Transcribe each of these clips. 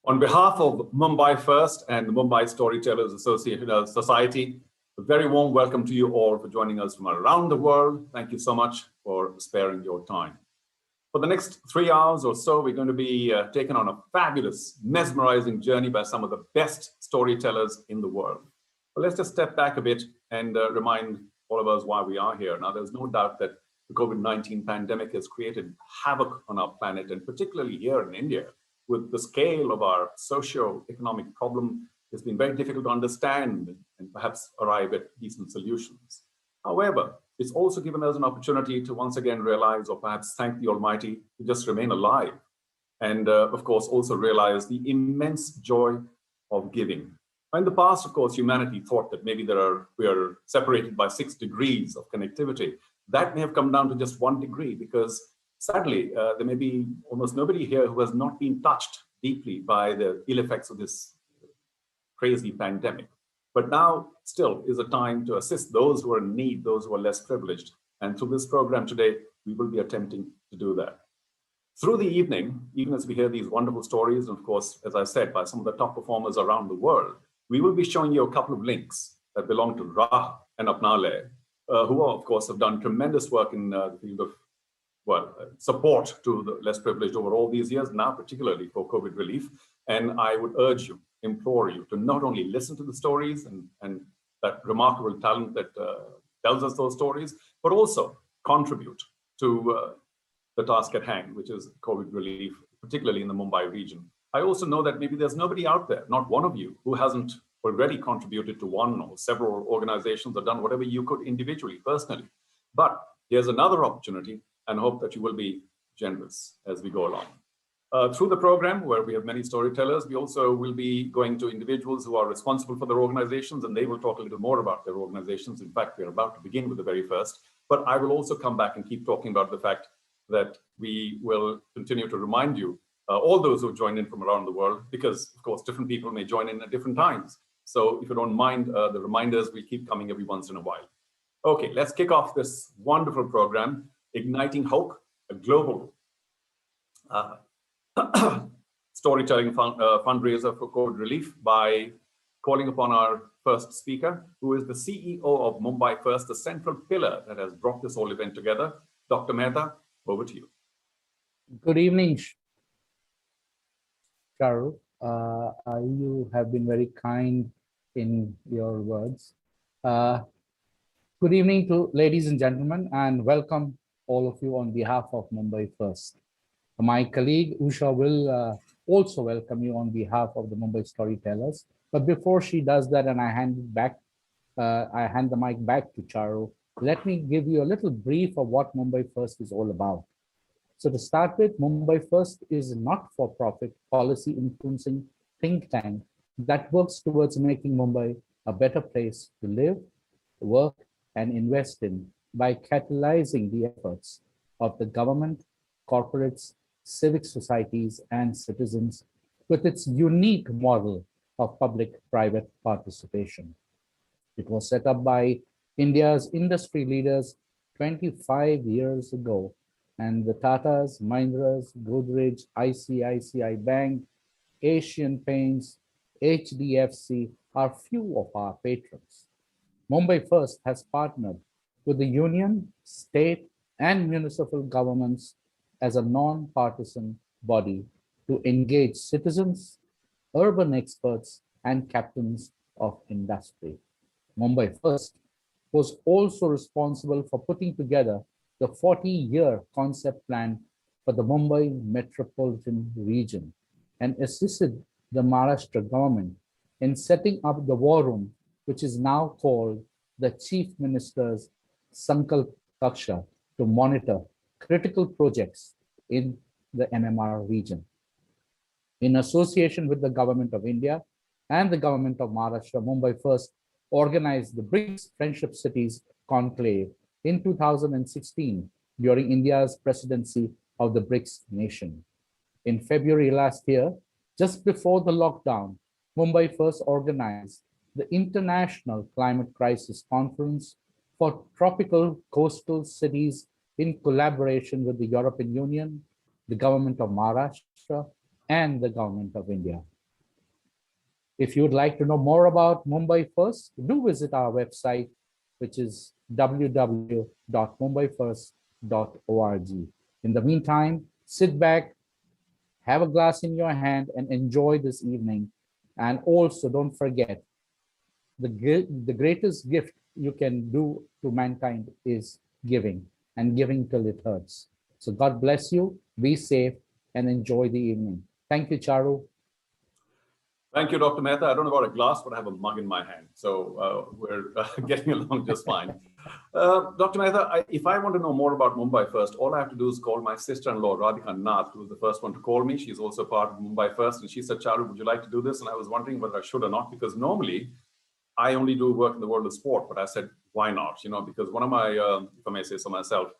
On behalf of Mumbai First and the Mumbai Storytellers Society, a very warm welcome to you all for joining us from around the world. Thank you so much for sparing your time. For the next 3 hours or so, we're going to be taken on a fabulous, mesmerizing journey by some of the best storytellers in the world. But let's just step back a bit and remind all of us why we are here. Now, there's no doubt that the COVID-19 pandemic has created havoc on our planet, and particularly here in India, with the scale of our socio-economic problem, it's been very difficult to understand and perhaps arrive at decent solutions. However, it's also given us an opportunity to once again realize, or perhaps thank the Almighty, to just remain alive. And of course, also realize the immense joy of giving. In the past, of course, humanity thought that maybe we are separated by 6 degrees of connectivity. That may have come down to just 1 degree, because sadly, there may be almost nobody here who has not been touched deeply by the ill effects of this crazy pandemic. But now still is a time to assist those who are in need, those who are less privileged. And through this program today, we will be attempting to do that. Through the evening, even as we hear these wonderful stories, and of course, as I said, by some of the top performers around the world, we will be showing you a couple of links that belong to Rah and Apnale, who of course have done tremendous work in the field of support to the less privileged over all these years, now particularly for COVID relief. And I would urge you, implore you to not only listen to the stories and that remarkable talent that tells us those stories, but also contribute to the task at hand, which is COVID relief, particularly in the Mumbai region. I also know that maybe there's nobody out there, not one of you, who hasn't already contributed to one or several organizations or done whatever you could individually, personally. But here's another opportunity, and hope that you will be generous as we go along. Through the program, where we have many storytellers, we also will be going to individuals who are responsible for their organizations, and they will talk a little more about their organizations. In fact, we're about to begin with the very first. But I will also come back and keep talking about the fact that we will continue to remind you, all those who join in from around the world, because of course, different people may join in at different times. So if you don't mind the reminders, we keep coming every once in a while. Okay, let's kick off this wonderful program, Igniting Hope, a global storytelling fundraiser for COVID relief, by calling upon our first speaker, who is the CEO of Mumbai First, the central pillar that has brought this whole event together. Dr. Mehta, over to you. Good evening, Charu. You have been very kind in your words. Good evening to ladies and gentlemen, and welcome all of you on behalf of Mumbai First. My colleague Usha will also welcome you on behalf of the Mumbai Storytellers. But before she does that, and I hand the mic back to Charu, let me give you a little brief of what Mumbai First is all about. So to start with, Mumbai First is a not-for-profit policy influencing think tank that works towards making Mumbai a better place to live, work, and invest in by catalyzing the efforts of the government, corporates, civic societies, and citizens with its unique model of public-private participation. It was set up by India's industry leaders 25 years ago, and the Tatas, Mahindras, Godrej, ICICI Bank, Asian Paints, HDFC are few of our patrons. Mumbai First has partnered with the union, state, and municipal governments as a non-partisan body to engage citizens, urban experts, and captains of industry. Mumbai First was also responsible for putting together the 40-year concept plan for the Mumbai metropolitan region and assisted the Maharashtra government in setting up the war room, which is now called the Chief Minister's Sankalp Kaksha, to monitor critical projects in the MMR region. In association with the Government of India and the Government of Maharashtra, Mumbai First organized the BRICS Friendship Cities Conclave in 2016 during India's presidency of the BRICS nation. In February last year, just before the lockdown, Mumbai First organized the International Climate Crisis Conference for tropical coastal cities in collaboration with the European Union, the Government of Maharashtra, and the Government of India. If you'd like to know more about Mumbai First, do visit our website, which is www.mumbaifirst.org. In the meantime, sit back, have a glass in your hand, and enjoy this evening. And also, don't forget, the greatest gift you can do to mankind is giving, and giving till it hurts. So God bless you, be safe, and enjoy the evening. Thank you, Charu. Thank you, Dr. Mehta. I don't know about a glass, but I have a mug in my hand. So we're getting along just fine. Dr. Mehta, if I want to know more about Mumbai First, all I have to do is call my sister-in-law, Radhika Nath, who was the first one to call me. She's also part of Mumbai First. And she said, Charu, would you like to do this? And I was wondering whether I should or not, because normally I only do work in the world of sport. But I said, why not? You know, because one of my, if I may say so myself,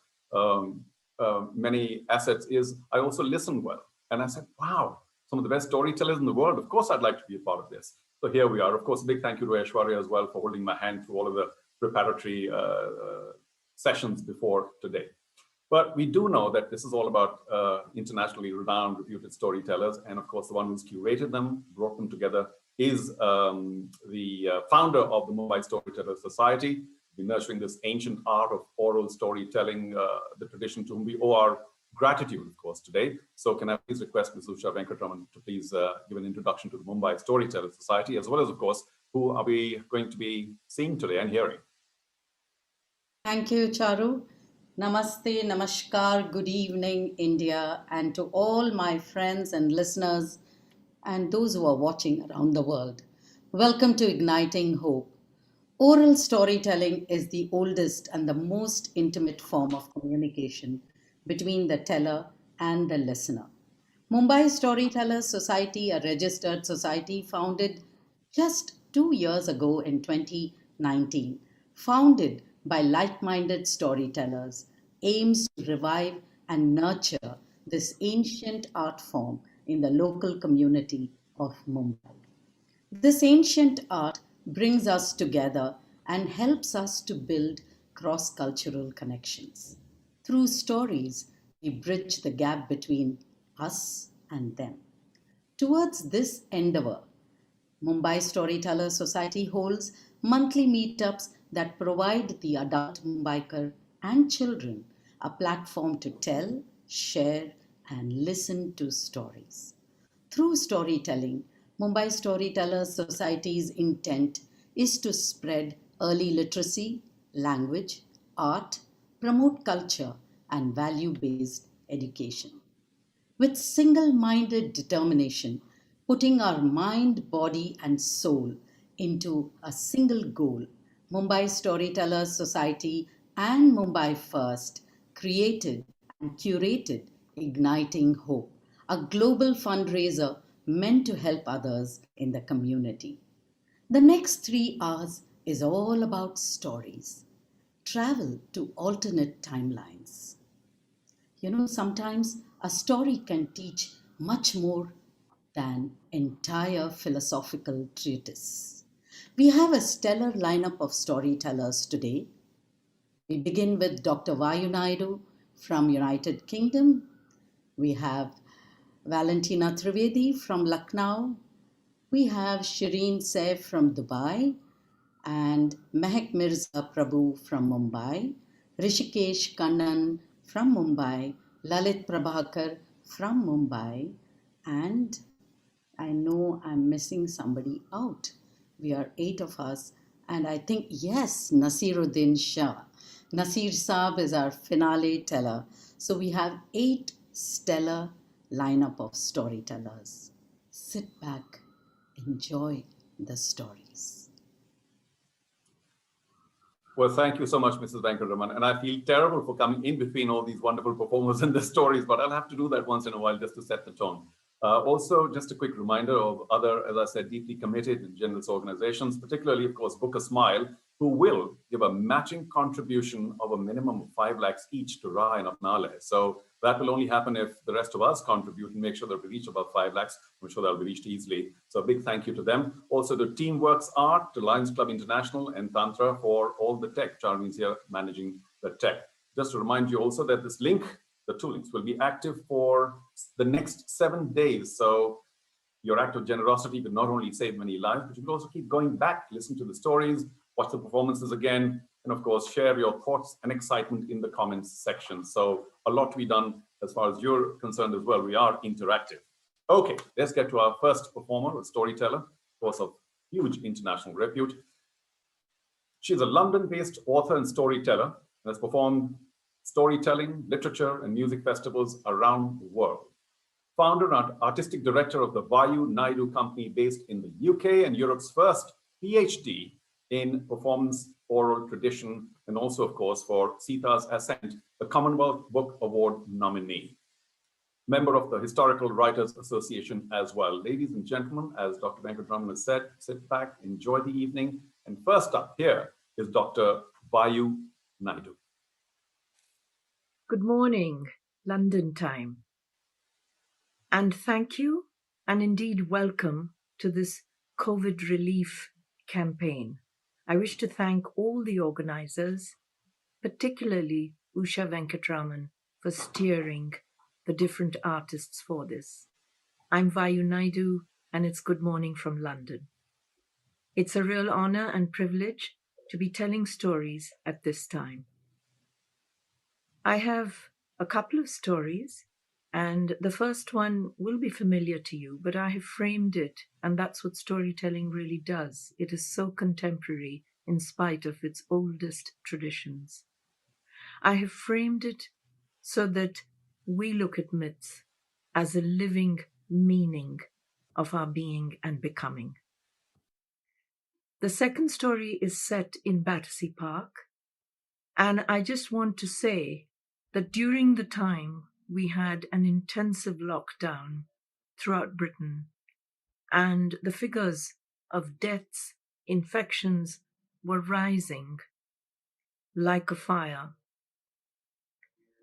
many assets is I also listen well. And I said, wow, some of the best storytellers in the world. Of course, I'd like to be a part of this. So here we are. Of course, a big thank you to Aishwarya as well for holding my hand through all of the preparatory sessions before today. But we do know that this is all about internationally renowned, reputed storytellers. And of course, the one who's curated them, brought them together, is the founder of the Mumbai Storytellers Society, been nurturing this ancient art of oral storytelling, the tradition to whom we owe our gratitude, of course, today. So can I please request Ms. Usha Venkatraman to please give an introduction to the Mumbai Storytellers Society, as well as, of course, who are we going to be seeing today and hearing? Thank you, Charu. Namaste, namaskar, good evening, India, and to all my friends and listeners and those who are watching around the world. Welcome to Igniting Hope. Oral storytelling is the oldest and the most intimate form of communication between the teller and the listener. Mumbai Storytellers Society, a registered society founded just 2 years ago in 2019, founded by like minded storytellers, aims to revive and nurture this ancient art form in the local community of Mumbai. This ancient art brings us together and helps us to build cross cultural connections. Through stories, we bridge the gap between us and them. Towards this endeavor, Mumbai Storyteller Society holds monthly meetups that provide the adult Mumbaiker and children a platform to tell, share, and listen to stories. Through storytelling, Mumbai Storytellers Society's intent is to spread early literacy, language, art, promote culture, and value based education. With single minded determination, putting our mind, body, and soul into a single goal, Mumbai Storytellers Society and Mumbai First created and curated Igniting Hope, a global fundraiser meant to help others in the community. The next 3 hours is all about stories. Travel to alternate timelines. You know, sometimes a story can teach much more than entire philosophical treatise. We have a stellar lineup of storytellers today. We begin with Dr. Vayu Naidu from United Kingdom. We have Valentina Trivedi from Lucknow. We have Shireen Saif from Dubai and Mehak Mirza Prabhu from Mumbai, Rishikesh Kannan from Mumbai, Lalit Prabhakar from Mumbai, and I know I'm missing somebody out. We are 8 of us, and I think, yes, Nasiruddin Shah. Nasir Saab is our finale teller. So we have 8 stellar lineup of storytellers. Sit back, enjoy the stories. Well, thank you so much, Mrs. Venkataraman. And I feel terrible for coming in between all these wonderful performers and the stories, but I'll have to do that once in a while just to set the tone. Also, just a quick reminder of other, as I said, deeply committed and generous organizations, particularly, of course, Book a Smile, who will give a matching contribution of a minimum of 5 lakhs each to Ra and Apnale. So that will only happen if the rest of us contribute and make sure that we reach about 5 lakhs. I'm sure that'll be reached easily. So a big thank you to them. Also to Teamworks Art, to Lions Club International and Tantra for all the tech. Charlene is here managing the tech. Just to remind you also that this link, the 2 links, will be active for the next 7 days. So Your act of generosity will not only save many lives, but you will also keep going back, listen to the stories, watch the performances again, and of course, share your thoughts and excitement in the comments section. So a lot to be done as far as you're concerned as well. We are interactive. Okay, let's get to our first performer, a storyteller, of course, of huge international repute. She's a London-based author and storyteller and has performed storytelling, literature, and music festivals around the world. Founder and artistic director of the Vayu Naidu Company based in the UK and Europe's first PhD in performance oral tradition, and also, of course, for Sita's Ascent, the Commonwealth Book Award nominee. Member of the Historical Writers Association as well. Ladies and gentlemen, as Dr. Venkatraman has said, sit back, enjoy the evening. And first up here is Dr. Vayu Naidu. Good morning, London time. And thank you, and indeed welcome to this COVID relief campaign. I wish to thank all the organizers, particularly Usha Venkatraman, for steering the different artists for this. I'm Vayu Naidu, and it's good morning from London. It's a real honor and privilege to be telling stories at this time. I have a couple of stories, and the first one will be familiar to you, but I have framed it, and that's what storytelling really does. It is so contemporary in spite of its oldest traditions. I have framed it so that we look at myths as a living meaning of our being and becoming. The second story is set in Battersea Park, and I just want to say that during the time we had an intensive lockdown throughout Britain, and the figures of deaths, infections were rising like a fire.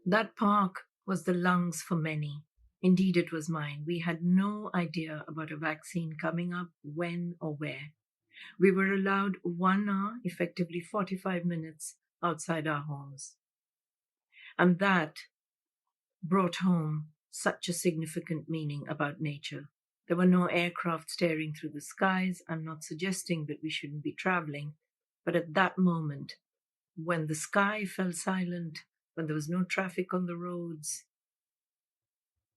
That park was the lungs for many. Indeed, it was mine. We had no idea about a vaccine coming up, when or where. We were allowed 1 hour, effectively 45 minutes, outside our homes. And that brought home such a significant meaning about nature. There were no aircraft staring through the skies. I'm not suggesting that we shouldn't be traveling, but at that moment, when the sky fell silent, when there was no traffic on the roads,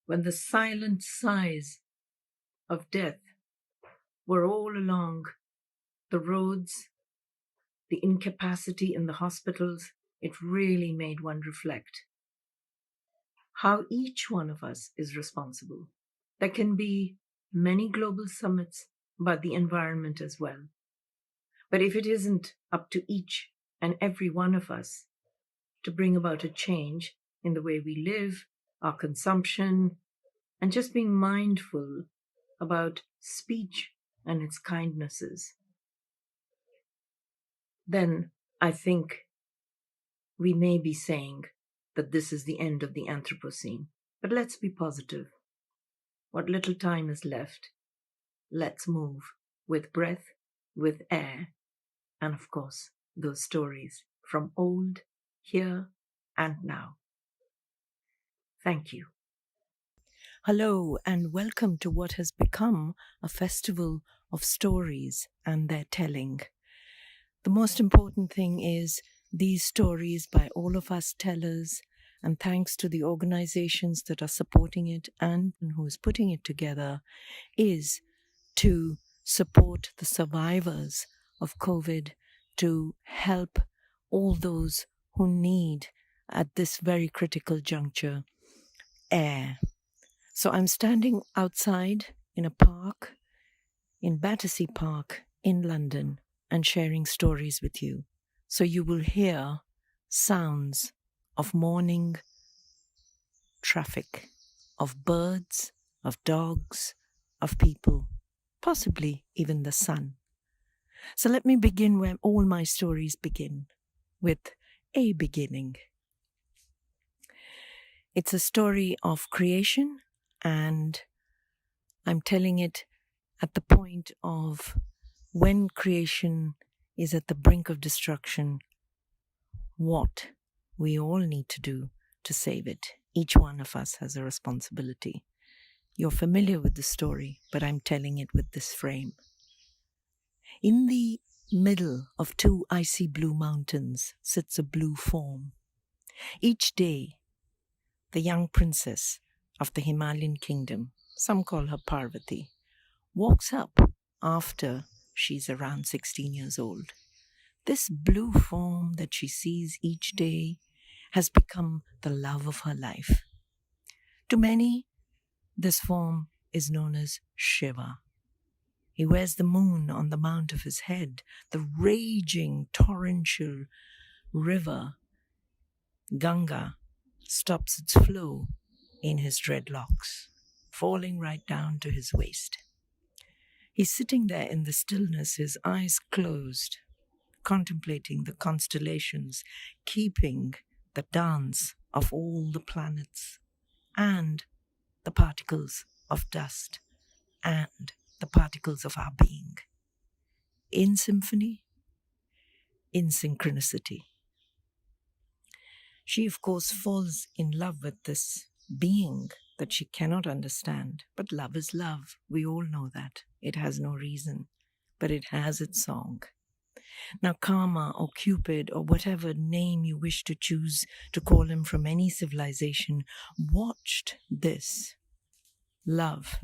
when the silent sighs of death were all along the roads, the incapacity in the hospitals, it really made one reflect how each one of us is responsible. There can be many global summits about the environment as well. But if it isn't up to each and every one of us to bring about a change in the way we live, our consumption, and just being mindful about speech and its kindnesses, then I think we may be saying that this is the end of the Anthropocene. But let's be positive. What little time is left, let's move with breath, with air, and of course, those stories from old, here, and now. Thank you. Hello, and welcome to what has become a festival of stories and their telling. The most important thing is these stories by all of us tellers, and thanks to the organizations that are supporting it and who is putting it together, is to support the survivors of COVID, to help all those who need, at this very critical juncture, air. So I'm standing outside in a park, in Battersea Park in London, and sharing stories with you. So you will hear sounds of morning traffic, of birds, of dogs, of people, possibly even the sun. So let me begin where all my stories begin, with a beginning. It's a story of creation, and I'm telling it at the point of when creation is at the brink of destruction, what we all need to do to save it. Each one of us has a responsibility. You're familiar with the story, but I'm telling it with this frame. In the middle of two icy blue mountains sits a blue form. Each day, the young princess of the Himalayan kingdom, some call her Parvati, walks up after she's around 16 years old. This blue form that she sees each day has become the love of her life. To many, this form is known as Shiva. He wears the moon on the mount of his head. The raging torrential river Ganga stops its flow in his dreadlocks, falling right down to his waist. He's sitting there in the stillness, his eyes closed, contemplating the constellations, keeping the dance of all the planets and the particles of dust and the particles of our being, in symphony, in synchronicity. She, of course, falls in love with this being that she cannot understand. But love is love. We all know that. It has no reason, but it has its song. Now, Karma or Cupid or whatever name you wish to choose to call him from any civilization watched this love.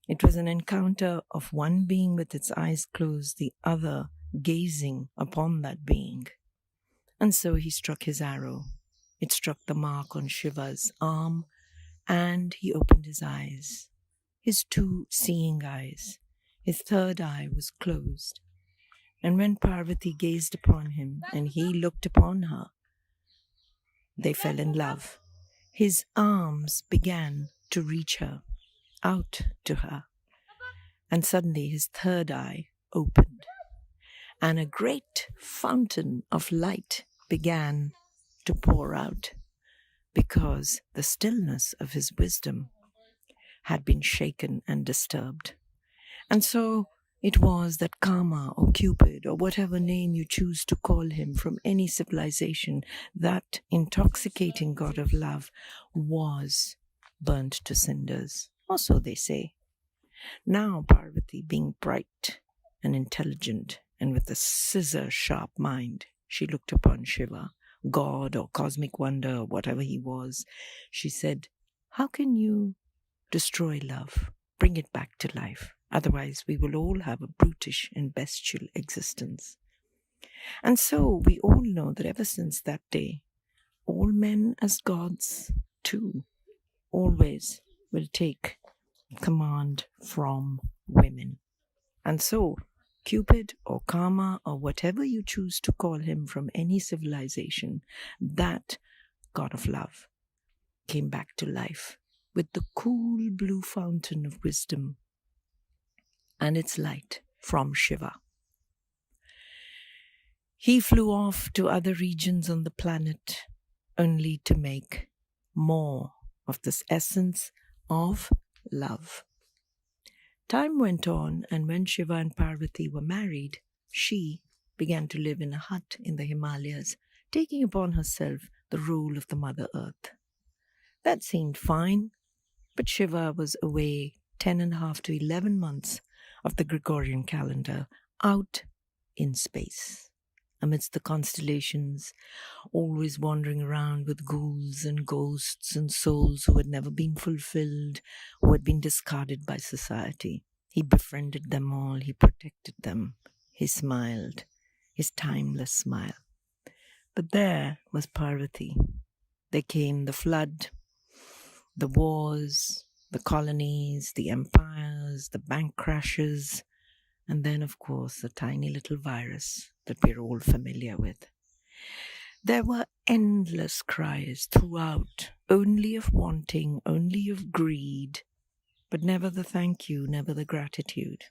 It was an encounter of one being with its eyes closed, the other gazing upon that being. And so he struck his arrow. It struck the mark on Shiva's arm, and he opened his eyes, his two seeing eyes. His third eye was closed. And when Parvati gazed upon him and he looked upon her, they fell in love. His arms began to reach her, out to her. And suddenly his third eye opened, and a great fountain of light began to pour out, because the stillness of his wisdom had been shaken and disturbed. And so it was that Karma or Cupid or whatever name you choose to call him from any civilization, that intoxicating god of love was burnt to cinders, or so they say. Now Parvati, being bright and intelligent and with a scissor-sharp mind, she looked upon Shiva, God or cosmic wonder or whatever he was. She said, "How can you destroy love? Bring it back to life. Otherwise, we will all have a brutish and bestial existence." And so we all know that ever since that day, all men as gods too always will take command from women. And so Cupid or Karma or whatever you choose to call him from any civilization, that god of love came back to life with the cool blue fountain of wisdom and its light from Shiva. He flew off to other regions on the planet only to make more of this essence of love. Time went on, and when Shiva and Parvati were married, she began to live in a hut in the Himalayas, taking upon herself the role of the Mother Earth. That seemed fine, but Shiva was away 10.5 to 11 months of the Gregorian calendar, out in space, amidst the constellations, always wandering around with ghouls and ghosts and souls who had never been fulfilled, who had been discarded by society. He befriended them all, he protected them, he smiled, his timeless smile. But there was Parvati. There came the flood, the wars, the colonies, the empires, the bank crashes, and then, of course, the tiny little virus that we're all familiar with. There were endless cries throughout, only of wanting, only of greed, but never the thank you, never the gratitude.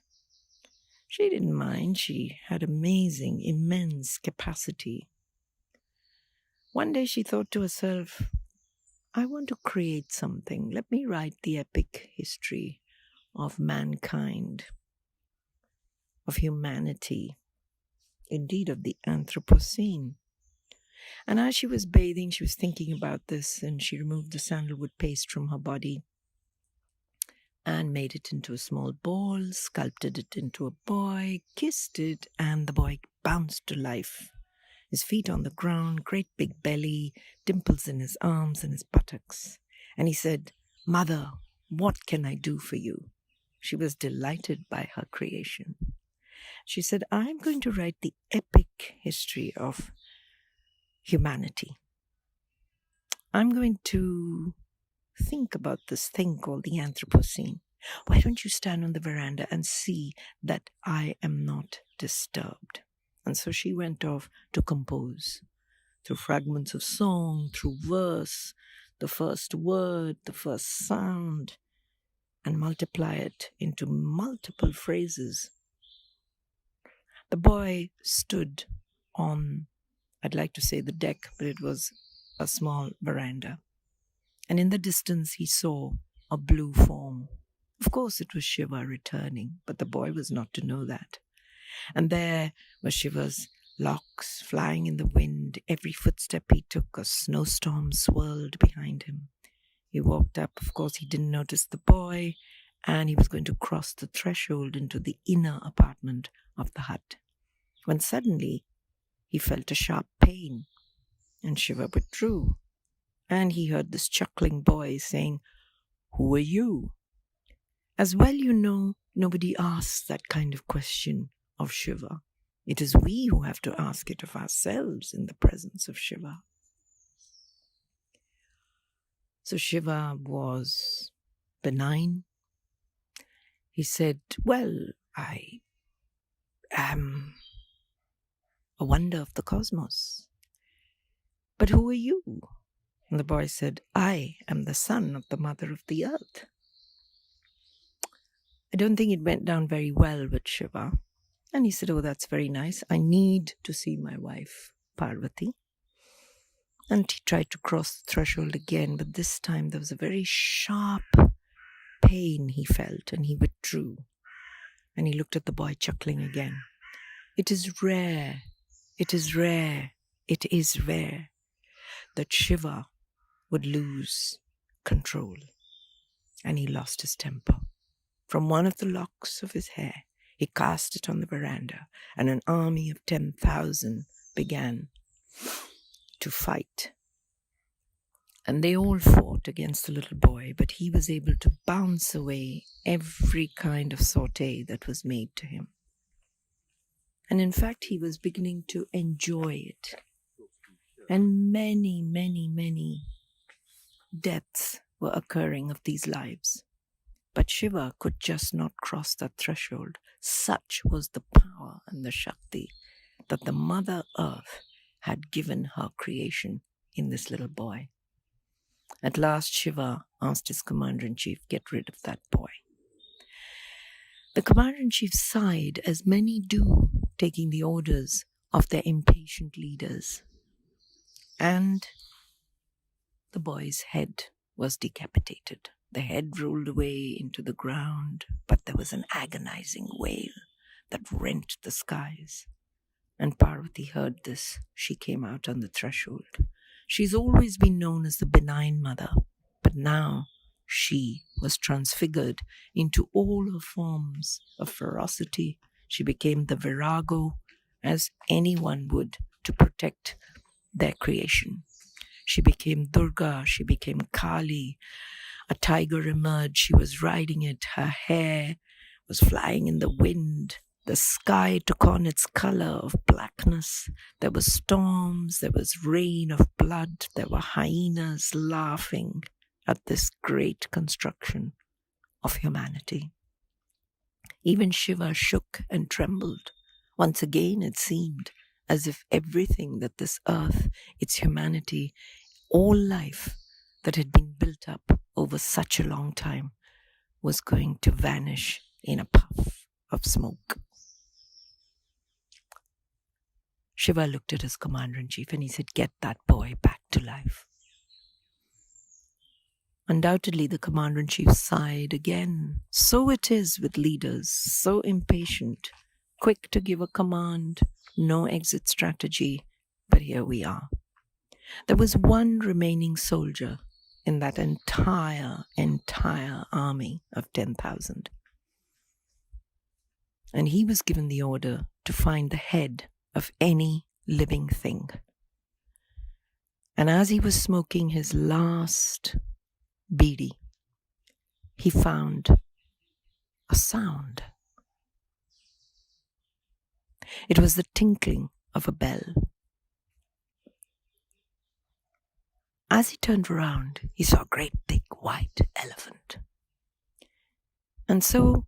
She didn't mind. She had amazing, immense capacity. One day she thought to herself, I want to create something. Let me write the epic history of mankind, of humanity, indeed of the Anthropocene. And as she was bathing, she was thinking about this, and she removed the sandalwood paste from her body. and made it into a small ball, sculpted it into a boy, kissed it, and the boy bounced to life. His feet on the ground, great big belly, dimples in his arms and his buttocks. And he said, "Mother, what can I do for you?" She was delighted by her creation. She said, "I'm going to write the epic history of humanity. I'm going to think about this thing called the Anthropocene. Why don't you stand on the veranda and see that I am not disturbed?" And so she went off to compose through fragments of song, through verse, the first word, the first sound, and multiply it into multiple phrases. The boy stood on, I'd like to say the deck, but it was a small veranda. And in the distance he saw a blue form. Of course it was Shiva returning, but the boy was not to know that. And there were Shiva's locks flying in the wind. Every footstep he took, a snowstorm swirled behind him. He walked up. Of course, he didn't notice the boy, and he was going to cross the threshold into the inner apartment of the hut, when suddenly he felt a sharp pain, and Shiva withdrew. And he heard this chuckling boy saying, "Who are you?" As well you know, nobody asks that kind of question of Shiva. It is we who have to ask it of ourselves in the presence of Shiva. So Shiva was benign. He said, "Well, I am a wonder of the cosmos. But who are you?" And the boy said, "I am the son of the mother of the earth." I don't think it went down very well with Shiva. And he said, "Oh, that's very nice. I need to see my wife, Parvati." And he tried to cross the threshold again, but this time there was a very sharp pain he felt, and he withdrew. And he looked at the boy chuckling again. It is rare, it is rare, it is rare that Shiva would lose control. And he lost his temper. From one of the locks of his hair, he cast it on the veranda, and an army of 10,000 began to fight. And they all fought against the little boy, but he was able to bounce away every kind of saute that was made to him. And in fact, he was beginning to enjoy it. And many, many, many deaths were occurring of these lives. But Shiva could just not cross that threshold. Such was the power and the Shakti that the Mother Earth had given her creation in this little boy. At last, Shiva asked his commander-in-chief, "Get rid of that boy." The commander-in-chief sighed, as many do, taking the orders of their impatient leaders. And the boy's head was decapitated. The head rolled away into the ground, but there was an agonizing wail that rent the skies. And Parvati heard this. She came out on the threshold. She's always been known as the benign mother, but now she was transfigured into all her forms of ferocity. She became the virago, as anyone would, to protect their creation. She became Durga, she became Kali. A tiger emerged, she was riding it, her hair was flying in the wind. The sky took on its color of blackness. There were storms, there was rain of blood, there were hyenas laughing at this great construction of humanity. Even Shiva shook and trembled. Once again it seemed as if everything that this earth, its humanity, all life that had been built up over such a long time was going to vanish in a puff of smoke. Shiva looked at his commander-in-chief and he said, "Get that boy back to life." Undoubtedly, the commander-in-chief sighed again. So it is with leaders, so impatient, quick to give a command, no exit strategy, but here we are. There was one remaining soldier in that entire army of 10,000. And he was given the order to find the head of any living thing. And as he was smoking his last bidi, he found a sound. It was the tinkling of a bell. As he turned around, he saw a great big white elephant. And so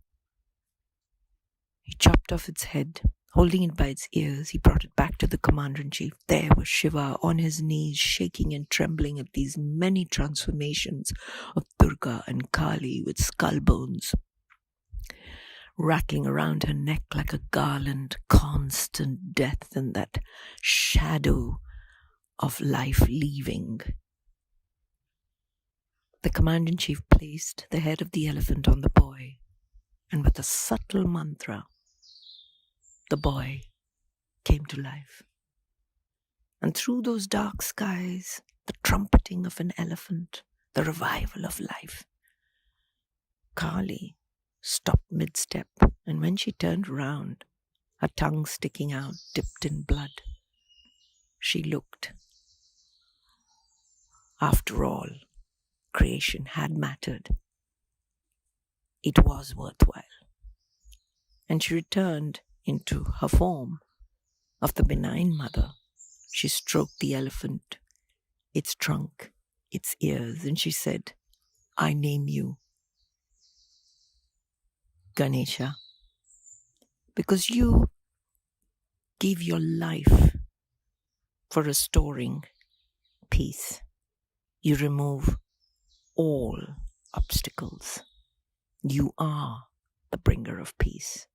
he chopped off its head, holding it by its ears. He brought it back to the commander-in-chief. There was Shiva on his knees, shaking and trembling at these many transformations of Durga and Kali with skull bones rattling around her neck like a garland, constant death and that shadow of life leaving. The commander-in-chief placed the head of the elephant on the boy, and with a subtle mantra, the boy came to life. And through those dark skies, the trumpeting of an elephant, the revival of life, Kali stopped mid-step, and when she turned round, her tongue sticking out, dipped in blood, she looked. After all, creation had mattered. It was worthwhile. And she returned into her form of the benign mother. She stroked the elephant, its trunk, its ears, and she said, "I name you Ganesha, because you give your life for restoring peace. You remove all obstacles. You are the bringer of peace.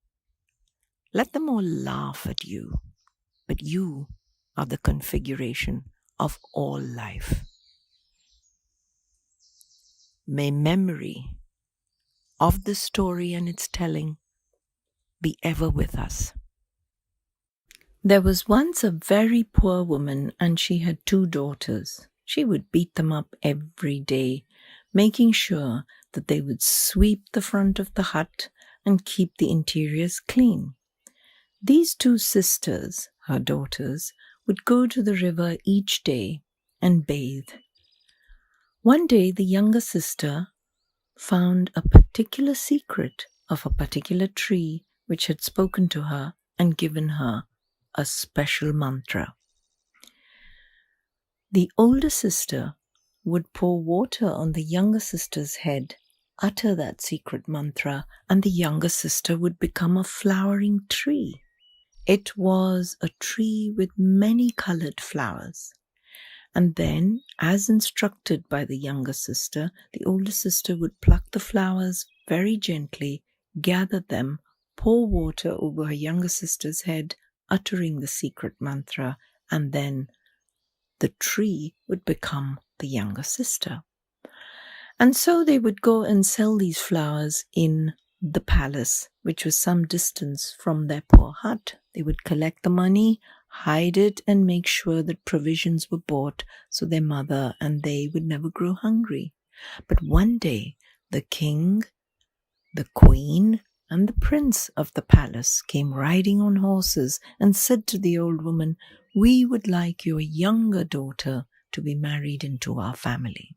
Let them all laugh at you, but you are the configuration of all life. May memory of the story and its telling be ever with us." There was once a very poor woman, and she had 2 daughters. She would beat them up every day, making sure that they would sweep the front of the hut and keep the interiors clean. These 2 sisters, her daughters, would go to the river each day and bathe. One day, the younger sister found a particular secret of a particular tree which had spoken to her and given her a special mantra. The older sister would pour water on the younger sister's head, utter that secret mantra, and the younger sister would become a flowering tree. It was a tree with many colored flowers. And then, as instructed by the younger sister, the older sister would pluck the flowers very gently, gather them, pour water over her younger sister's head, uttering the secret mantra, and then the tree would become the younger sister. And so they would go and sell these flowers in the palace, which was some distance from their poor hut. They would collect the money, hide it, and make sure that provisions were bought so their mother and they would never grow hungry. But one day, the king, the queen, and the prince of the palace came riding on horses and said to the old woman, "We would like your younger daughter to be married into our family."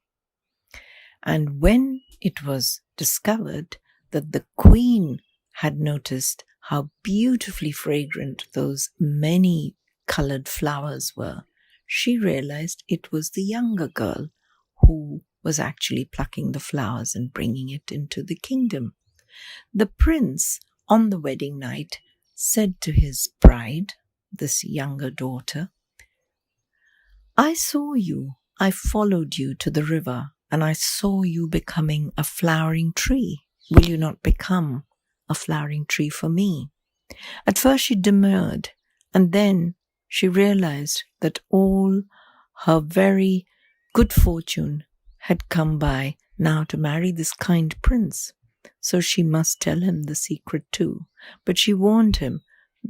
And when it was discovered that the queen had noticed how beautifully fragrant those many colored flowers were, she realized it was the younger girl who was actually plucking the flowers and bringing it into the kingdom. The prince, on the wedding night, said to his bride, this younger daughter, "I saw you. I followed you to the river, and I saw you becoming a flowering tree. Will you not become a flowering tree for me?" At first she demurred, and then she realized that all her very good fortune had come by now to marry this kind prince. So she must tell him the secret too. But she warned him,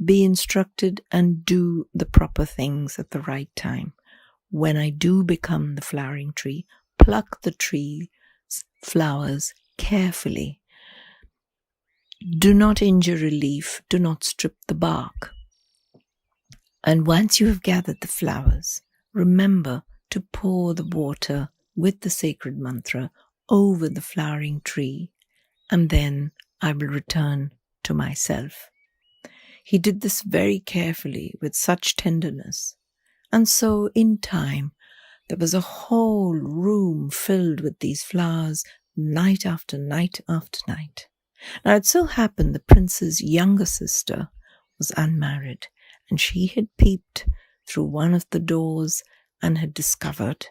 be instructed and do the proper things at the right time. When I do become the flowering tree, pluck the tree flowers carefully. Do not injure a leaf, do not strip the bark. And once you have gathered the flowers, remember to pour the water with the sacred mantra over the flowering tree, and then I will return to myself. He did this very carefully with such tenderness. And so in time, there was a whole room filled with these flowers night after night after night. Now it so happened the prince's younger sister was unmarried, and she had peeped through one of the doors and had discovered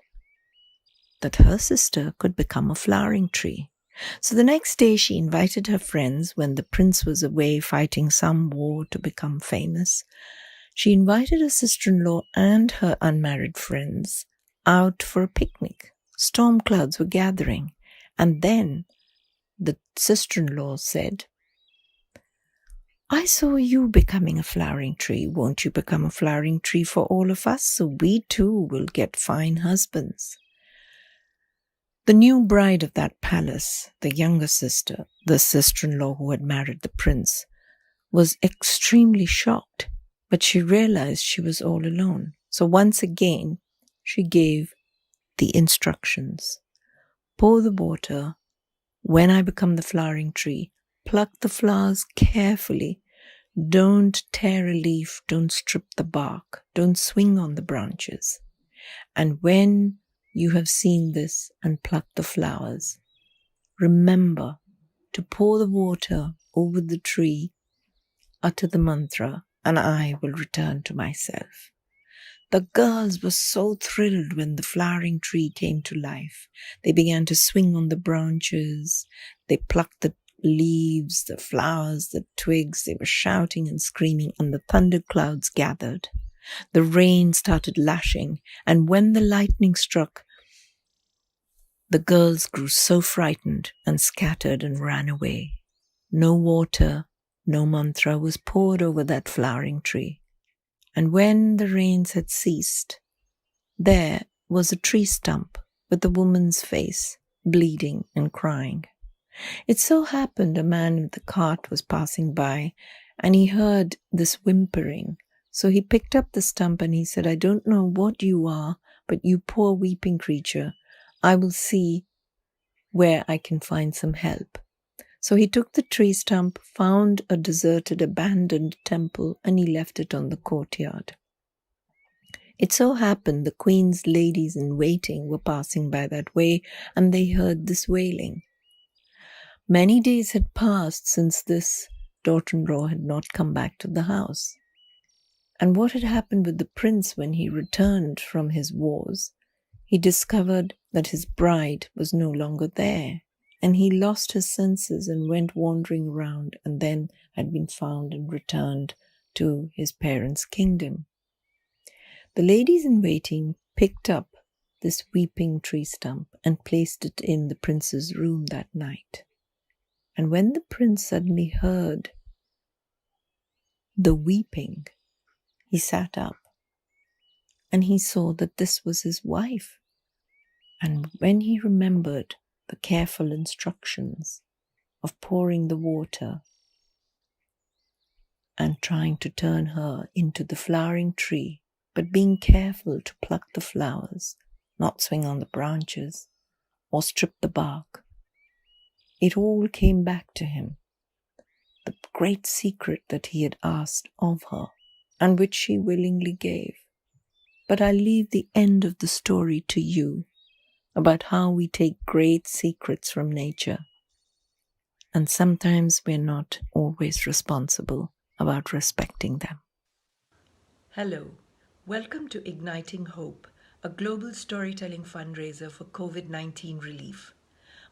that her sister could become a flowering tree. So the next day she invited her friends when the prince was away fighting some war to become famous. She invited her sister-in-law and her unmarried friends out for a picnic. Storm clouds were gathering, and then the sister-in-law said, I saw you becoming a flowering tree. Won't you become a flowering tree for all of us so we too will get fine husbands? The new bride of that palace, the younger sister, the sister-in-law who had married the prince, was extremely shocked, but she realized she was all alone. So once again, she gave the instructions. Pour the water. When I become the flowering tree, pluck the flowers carefully. Don't tear a leaf, don't strip the bark, don't swing on the branches. And when you have seen this and plucked the flowers, remember to pour the water over the tree, utter the mantra, and I will return to myself. The girls were so thrilled when the flowering tree came to life. They began to swing on the branches. They plucked the leaves, the flowers, the twigs. They were shouting and screaming, and the thunder clouds gathered. The rain started lashing, and when the lightning struck, the girls grew so frightened and scattered and ran away. No water, no mantra was poured over that flowering tree. And when the rains had ceased, there was a tree stump with a woman's face, bleeding and crying. It so happened a man with a cart was passing by, and he heard this whimpering. So he picked up the stump and he said, I don't know what you are, but you poor weeping creature, I will see where I can find some help. So he took the tree stump, found a deserted, abandoned temple, and he left it on the courtyard. It so happened the queen's ladies in waiting were passing by that way, and they heard this wailing. Many days had passed since this daughter-in-law had not come back to the house. And what had happened with the prince when he returned from his wars? He discovered that his bride was no longer there, and he lost his senses and went wandering around, and then had been found and returned to his parents' kingdom. The ladies in waiting picked up this weeping tree stump and placed it in the prince's room that night. And when the prince suddenly heard the weeping, he sat up and he saw that this was his wife. And when he remembered the careful instructions of pouring the water and trying to turn her into the flowering tree, but being careful to pluck the flowers, not swing on the branches or strip the bark, it all came back to him. The great secret that he had asked of her and which she willingly gave. But I leave the end of the story to you about how we take great secrets from nature. And sometimes we're not always responsible about respecting them. Hello, welcome to Igniting Hope, a global storytelling fundraiser for COVID-19 relief.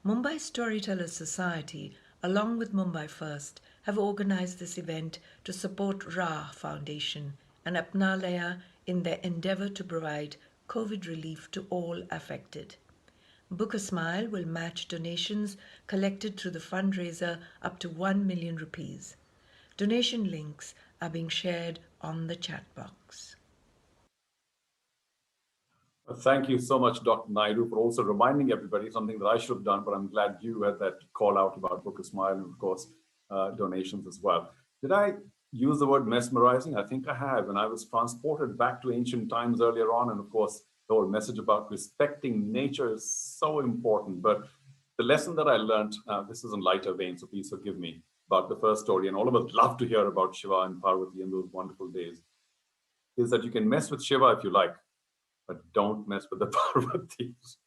Mumbai Storytellers Society, along with Mumbai First, have organized this event to support Ra Foundation and Apnalaya in their endeavor to provide COVID relief to all affected. Book a Smile will match donations collected through the fundraiser up to 1 million rupees. Donation links are being shared on the chat box. Thank you so much, Dr. Naidu, for also reminding everybody something that I should have done, but I'm glad you had that call out about Book a Smile and, of course, donations as well. Did I use the word mesmerizing? I think I have, and I was transported back to ancient times earlier on, and of course, the whole message about respecting nature is so important. But the lesson that I learned, this is in lighter vein, so please forgive me, about the first story, and all of us love to hear about Shiva and Parvati in those wonderful days, is that you can mess with Shiva if you like, but don't mess with the Parvatis.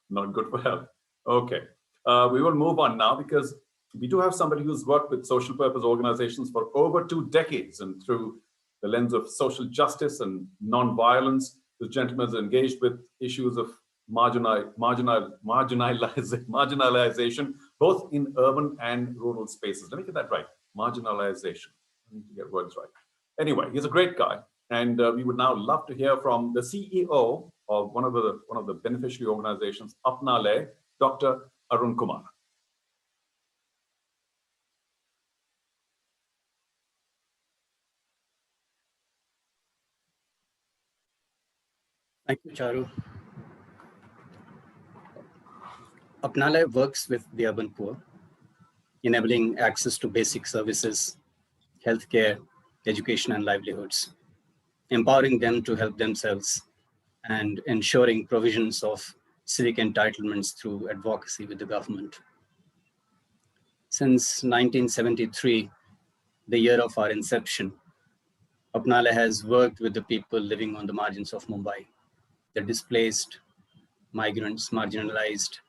Not good for health. Okay, we will move on now because we do have somebody who's worked with social purpose organizations for over 2 decades, and through the lens of social justice and non-violence, this gentleman is engaged with issues of marginalization, both in urban and rural spaces. Let me get that right. Marginalization. I need to get words right. Anyway, he's a great guy. And we would now love to hear from the CEO of one of the beneficiary organizations, Apna Le, Dr. Arun Kumar. Thank you, Charu. Apna Le works with the urban poor, enabling access to basic services, healthcare, education, and livelihoods, empowering them to help themselves, and ensuring provisions of civic entitlements through advocacy with the government. Since 1973, the year of our inception, Apna Le has worked with the people living on the margins of Mumbai, the displaced, migrants, marginalized,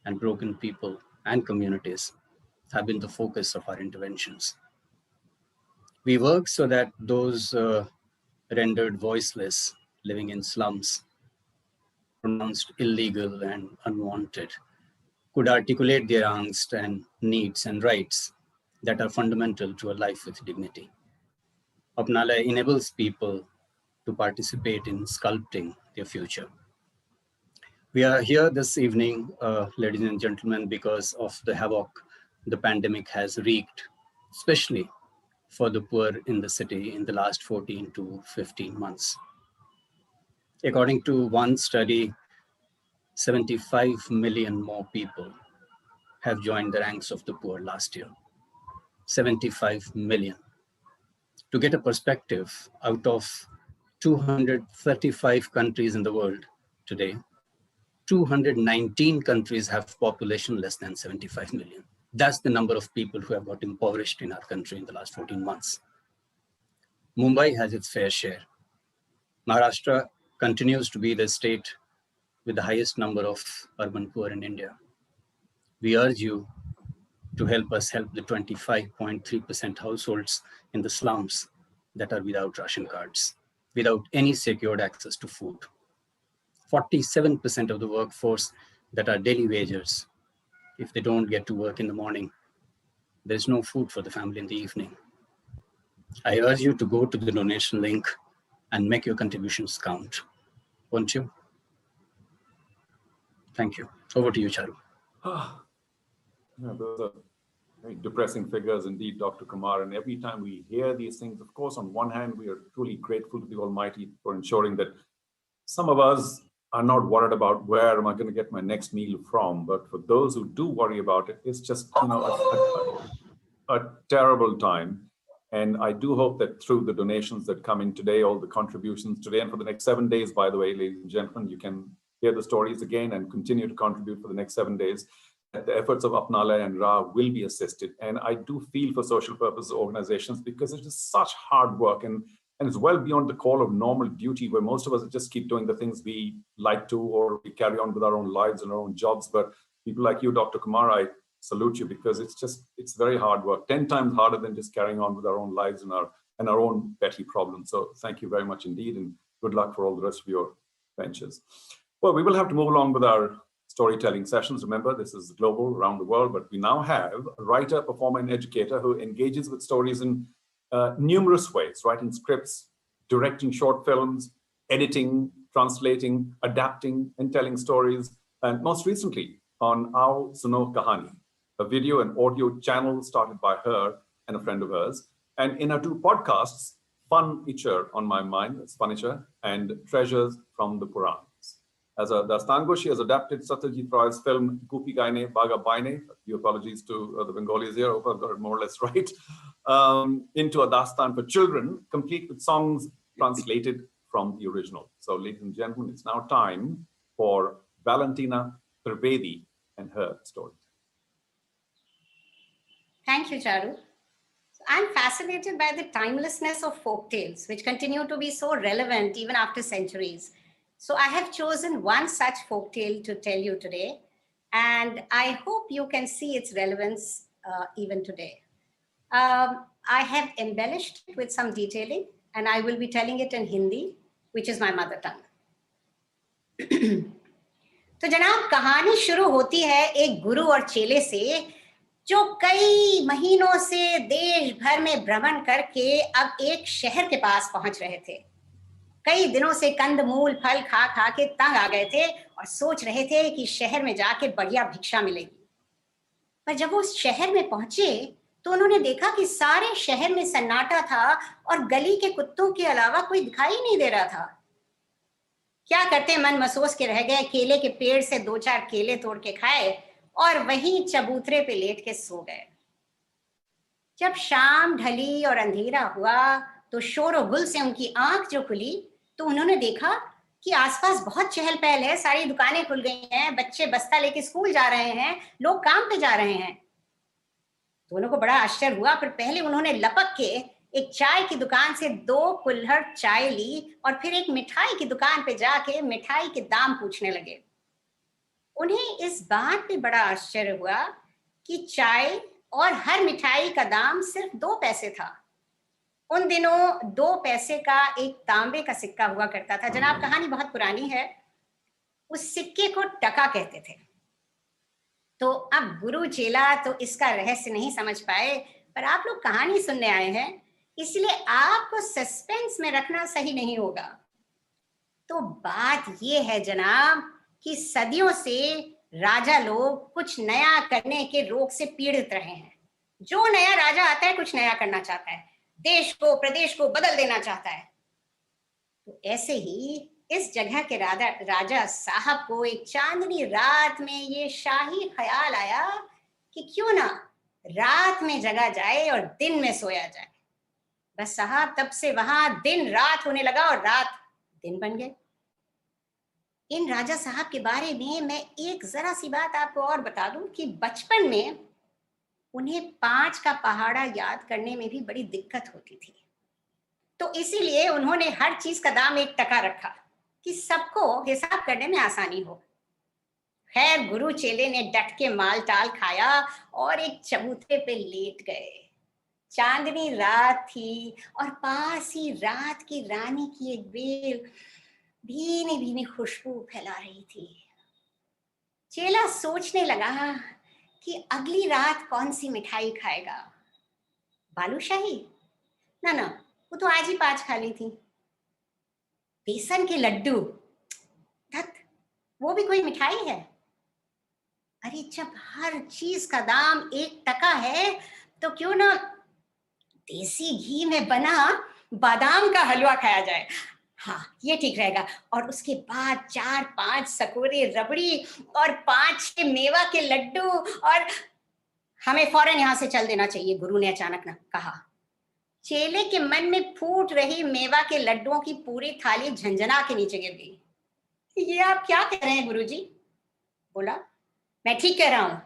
and broken people and communities have been the focus of our interventions. We work so that those rendered voiceless, living in slums, pronounced illegal and unwanted, could articulate their angst and needs and rights that are fundamental to a life with dignity. Apna Le enables people to participate in sculpting their future. We are here this evening, ladies and gentlemen, because of the havoc the pandemic has wreaked, especially for the poor in the city in the last 14 to 15 months. According to one study, 75 million more people have joined the ranks of the poor last year. 75 million. To get a perspective, out of 235 countries in the world today, 219 countries have population less than 75 million. That's the number of people who have got impoverished in our country in the last 14 months. Mumbai has its fair share. Maharashtra continues to be the state with the highest number of urban poor in India. We urge you to help us help the 25.3% households in the slums that are without ration cards, without any secured access to food. 47% of the workforce that are daily wagers. If they don't get to work in the morning, there's no food for the family in the evening. I urge you to go to the donation link and make your contributions count. Won't you? Thank you. Over to you, Charu. Yeah, those are very depressing figures indeed, Dr. Kumar. And every time we hear these things, of course, on one hand, we are truly grateful to the Almighty for ensuring that some of us are not worried about where am I going to get my next meal from. But for those who do worry about it, it's just, a terrible time. And I do hope that through the donations that come in today, all the contributions today, and for the next 7 days, by the way, ladies and gentlemen, you can hear the stories again and continue to contribute for the next 7 days. That the efforts of Apna Le and Ra will be assisted. And I do feel for social purpose organizations because it is such hard work and it's well beyond the call of normal duty where most of us just keep doing the things we like to, or we carry on with our own lives and our own jobs. But people like you, Dr. Kumar, I salute you because it's very hard work, 10 times harder than just carrying on with our own lives and our own petty problems. So thank you very much indeed, and good luck for all the rest of your ventures. Well, we will have to move along with our storytelling sessions. Remember, this is global, around the world, but we now have a writer, performer, and educator who engages with stories in numerous ways, writing scripts, directing short films, editing, translating, adapting, and telling stories. And most recently on Aao Suno Kahani, a video and audio channel started by her and a friend of hers. And in her 2 podcasts, Fundraiser on My Mind, that's Fundraiser, and Treasures from the Purans. As a Dastango, she has adapted Satyajit Roy's film Gopi Gaine Baga Baine, due apologies to the Bengalis here, I hope I've got it more or less right, into a Dastan for children, complete with songs translated from the original. So ladies and gentlemen, it's now time for Valentina Trivedi and her story. Thank you, Charu. I'm fascinated by the timelessness of folk tales, which continue to be so relevant even after centuries. So I have chosen one such folk tale to tell you today, and I hope you can see its relevance even today. I have embellished it with some detailing, and I will be telling it in Hindi, which is my mother tongue. तो जनाब, कहानी शुरू होती है एक गुरु और चेले से, जो कई महीनों से देश भर में भ्रमण करके अब एक शहर के पास पहुंच रहे थे। कई दिनों से कंदमूल फल खा खा के तंग आ गए थे और सोच रहे थे कि शहर में जाके बढ़िया भिक्षा मिलेगी। पर जब वो उस शहर में पहुंचे तो उन्होंने देखा कि सारे शहर में सन्नाटा था और गली के कुत्तों के अलावा कोई दिखाई नहीं दे रहा था। क्या करते, मन मसोस के रह गए, केले के पेड़ से 2-4 केले तोड़ के खाए और वहीं चबूतरे पे लेट के सो गए। जब शाम ढली और अंधेरा हुआ तो शोर गुल से उनकी आंख जो खुली तो उन्होंने देखा कि आसपास बहुत चहल पहल है, सारी दुकानें खुल गई हैं, बच्चे बस्ता लेके स्कूल जा रहे हैं, लोग काम पे जा रहे हैं। दोनों को बड़ा आश्चर्य हुआ, पर पहले उन्होंने लपक के एक चाय की दुकान से 2 कुल्हड़ चाय ली और फिर एक मिठाई की दुकान पे जाके मिठाई के दाम पूछने लगे। उन्हें इस बात पे बड़ा आश्चर्य हुआ कि चाय और हर मिठाई का दाम सिर्फ 2 पैसे था। उन दिनों 2 पैसे का एक तांबे का सिक्का हुआ करता था। जनाब, कहानी बहुत पुरानी है। उस सिक्के को टका कहते थे। तो अब गुरु चेला तो इसका रहस्य नहीं समझ पाए, पर आप लोग कहानी सुनने आए हैं, इसलिए आपको सस्पेंस में रखना सही नहीं होगा। तो बात ये है जनाब कि सदियों से राजा लोग कुछ नया करने के रोग से पीड़ित रहे हैं। जो नया राजा आता है कुछ नया करना चाहता है, देश को प्रदेश को बदल देना चाहता है। तो ऐसे ही इस जगह के राजा साहब को एक चांदनी रात में ये शाही ख्याल आया कि क्यों ना रात में जगा जाए और दिन में सोया जाए। बस साहब, तब से वहां दिन रात होने लगा और रात दिन बन गए। इन राजा साहब के बारे में मैं एक जरा सी बात आपको और बता दूं कि बचपन में उन्हें 5 का पहाड़ा याद करने में भी बड़ी दिक्कत होती थी। तो इसीलिए उन्होंने हर चीज का दाम 1 टका रखा कि सबको हिसाब करने में आसानी हो। खैर, गुरु चेले ने डट के माल टाल खाया और एक चबूतरे पे लेट गए। चांदनी रात थी और पास ही रात की रानी की एक बेल भीनी भीनी खुशबू फैला रही थी। चेला सोचने लगा कि अगली रात कौन सी मिठाई खाएगा। बालूशाही? ना, वो तो आज ही 5 खा ली थी। बेसन के लड्डू? धत, वो भी कोई मिठाई है? अरे, जब हर चीज का दाम 1 टका है तो क्यों ना देसी घी में बना बादाम का हलवा खाया जाए। हाँ, ये ठीक रहेगा। और उसके बाद 4-5 सकोरे रबड़ी और 5-6 मेवा के लड्डू, और हमें फौरन यहाँ से चल देना चाहिए, गुरु ने अचानक न कहा। चेले के मन में फूट रही मेवा के लड्डुओं की पूरी थाली झंझना के नीचे गिर गई। ये आप क्या कह रहे हैं गुरुजी? बोला, मैं ठीक कह रहा हूँ,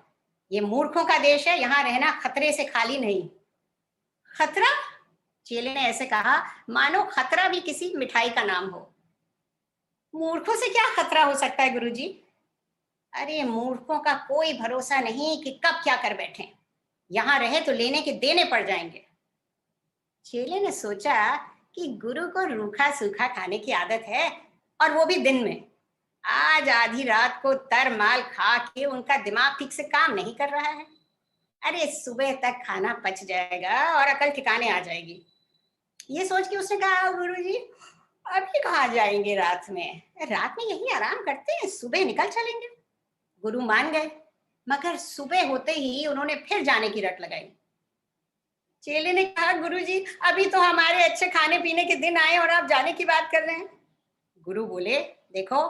ये मूर्खों का देश है, यहाँ रहना खतरे से खाली नहीं। खतरा? चेले ने ऐसे कहा मानो खतरा भी किसी मिठाई का नाम हो। मूर्खों से क्या खतरा हो सकता है गुरुजी? अरे, मूर्खों का कोई भरोसा नहीं कि कब क्या कर बैठे। यहाँ रहे तो लेने के देने पड़ जाएंगे। चेले ने सोचा कि गुरु को रूखा सूखा खाने की आदत है, और वो भी दिन में। आज आधी रात को तरमाल खा के उनका दिमाग ठीक से काम नहीं कर रहा है। अरे, सुबह तक खाना पच जाएगा और अकल ठिकाने आ जाएगी। ये सोच के उसने कहा, गुरुजी अभी कहाँ जाएंगे रात में? रात में यही आराम करते हैं, सुबह निकल चलेंगे। गुरु मान गए, मगर सुबह होते ही उन्होंने फिर जाने की रट लगाई। चेले ने कहा, गुरुजी अभी तो हमारे अच्छे खाने पीने के दिन आए और आप जाने की बात कर रहे हैं। गुरु बोले, देखो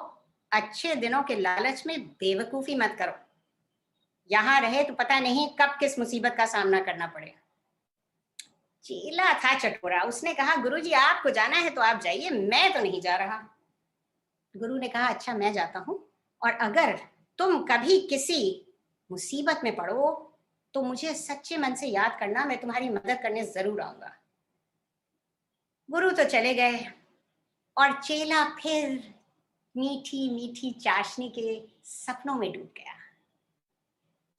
अच्छे दिनों के लालच में बेवकूफी मत करो। यहां रहे तो पता नहीं कब किस मुसीबत का सामना करना पड़े। चेला था चटोरा, उसने कहा गुरुजी आपको जाना है तो आप जाइए, मैं तो नहीं जा रहा। गुरु ने कहा अच्छा मैं जाता हूं, और अगर तुम कभी किसी मुसीबत में पड़ो तो मुझे सच्चे मन से याद करना, मैं तुम्हारी मदद करने जरूर आऊंगा। गुरु तो चले गए और चेला फिर मीठी मीठी चाशनी के सपनों में डूब गया।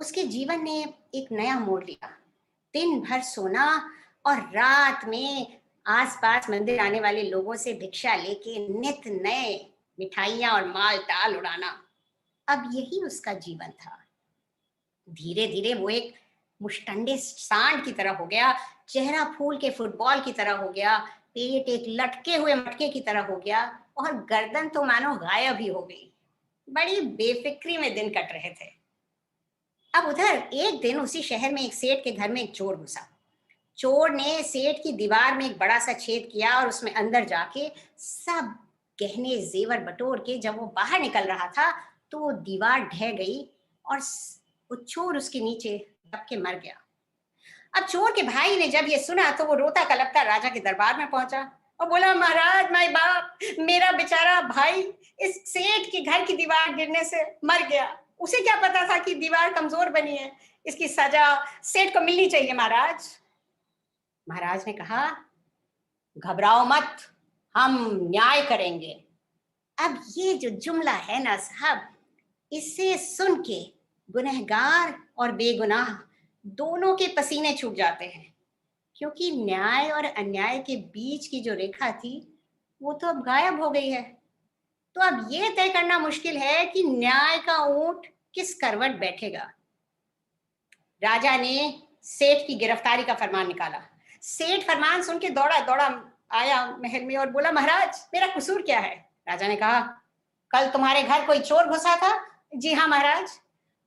उसके जीवन ने एक नया मोड़ लिया। दिन भर सोना और रात में आसपास मंदिर आने वाले लोगों से भिक्षा लेके नित नए मिठाइयां और माल टाल उड़ाना, अब यही उसका जीवन था। धीरे धीरे वो एक मुष्टंडे सांड की तरह हो गया, चेहरा फूल के फुटबॉल की तरह हो गया, पेट एक लटके हुए मटके की तरह हो गया, और गर्दन तो मानो गायब ही हो गई। बड़ी बेफिक्री में दिन कट रहे थे। अब उधर एक दिन उसी शहर में एक सेठ के घर में एक चोर घुसा। चोर ने सेठ की दीवार में एक बड़ा सा छेद किया और उसमें अंदर जाके सब गहने जेवर बटोर के जब वो बाहर निकल रहा था तो वो दीवार ढह गई और वो चोर उसके नीचे दब के मर गया। अब चोर के भाई ने जब ये सुना तो वो रोता कलपता राजा के दरबार में पहुंचा और बोला महाराज माय बाप, मेरा बेचारा भाई इस सेठ के घर की दीवार गिरने से मर गया। उसे क्या पता था कि दीवार कमजोर बनी है, इसकी सजा सेठ को मिलनी चाहिए महाराज। महाराज ने कहा घबराओ मत, हम न्याय करेंगे। अब ये जो जुमला है ना साहब, इसे सुन के गुनहगार और बेगुनाह दोनों के पसीने छूट जाते हैं, क्योंकि न्याय और अन्याय के बीच की जो रेखा थी वो तो अब गायब हो गई है। तो अब ये तय करना मुश्किल है कि न्याय का ऊंट किस करवट बैठेगा। राजा ने सेठ की गिरफ्तारी का फरमान निकाला। सेठ फरमान सुन के दौड़ा दौड़ा आया महल में और बोला महाराज मेरा कसूर क्या है। राजा ने कहा कल तुम्हारे घर कोई चोर घुसा था। जी हाँ महाराज।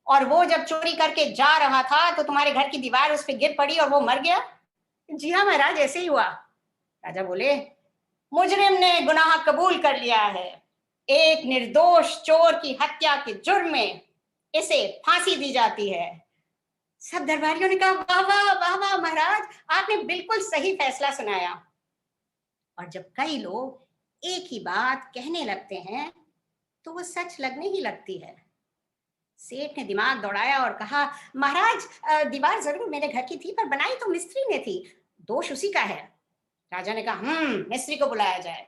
और वो जब चोरी करके जा रहा था तो तुम्हारे घर की दीवार उस पर गिर पड़ी और वो मर गया। जी हाँ महाराज ऐसे ही हुआ। राजा बोले मुजरिम ने गुनाह कबूल कर लिया है, एक निर्दोष चोर की हत्या के जुर्म में इसे फांसी दी जाती है। सब दरबारियों ने कहा वाह वाह वाह वाह महाराज, आपने बिल्कुल सही फैसला सुनाया। और जब कई लोग एक ही बात कहने लगते हैं तो वो सच लगने ही लगती है। सेठ ने दिमाग दौड़ाया और कहा महाराज दीवार जरूर मेरे घर की थी पर बनाई तो मिस्त्री ने थी, दोष उसी का है। राजा ने कहा मिस्त्री को बुलाया जाए।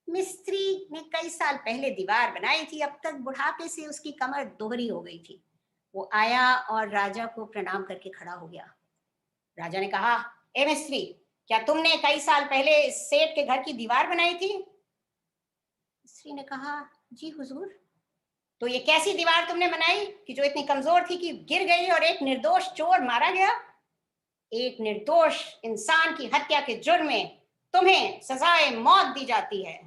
मिस्त्री ने कई साल पहले दीवार बनाई थी, अब तक बुढ़ापे से उसकी कमर दोहरी हो गई थी। वो आया और राजा को प्रणाम करके खड़ा हो गया। राजा ने कहा ए मिस्त्री, क्या तुमने कई साल पहले इस सेठ के घर की दीवार बनाई थी। मिस्त्री ने कहा जी हुजूर। तो ये कैसी दीवार तुमने बनाई कि जो इतनी कमजोर थी कि गिर गई और एक निर्दोष चोर मारा गया। एक निर्दोष इंसान की हत्या के जुर्म में तुम्हें सजाए मौत दी जाती है।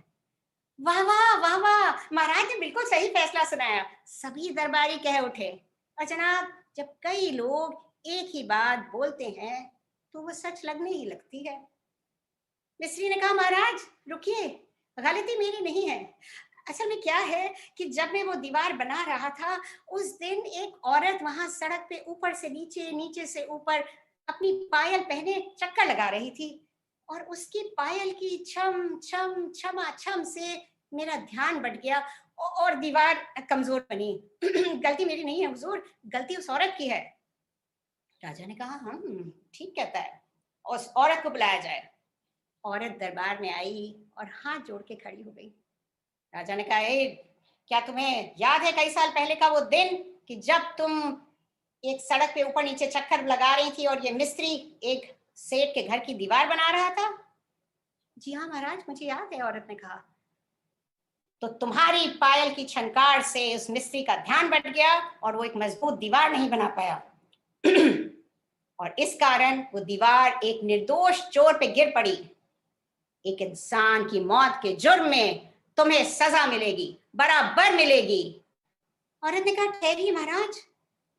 वाह वाह वाह वाह, महाराज ने बिल्कुल सही फैसला सुनाया। सभी दरबारी कह उठे। और जनाब जब कई लोग एक ही बात बोलते हैं तो वो सच लगने ही लगती है। मिस्त्री ने कहा महाराज रुकिए, गलती मेरी नहीं है। असल में क्या है कि जब मैं वो दीवार बना रहा था उस दिन एक औरत वहां सड़क पे ऊपर से नीचे, नीचे से ऊपर अपनी पायल पहने चक्कर लगा रही थी और उसकी पायल की छम छम छमा छम से मेरा ध्यान बट गया और दीवार कमजोर बनी। गलती मेरी नहीं है हुजूर, गलती उस औरत की है। राजा ने कहा ठीक कहता है, उस औरत को बुलाया जाए। औरत दरबार में आई और हाथ जोड़ के खड़ी हो गई। राजा ने कहा क्या तुम्हें याद है कई साल पहले का वो दिन कि जब तुम एक सड़क पे ऊपर नीचे चक्कर लगा रही थी और ये मिस्त्री एक सेठ के घर की दीवार बना रहा था। जी हाँ महाराज मुझे याद है, औरत ने कहा। तो तुम्हारी पायल की छनकार से उस मिस्त्री का ध्यान बट गया और वो एक मजबूत दीवार नहीं बना पाया और इस कारण वो दीवार एक निर्दोष चोर पे गिर पड़ी। एक इंसान की मौत के जुर्म में तुम्हें सजा मिलेगी, बराबर मिलेगी। औरत ने कहा ठहरिए महाराज,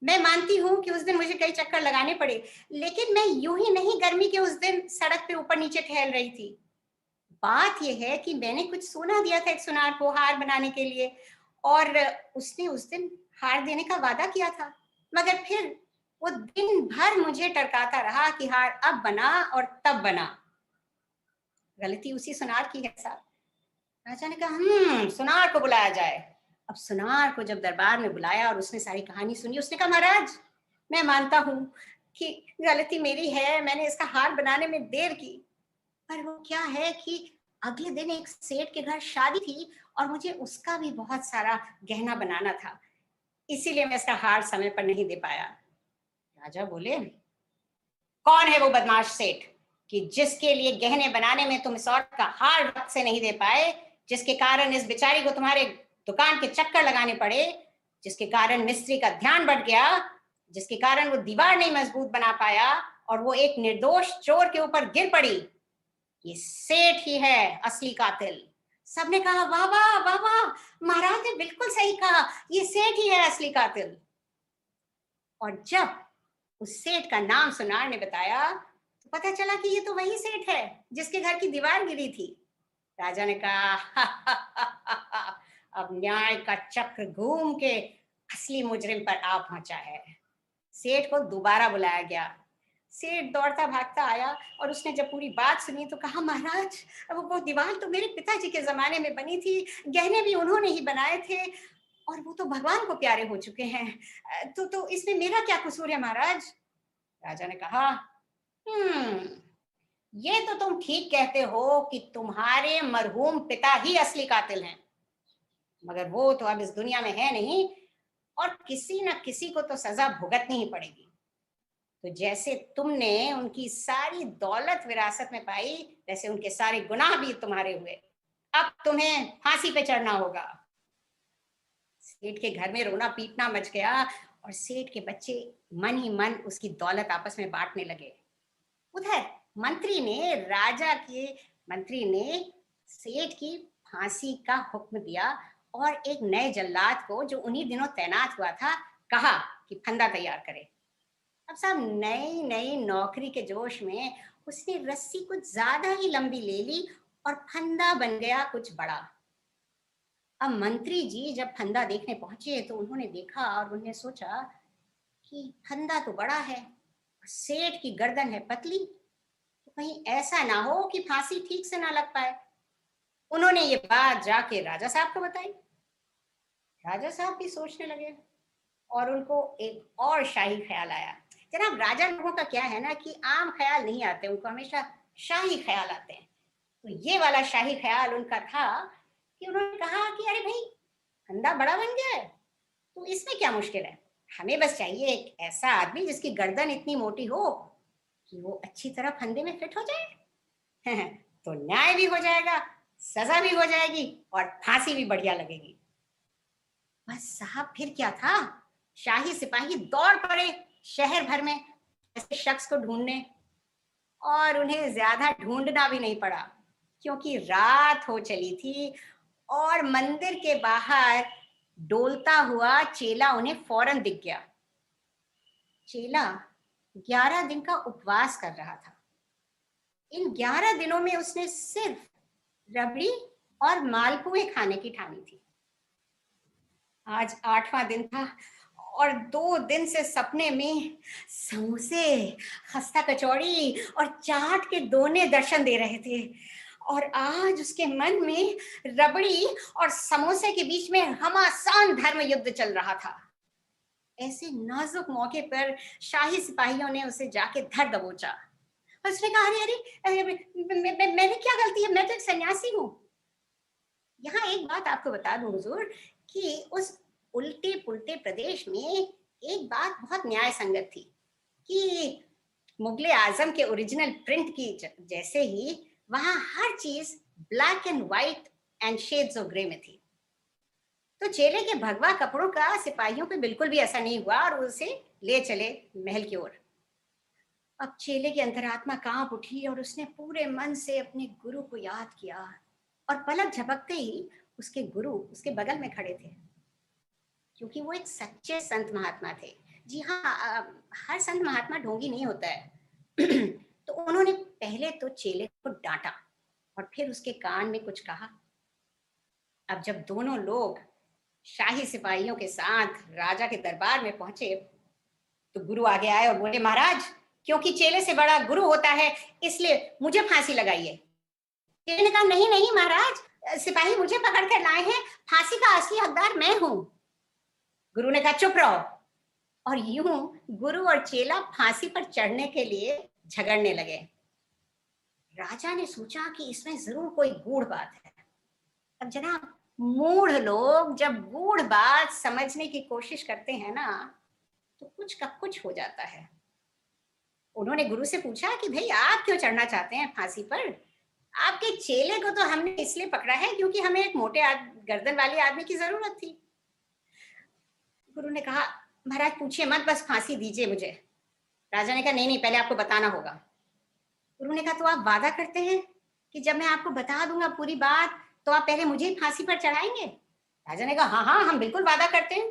मैं मानती हूँ कि उस दिन मुझे कई चक्कर लगाने पड़े, लेकिन मैं यूं ही नहीं गर्मी के उस दिन सड़क पे ऊपर नीचे टहल रही थी। बात यह है कि मैंने कुछ सोना दिया था एक सुनार को हार बनाने के लिए और उसने उस दिन हार देने का वादा किया था, मगर फिर वो दिन भर मुझे टरकाता रहा कि हार अब बना और तब बना। गलती उसी सुनार की है साहब। राजा ने कहा सुनार को बुलाया जाए। अब सुनार को जब दरबार में बुलाया और उसने सारी कहानी सुनी, उसने कहा महाराज मैं मानता हूँ कि गलती मेरी है, मैंने इसका हार बनाने में देर की, पर वो क्या है कि अगले दिन एक सेठ के घर शादी थी और मुझे उसका भी बहुत सारा गहना बनाना था, इसीलिए मैं इसका हार समय पर नहीं दे पाया। राजा बोले कौन है वो बदमाश सेठ कि जिसके लिए गहने बनाने में तुम इस औरत का हार वक्त से नहीं दे पाए, जिसके कारण इस बेचारी को तुम्हारे दुकान के चक्कर लगाने पड़े, जिसके कारण मिस्त्री का ध्यान बढ़ गया, जिसके कारण वो दीवार नहीं मजबूत बना पाया और वो एक निर्दोष चोर के ऊपर गिर पड़ी। ये सेठ ही है असली कातिल। सबने कहा वाह वाह वाह वाह, महाराज ने बिल्कुल सही कहा, ये सेठ ही है असली कातिल। और जब उस सेठ का नाम सुनार ने बताया तो पता चला कि ये तो वही सेठ है जिसके घर की दीवार गिरी थी। राजा ने कहा अब न्याय का चक्र घूम के असली मुजरिम पर आ पहुंचा है। सेठ को दोबारा बुलाया गया। सेठ दौड़ता भागता आया और उसने जब पूरी बात सुनी तो कहा महाराज वो दीवार तो मेरे पिताजी के जमाने में बनी थी, गहने भी उन्होंने ही बनाए थे और वो तो भगवान को प्यारे हो चुके हैं, तो इसमें मेरा क्या कसूर है महाराज। राजा ने कहा ये तो तुम ठीक कहते हो कि तुम्हारे मरहूम पिता ही असली कातिल हैं, मगर वो तो अब इस दुनिया में है नहीं और किसी न किसी को तो सजा भुगतनी ही पड़ेगी। तो जैसे तुमने उनकी सारी दौलत विरासत में पाई, वैसे उनके सारे गुनाह भी तुम्हारे हुए। अब तुम्हें फांसी पे चढ़ना होगा। सेठ के घर में रोना पीटना मच गया और सेठ के बच्चे मन ही मन उसकी दौलत आपस में बांटने लगे। उधर मंत्री ने सेठ की फांसी का हुक्म दिया और एक नए जल्लाद को जो उन्हीं दिनों तैनात हुआ था कहा कि फंदा तैयार करे। अब साहब नई नौकरी के जोश में उसने रस्सी कुछ ज्यादा ही लंबी ले ली और फंदा बन गया कुछ बड़ा। अब मंत्री जी जब फंदा देखने पहुंचे तो उन्होंने देखा और उन्होंने सोचा कि फंदा तो बड़ा है, सेठ की गर्दन है पतली, तो कहीं ऐसा ना हो कि फांसी ठीक से ना लग पाए। उन्होंने ये बात जाके राजा साहब को बताई। राजा साहब भी सोचने लगे और उनको एक और शाही ख्याल आया। जनाब राजा लोगों का क्या है ना कि आम ख्याल नहीं आते, उनको हमेशा शाही ख्याल आते हैं। तो ये वाला शाही ख्याल उनका था कि उन्होंने कहा कि अरे भाई फंदा बड़ा बन गया है तो इसमें क्या मुश्किल है, हमें बस चाहिए एक ऐसा आदमी जिसकी गर्दन इतनी मोटी हो कि वो अच्छी तरह फंदे में फिट हो जाए तो न्याय भी हो जाएगा, सजा भी हो जाएगी और फांसी भी बढ़िया लगेगी। बस साहब फिर क्या था, शाही सिपाही दौड़ पड़े शहर भर में ऐसे शख्स को ढूंढने और उन्हें ज्यादा ढूंढना भी नहीं पड़ा क्योंकि रात हो चली थी और मंदिर के बाहर डोलता हुआ चेला उन्हें फौरन दिख गया। चेला 11 दिन का उपवास कर रहा था। इन 11 दिनों में उसने सिर्फ रबड़ी और मालपुए खाने की ठानी थी। आज 8वां दिन था और 2 दिन से सपने में समोसे, खस्ता कचौड़ी और चाट के दोने दर्शन दे रहे थे और आज उसके मन में रबड़ी और समोसे के बीच में घमासान धर्म युद्ध चल रहा था। ऐसे नाजुक मौके पर शाही सिपाहियों ने उसे जाके धर दबोचा। उसने कहा अरे मैंने क्या गलती है, मैं तो एक सन्यासी हूँ। यहाँ एक बात आपको बता दूं हुजूर कि उस उल्टे पुल्टे प्रदेश में एक बात बहुत न्याय संगत थी कि मुगले आजम के ओरिजिनल प्रिंट की जैसे ही वहां हर चीज black and white and shades of grey में थी। तो चेले के भगवा कपड़ों का सिपाहियों पे बिल्कुल भी ऐसा नहीं हुआ और उसे ले चले महल की ओर। अब चेले की अंतरात्मा कांप उठी और उसने पूरे मन से अपने गुरु को याद किया और पलक झपकते ही उसके गुरु उसके बगल में खड़े थे क्योंकि वो एक सच्चे संत महात्मा थे। जी हाँ, हर संत महात्मा ढोंगी नहीं होता है तो उन्होंने पहले तो चेले को डांटा और फिर उसके कान में कुछ कहा। अब जब दोनों लोग शाही सिपाहियों के साथ राजा के दरबार में पहुंचे तो गुरु आगे आए और बोले, महाराज, क्योंकि चेले से बड़ा गुरु होता है इसलिए मुझे फांसी लगाइए। चेले ने कहा, नहीं नहीं महाराज, सिपाही मुझे पकड़ कर लाए हैं, फांसी का असली हकदार मैं हूं। गुरु ने कहा, चुप रहो। और यूं गुरु और चेला फांसी पर चढ़ने के लिए झगड़ने लगे। राजा ने सोचा कि इसमें जरूर कोई गूढ़ बात है। अब जनाब, मूढ़ लोग जब गूढ़ बात समझने की कोशिश करते हैं ना, तो कुछ का कुछ हो जाता है। उन्होंने गुरु से पूछा कि भाई, आप क्यों चढ़ना चाहते हैं फांसी पर? आपके चेले को तो हमने इसलिए पकड़ा है क्योंकि हमें एक मोटे गर्दन वाले आदमी की जरूरत थी। गुरु ने कहा, महाराज पूछिए मत, बस फांसी दीजिए मुझे। राजा ने कहा, नहीं नहीं, पहले आपको बताना होगा। गुरु ने कहा, तो आप वादा करते हैं कि जब मैं आपको बता दूंगा पूरी बात तो आप पहले मुझे फांसी पर चढ़ाएंगे? राजा ने कहा, हाँ हाँ, हम बिल्कुल वादा करते हैं।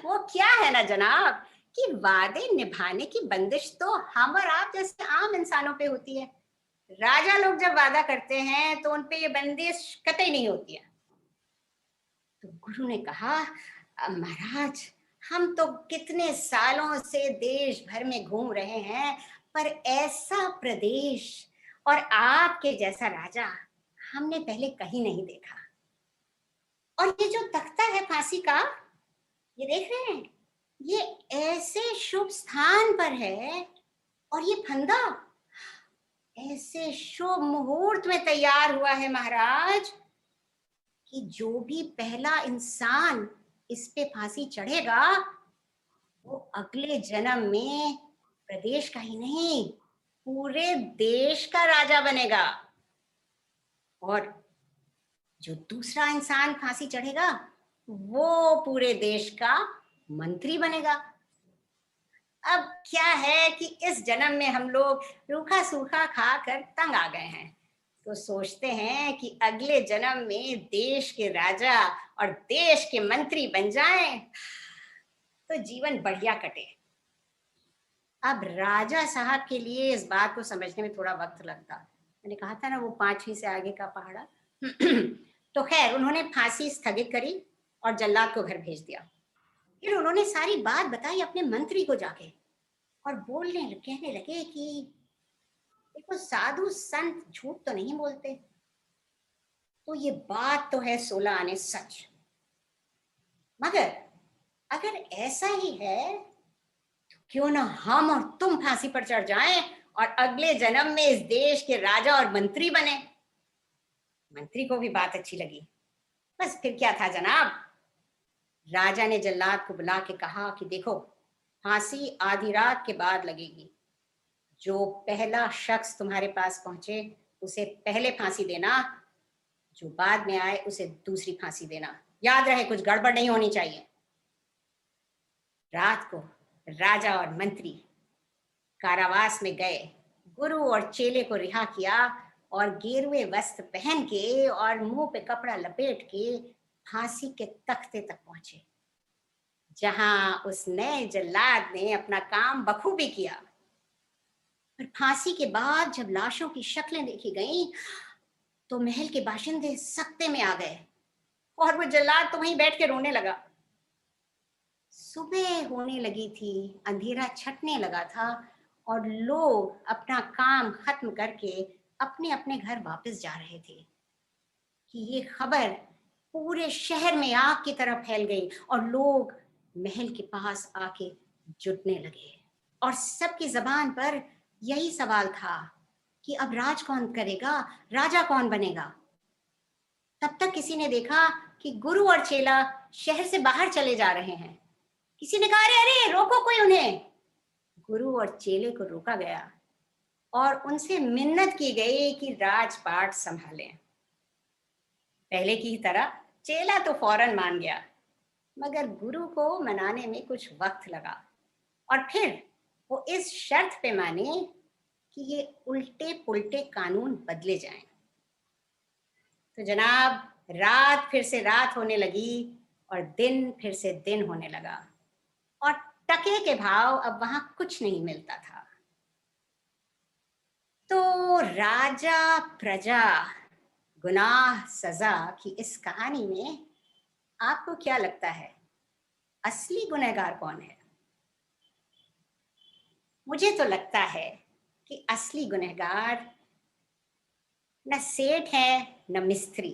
वो क्या है ना जनाब कि वादे निभाने की बंदिश तो हम और आप जैसे आम इंसानों पे होती है। राजा लोग जब वादा करते हैं तो उनपे ये बंदिश कतई नहीं होती है। तो गुरु ने कहा, महाराज, हम तो कितने सालों से देश भर में घूम रहे हैं, पर ऐसा प्रदेश और आपके जैसा राजा हमने पहले कहीं नहीं देखा। और ये जो तख्ता है फांसी का, ये देख रहे हैं, ये ऐसे शुभ स्थान पर है, और ये फंदा ऐसे शुभ मुहूर्त में तैयार हुआ है महाराज कि जो भी पहला इंसान इस पे फांसी चढ़ेगा वो अगले जन्म में प्रदेश का ही नहीं, पूरे देश का राजा बनेगा। और जो दूसरा इंसान फांसी चढ़ेगा वो पूरे देश का मंत्री बनेगा। अब क्या है कि इस जन्म में हम लोग रूखा सूखा खाकर तंग आ गए हैं, तो सोचते हैं कि अगले जन्म में देश के राजा और देश के मंत्री बन जाएं तो जीवन बढ़िया कटे। अब राजा साहब के लिए इस बात को समझने में थोड़ा वक्त लगता। मैंने कहा था ना, वो 5वीं से आगे का पहाड़ा। तो खैर, उन्होंने फांसी स्थगित करी और जल्लाद को घर भेज दिया। फिर उन्होंने सारी बात बताई अपने मंत्री को जाके, और कहने लगे कि देखो, साधु संत झूठ तो नहीं बोलते, तो ये बात तो है 16 आने सच। मगर अगर ऐसा ही है तो क्यों ना हम और तुम फांसी पर चढ़ जाएं और अगले जन्म में इस देश के राजा और मंत्री बने। मंत्री को भी बात अच्छी लगी। बस फिर क्या था जनाब, राजा ने जल्लाद को बुला के कहा कि देखो, फांसी आधी रात के बाद लगेगी। जो पहला शख्स तुम्हारे पास पहुंचे उसे पहले फांसी देना, जो बाद में आए उसे दूसरी फांसी देना। याद रहे, कुछ गड़बड़ नहीं होनी चाहिए। रात को राजा और मंत्री कारावास में गए, गुरु और चेले को रिहा किया और गेरुए वस्त्र पहन के और मुंह पे कपड़ा लपेट के फांसी के तख्ते तक पहुंचे, जहां उस नए जल्लाद ने अपना काम बखूबी किया। पर फांसी के बाद जब लाशों की शक्लें देखी गईं तो महल के बाशिंदे सकते में आ गए और वो जल्लाद तो वहीं बैठ के रोने लगा। सुबह होने लगी थी, अंधेरा छटने लगा था और लोग अपना काम खत्म करके अपने अपने घर वापस जा रहे थे कि ये खबर पूरे शहर में आग की तरह फैल गई और लोग महल के पास आके जुटने लगे और सबकी जबान पर यही सवाल था कि अब राज कौन करेगा, राजा कौन बनेगा। तब तक किसी ने देखा कि गुरु और चेला शहर से बाहर चले जा रहे हैं। किसी ने कहा, अरे अरे रोको कोई उन्हें। गुरु और चेले को रोका गया और उनसे मिन्नत की गई कि राजपाट संभालें। पहले की तरह चेला तो फौरन मान गया, मगर गुरु को मनाने में कुछ वक्त लगा और फिर वो इस शर्त पे माने कि ये उल्टे पुल्टे कानून बदले जाएं। तो जनाब, रात फिर से रात होने लगी और दिन फिर से दिन होने लगा और टके के भाव अब वहां कुछ नहीं मिलता था। तो राजा प्रजा गुनाह सजा की इस कहानी में आपको क्या लगता है असली गुनहगार कौन है? मुझे तो लगता है कि असली गुनहगार न सेठ है, न मिस्त्री,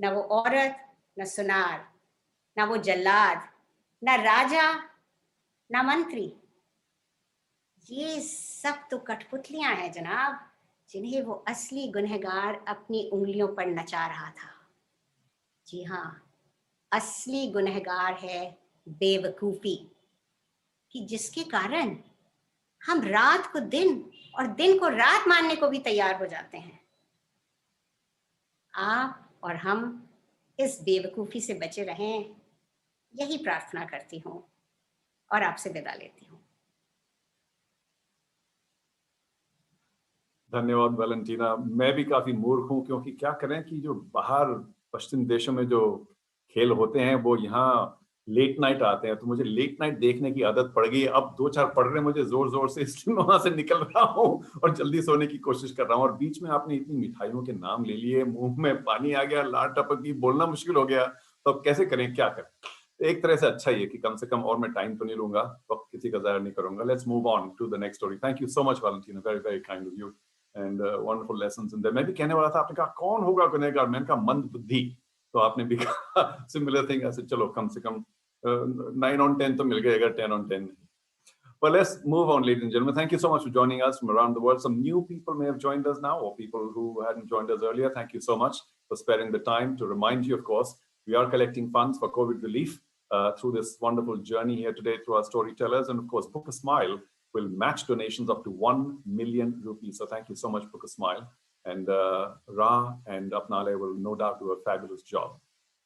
न वो औरत, न सुनार, न वो जल्लाद, न राजा, न मंत्री। ये सब तो कठपुतलियां हैं जनाब, जिन्हें वो असली गुनहगार अपनी उंगलियों पर नचा रहा था। जी हाँ, असली गुनहगार है बेवकूफी, कि जिसके कारण हम रात को दिन और दिन को रात मानने को भी तैयार हो जाते हैं। आप और हम इस बेवकूफी से बचे रहें, यही प्रार्थना करती हूँ और आपसे विदा लेती हूँ। धन्यवाद वैलेंटीना। मैं भी काफी मूर्ख हूँ, क्योंकि क्या करें कि जो बाहर पश्चिम देशों में जो खेल होते हैं वो यहाँ लेट नाइट आते हैं, तो मुझे लेट नाइट देखने की आदत पड़ गई है। अब 2-4 पढ़ रहे मुझे जोर जोर से, इसलिए मैं वहां से निकल रहा हूँ और जल्दी सोने की कोशिश कर रहा हूँ। और बीच में आपने इतनी मिठाइयों के नाम ले लिए, मुंह में पानी आ गया, लार टपक गई, बोलना मुश्किल हो गया। तो अब कैसे करें, क्या करें? एक तरह से अच्छा ही है कि कम से कम और मैं टाइम तो नहीं लूंगा, वक्त किसी का जाया नहीं करूंगा। Let's move on to the next story. Thank you so much Valentina, very very kind of you and wonderful lessons in there. मैं भी कहने वाला था, आपने कहा कौन होगा गुनहगार, मैंने कहा मंद बुद्धि, तो आपने भी कहा सिमिलर थिंग। ऐसे चलो कम से कम 9 on 10 तो मिल गएगा, 10 on 10 नहीं। But let's move on, ladies and gentlemen. Thank you so much for joining us from around the world. Some new people may have joined us now, or people who hadn't joined us earlier. Thank you so much for sparing the time to remind you, of course, we are collecting funds for COVID relief through this wonderful journey here today through our storytellers. And of course, Book a Smile will match donations up to 1 million rupees. So thank you so much, Book a Smile. And Ra and Apnale will no doubt do a fabulous job.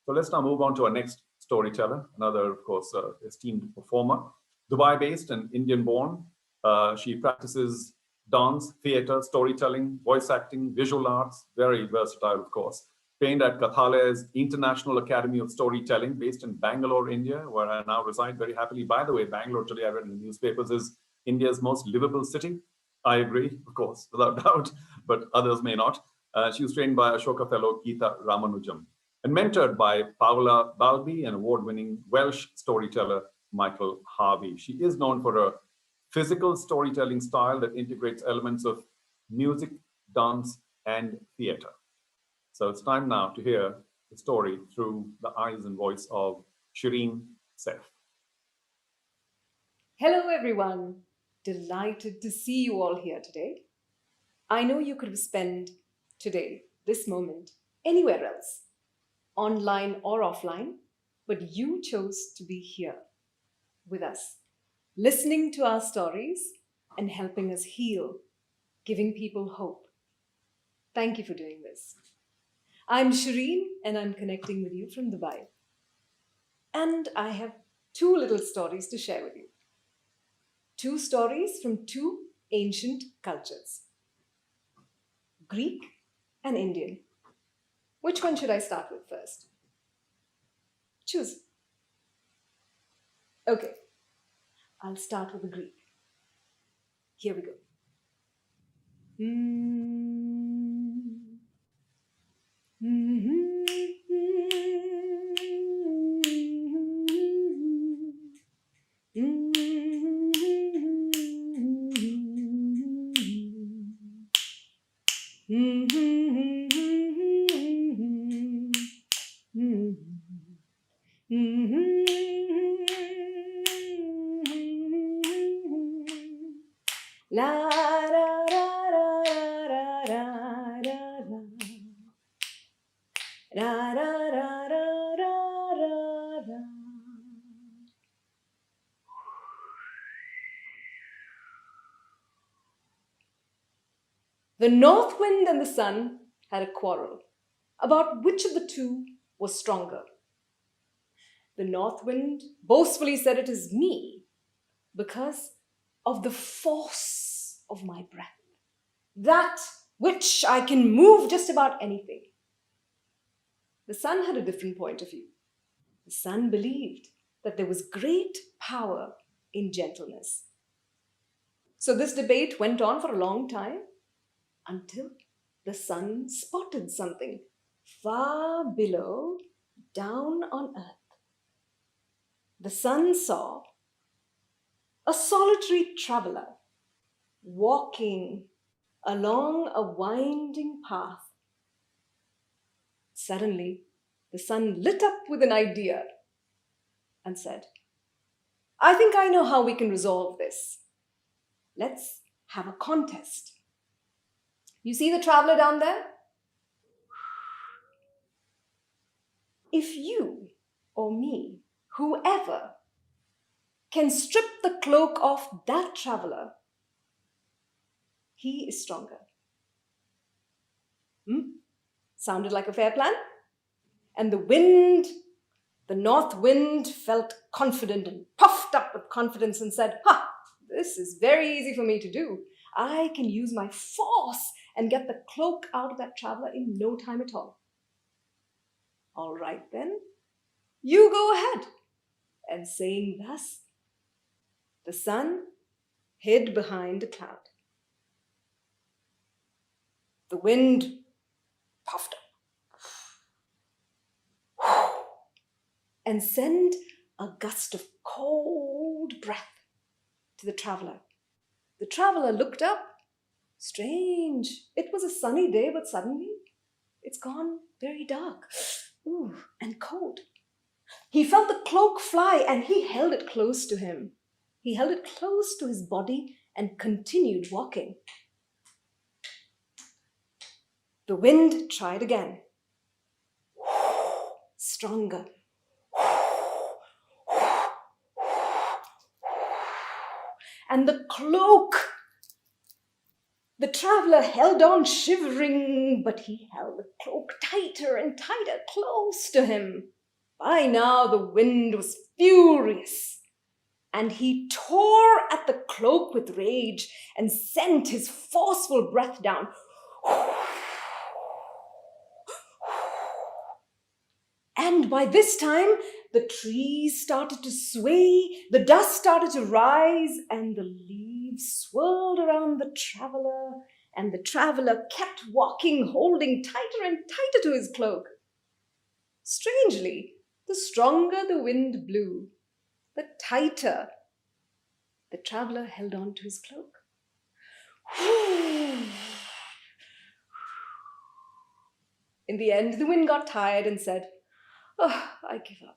So let's now move on to our next storyteller, another, of course, esteemed performer. Dubai-based and Indian-born, she practices dance, theater, storytelling, voice acting, visual arts, very versatile, of course. Trained at Kathale's International Academy of Storytelling, based in Bangalore, India, where I now reside very happily. By the way, Bangalore today, I read in the newspapers, is India's most livable city. I agree, of course, without doubt, but others may not. She was trained by Ashoka fellow Geeta Ramanujam and mentored by Paula Balbi and award-winning Welsh storyteller Michael Harvey. She is known for a physical storytelling style that integrates elements of music, dance, and theater. So it's time now to hear the story through the eyes and voice of Shireen Seth. Hello, everyone. Delighted to see you all here today. I know you could have spent today, this moment, anywhere else, online or offline, but you chose to be here with us, listening to our stories and helping us heal, giving people hope. Thank you for doing this. I'm Shireen and I'm connecting with you from Dubai. And I have 2 little stories to share with you. 2 stories from 2 ancient cultures, Greek and Indian. Which one should I start with first? Choose. Okay, I'll start with the Greek. Here we go. La ra ra ra ra ra ra ra ra ra ra ra ra ra. The north wind and the sun had a quarrel about which of the 2 was stronger. The north wind boastfully said, "It is me, because of the force of my breath, that which I can move just about anything." The sun had a different point of view. The sun believed that there was great power in gentleness. So this debate went on for a long time until the sun spotted something far below, down on earth. the sun saw a solitary traveler walking along a winding path. Suddenly, the sun lit up with an idea and said, I think I know how we can resolve this. Let's have a contest. You see the traveler down there? If you or me, whoever, can strip the cloak off that traveler, he is stronger. Sounded like a fair plan? And the north wind, felt confident and puffed up with confidence and said, this is very easy for me to do. I can use my force and get the cloak out of that traveler in no time at all. All right then, you go ahead. And saying thus, the sun hid behind a cloud. The wind puffed up and sent a gust of cold breath to the traveler. The traveler looked up. Strange. It was a sunny day, but suddenly it's gone very dark. And cold. He felt the cloak fly and he held it close to him. He held it close to his body and continued walking. The wind tried again. Stronger. And the cloak, the traveler held on shivering, but he held the cloak tighter and tighter close to him. By now the wind was furious, and he tore at the cloak with rage and sent his forceful breath down. And by this time, the trees started to sway, the dust started to rise, and the leaves swirled around the traveler, and the traveler kept walking, holding tighter and tighter to his cloak. Strangely, the stronger the wind blew, the tighter the traveler held on to his cloak. In the end, the wind got tired and said, I give up.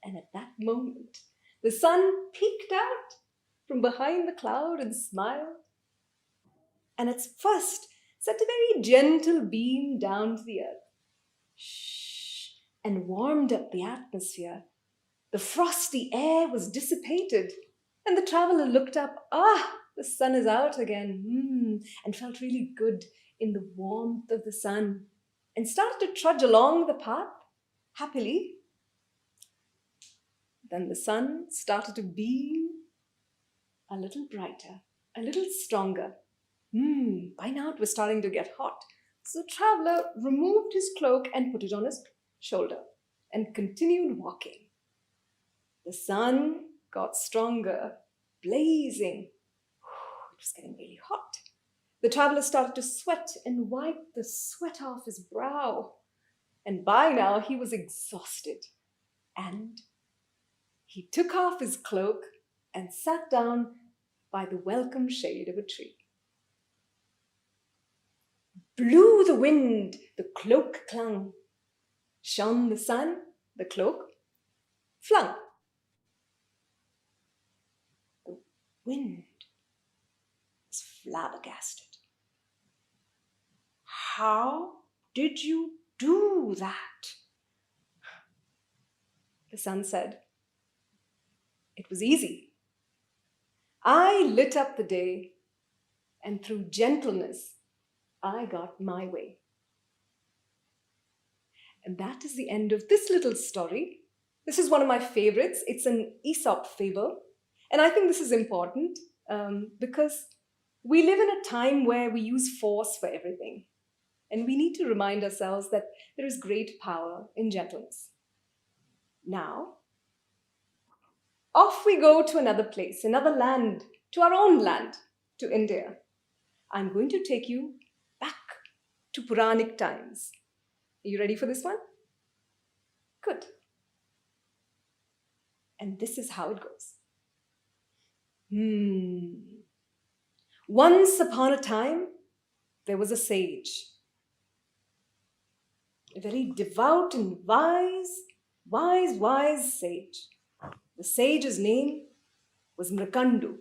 And at that moment, the sun peeked out from behind the cloud and smiled. And at first, sent a very gentle beam down to the earth. And warmed up the atmosphere. The frosty air was dissipated. And the traveler looked up. The sun is out again. And felt really good in the warmth of the sun. And started to trudge along the path happily. Then the sun started to beam a little brighter, a little stronger. By now it was starting to get hot. So the traveler removed his cloak and put it on his shoulder and continued walking. The sun got stronger, blazing. It was getting really hot. The traveler started to sweat and wiped the sweat off his brow. And by now he was exhausted. And he took off his cloak and sat down by the welcome shade of a tree. Blew the wind, the cloak clung. Shone the sun, the cloak flung. The wind was flabbergasted. How did you do that? The sun said, it was easy. I lit up the day, and through gentleness, I got my way. And that is the end of this little story. This is one of my favorites. It's an Aesop fable. And I think this is important because we live in a time where we use force for everything. And we need to remind ourselves that there is great power in gentleness. Now, off we go to another place, another land, to our own land, to India. I'm going to take you back to Puranic times. Are you ready for this one? Good. And this is how it goes. Once upon a time, there was a sage. A very devout and wise sage. The sage's name was Mrikandu.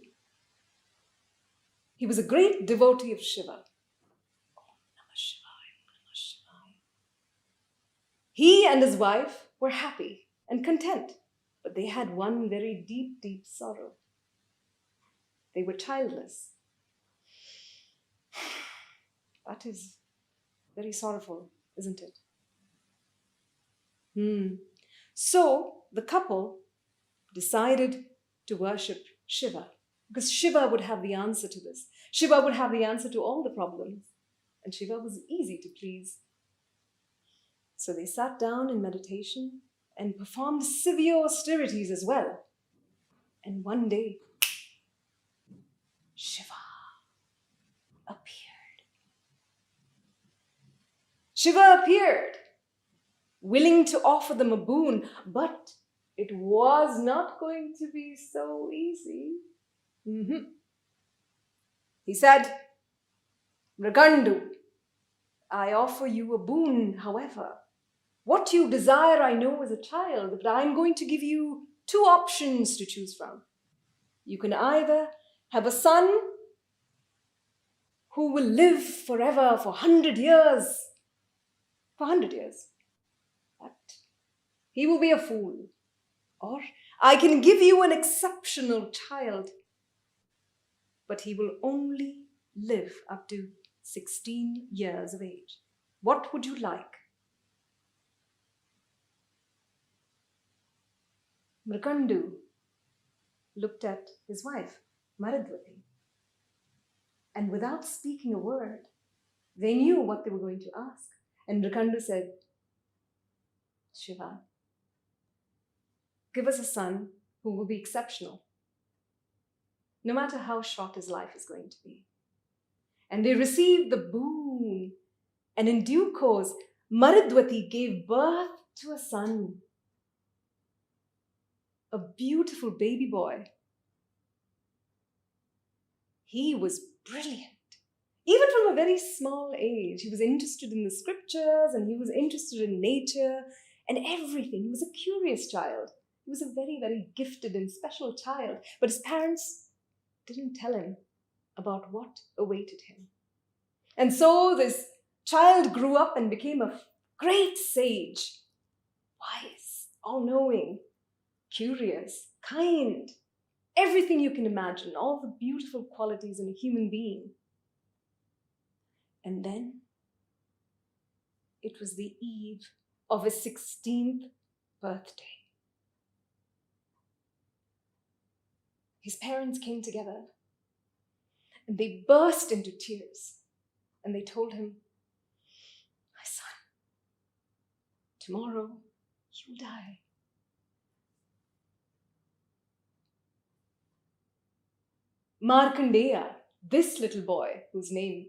He was a great devotee of Shiva. He and his wife were happy and content, but they had one very deep, deep sorrow. They were childless. That is very sorrowful, isn't it? So the couple decided to worship Shiva, because Shiva would have the answer to this. Shiva would have the answer to all the problems, and Shiva was easy to please. So they sat down in meditation and performed severe austerities as well. And one day, Shiva appeared. Shiva appeared, willing to offer them a boon, but it was not going to be so easy. He said, Mrikandu, I offer you a boon, however. What you desire I know as a child, but I'm going to give you two options to choose from. You can either have a son who will live forever for 100 years. For 100 years. But he will be a fool. Or I can give you an exceptional child, but he will only live up to 16 years of age. What would you like? Mrikandu looked at his wife, Maradvati, and without speaking a word, they knew what they were going to ask. And Mrikandu said, Shiva, give us a son who will be exceptional, no matter how short his life is going to be. And they received the boon. And in due course, Maradvati gave birth to a son, a beautiful baby boy. He was brilliant. Even from a very small age, he was interested in the scriptures and he was interested in nature and everything. He was a curious child. He was a very, very gifted and special child. But his parents didn't tell him about what awaited him. And so this child grew up and became a great sage, wise, all-knowing, curious, kind, everything you can imagine, all the beautiful qualities in a human being. And then it was the eve of his 16th birthday. His parents came together and they burst into tears and they told him, my son, tomorrow you'll die. Markandeya, this little boy whose name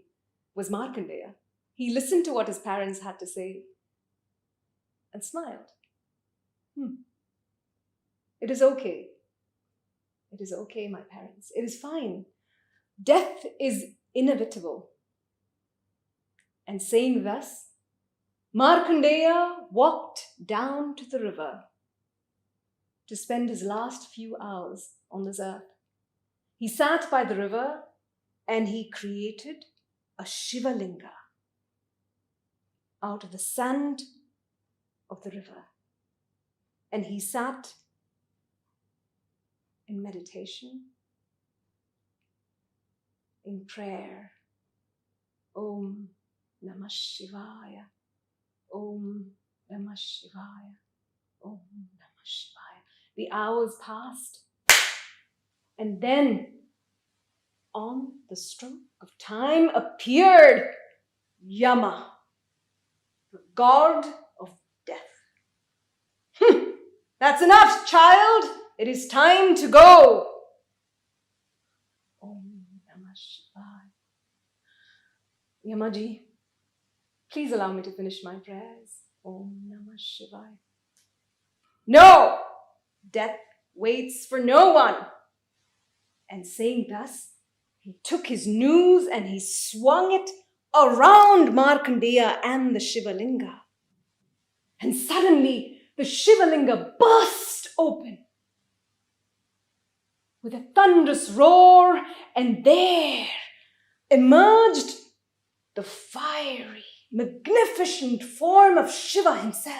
was Markandeya, he listened to what his parents had to say and smiled. It is okay. It is okay, my parents. It is fine. Death is inevitable. And saying thus, Markandeya walked down to the river to spend his last few hours on this earth. He sat by the river and he created a Shivalinga out of the sand of the river. And he sat in meditation, in prayer. Om Namah Shivaya, Om Namah Shivaya, Om Namah Shivaya. The hours passed, and then on the stroke of time appeared Yama, the god of death. That's enough, child. It is time to go. Om Namah Shivaya. Yamaji, please allow me to finish my prayers. Om Namah Shivaya. No! Death waits for no one. And saying thus, he took his noose and he swung it around Markandeya and the Shivalinga. And suddenly the Shivalinga burst open with a thunderous roar, and there emerged the fiery, magnificent form of Shiva himself.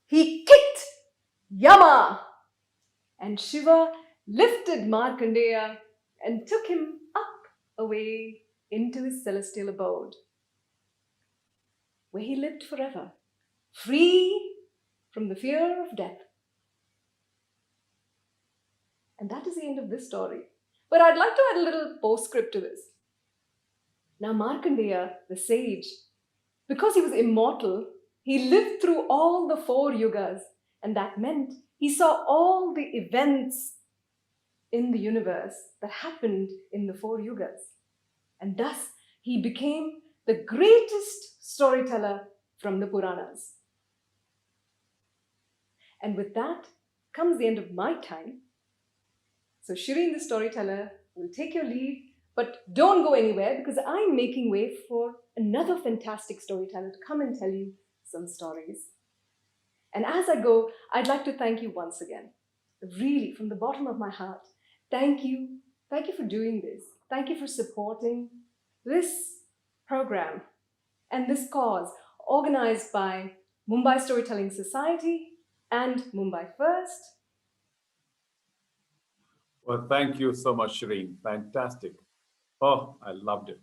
He kicked Yama, and Shiva lifted Markandeya and took him up away into his celestial abode, where he lived forever, free from the fear of death. And that is the end of this story. But I'd like to add a little postscript to this. Now, Markandeya, the sage, because he was immortal, he lived through all the 4 yugas, and that meant he saw all the events in the universe that happened in the 4 yugas. And thus, he became the greatest storyteller from the Puranas. And with that comes the end of my time. So Shireen the storyteller will take your leave, but don't go anywhere, because I'm making way for another fantastic storyteller to come and tell you some stories. And as I go, I'd like to thank you once again, really from the bottom of my heart. Thank you. Thank you for doing this. Thank you for supporting this program and this cause organized by Mumbai Storytelling Society and Mumbai First. Well, thank you so much, Shireen. Fantastic. Oh, I loved it.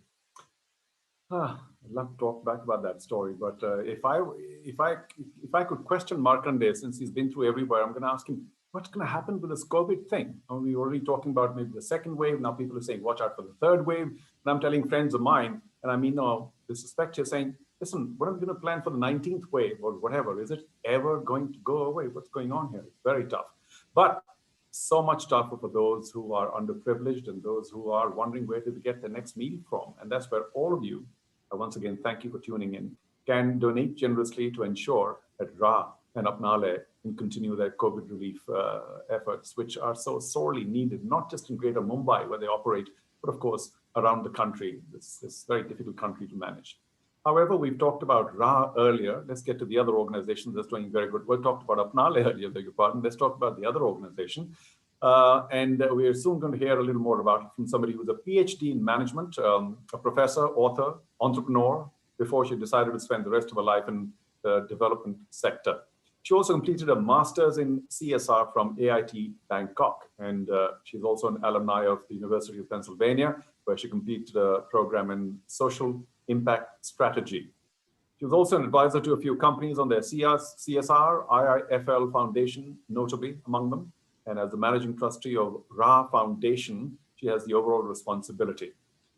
I'd love to talk back about that story, but if I could question Markandeya, since he's been through everywhere, I'm going to ask him, what's going to happen with this COVID thing? We're already talking about maybe the 2nd wave. Now people are saying, watch out for the 3rd wave. And I'm telling friends of mine, and I mean no disrespect, you're saying, listen, what are we going to plan for the 19th wave or whatever? Is it ever going to go away? What's going on here? It's very tough. But so much tougher for those who are underprivileged and those who are wondering where do they get their next meal from. And that's where all of you, once again, thank you for tuning in, can donate generously to ensure that Ra and Apnale can continue their COVID relief efforts, which are so sorely needed, not just in Greater Mumbai where they operate, but of course, around the country, this very difficult country to manage. However, we've talked about Ra earlier. Let's get to the other organization that's doing very good. We talked about Apnale earlier, beg your pardon. Let's talk about the other organization. And we're soon going to hear a little more about it from somebody who's a PhD in management, a professor, author, entrepreneur, before she decided to spend the rest of her life in the development sector. She also completed a master's in CSR from AIT Bangkok. And she's also an alumni of the University of Pennsylvania, where she completed a program in social impact strategy. She was also an advisor to a few companies on their CSR, IIFL Foundation, notably among them. And as the managing trustee of Ra Foundation, she has the overall responsibility.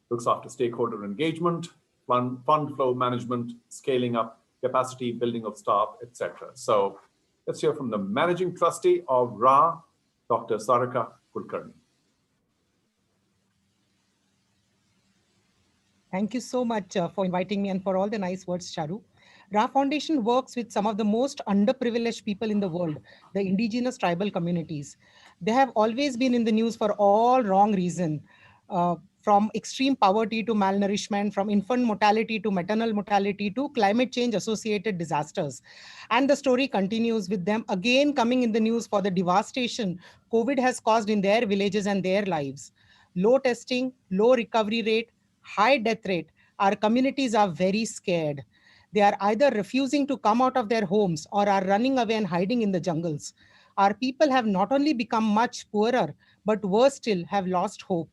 Looks after stakeholder engagement, fund flow management, scaling up, capacity building of staff, etc. So let's hear from the managing trustee of Ra, Dr. Sarika Kulkarni. Thank you so much for inviting me and for all the nice words, Charu. Ra Foundation works with some of the most underprivileged people in the world, the indigenous tribal communities. They have always been in the news for all wrong reasons, from extreme poverty to malnourishment, from infant mortality to maternal mortality to climate change associated disasters. And the story continues with them again coming in the news for the devastation COVID has caused in their villages and their lives. Low testing, low recovery rate, high death rate. Our communities are very scared. They are either refusing to come out of their homes or are running away and hiding in the jungles. Our people have not only become much poorer, but worse still, have lost hope.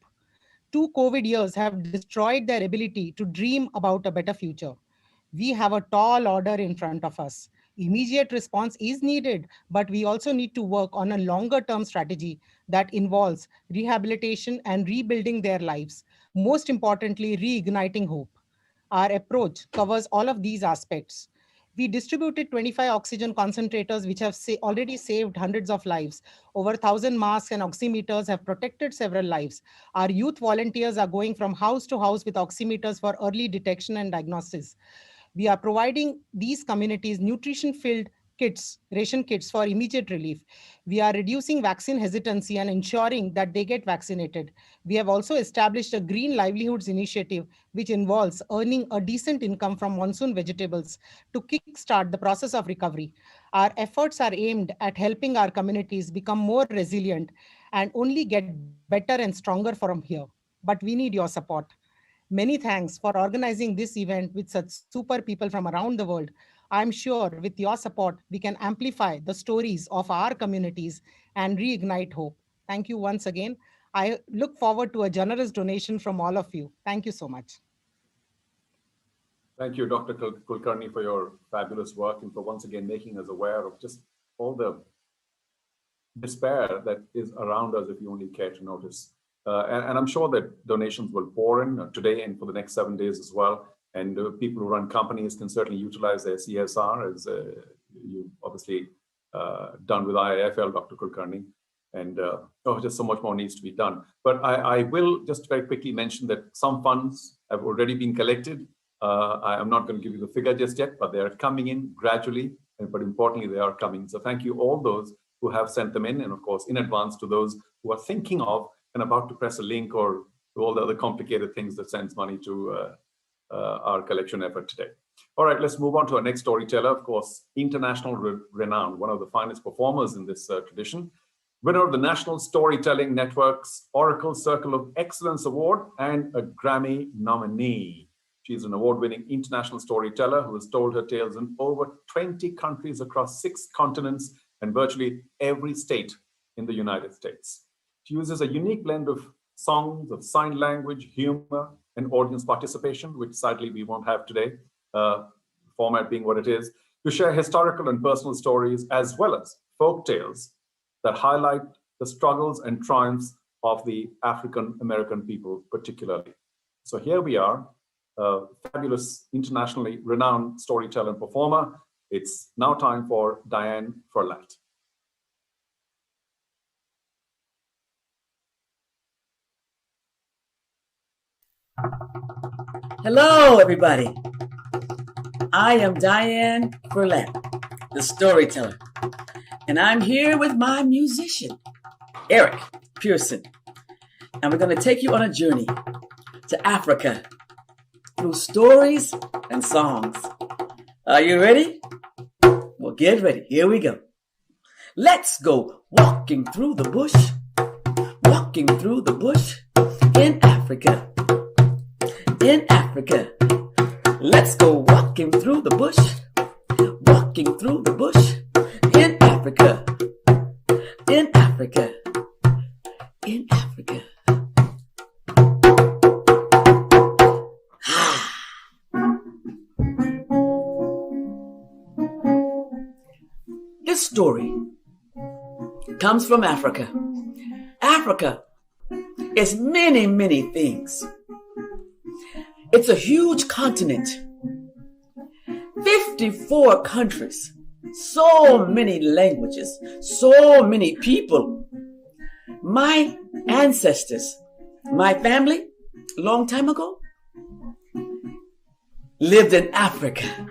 2 COVID years have destroyed their ability to dream about a better future. We have a tall order in front of us. Immediate response is needed, but we also need to work on a longer-term strategy that involves rehabilitation and rebuilding their lives. Most importantly, reigniting hope. Our approach covers all of these aspects. We distributed 25 oxygen concentrators, which have already saved hundreds of lives. Over 1,000 masks and oximeters have protected several lives. Our youth volunteers are going from house to house with oximeters for early detection and diagnosis. We are providing these communities nutrition-filled kits, ration kits for immediate relief. We are reducing vaccine hesitancy and ensuring that they get vaccinated. We have also established a Green Livelihoods initiative, which involves earning a decent income from monsoon vegetables to kickstart the process of recovery. Our efforts are aimed at helping our communities become more resilient and only get better and stronger from here. But we need your support. Many thanks for organizing this event with such super people from around the world. I'm sure with your support, we can amplify the stories of our communities and reignite hope. Thank you once again. I look forward to a generous donation from all of you. Thank you so much. Thank you, Dr. Kulkarni, for your fabulous work and for once again making us aware of just all the despair that is around us if you only care to notice. And I'm sure that donations will pour in today and for the next 7 days as well. And people who run companies can certainly utilize their CSR, as you obviously done with IIFL, Dr. Kulkarni. And just so much more needs to be done. But I will just very quickly mention that some funds have already been collected. I am not going to give you the figure just yet, but they are coming in gradually. But importantly, they are coming. So thank you all those who have sent them in, and of course, in advance to those who are thinking of and about to press a link or do all the other complicated things that sends money to our collection effort today. All right, let's move on to our next storyteller. Of course, international renown, one of the finest performers in this tradition. Winner of the National Storytelling Network's Oracle Circle of Excellence Award and a Grammy nominee. She's an award-winning international storyteller who has told her tales in over 20 countries across 6 continents and virtually every state in the United States. She uses a unique blend of songs, of sign language, humor, and audience participation, which sadly we won't have today, format being what it is, to share historical and personal stories as well as folk tales that highlight the struggles and triumphs of the African American people particularly. So here we are, a fabulous internationally renowned storyteller and performer. It's now time for Diane Furlat. Hello, everybody. I am Diane Furlat, the storyteller, and I'm here with my musician, Eric Pearson, and we're going to take you on a journey to Africa through stories and songs. Are you ready? Well, get ready. Here we go. Let's go walking through the bush in Africa. In Africa. Let's go walking through the bush in Africa. In Africa. In Africa. This story comes from Africa. Africa is many, many things. It's a huge continent, 54 countries, so many languages, so many people. My ancestors, my family, a long time ago, lived in Africa.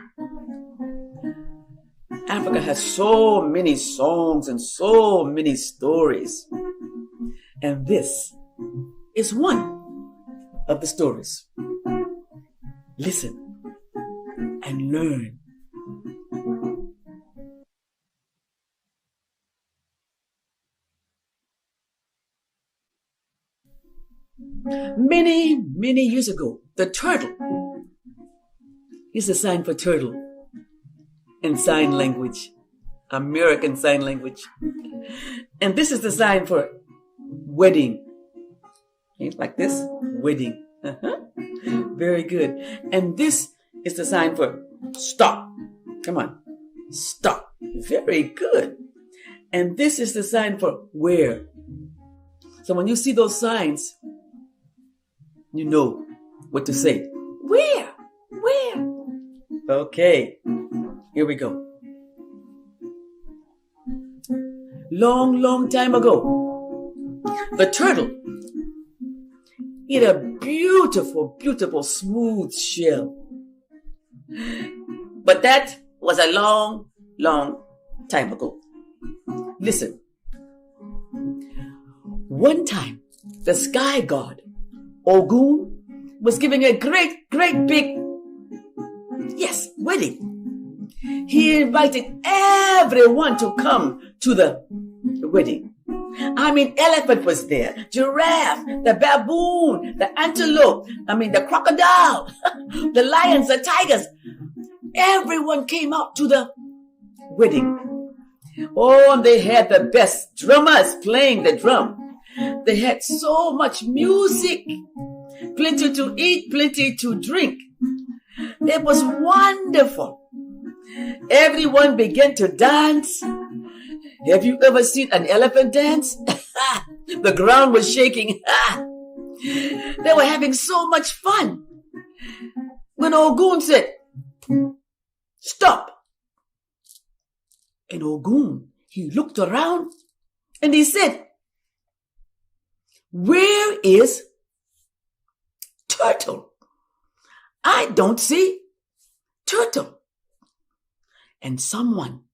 Africa has so many songs and so many stories. And this is one of the stories. Listen and learn. Many, many years ago, the turtle is a sign for turtle in sign language, American Sign Language. And this is the sign for wedding. Okay, like this, wedding. Very good. And this is the sign for stop. Come on, stop. Very good. And this is the sign for where. So when you see those signs, you know what to say. Where? Where? Okay. Here we go. Long, long time ago, the turtle had a beautiful, beautiful, smooth shell. But that was a long, long time ago. Listen. One time, the sky god, Ogun, was giving a great, great big, wedding. He invited everyone to come to the wedding. I mean, elephant was there, giraffe, the baboon, the antelope, the crocodile, the lions, the tigers. Everyone came out to the wedding. Oh, and they had the best drummers playing the drum. They had so much music, plenty to eat, plenty to drink. It was wonderful. Everyone began to dance. Have you ever seen an elephant dance? The ground was shaking. They were having so much fun. When Ogun said, "Stop." And Ogun, he looked around and he said, "Where is Turtle? I don't see Turtle." And someone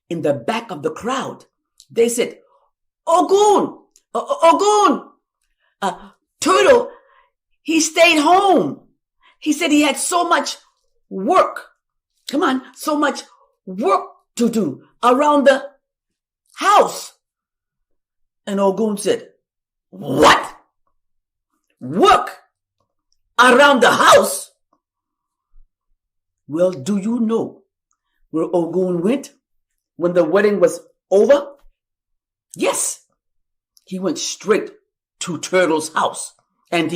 in the back of the crowd, they said, Ogun, Turtle, he stayed home. He said he had so much work. So much work to do around the house. And Ogun said, "What? Work around the house?" Well, do you know where Ogun went when the wedding was over? Yes, he went straight to Turtle's house. And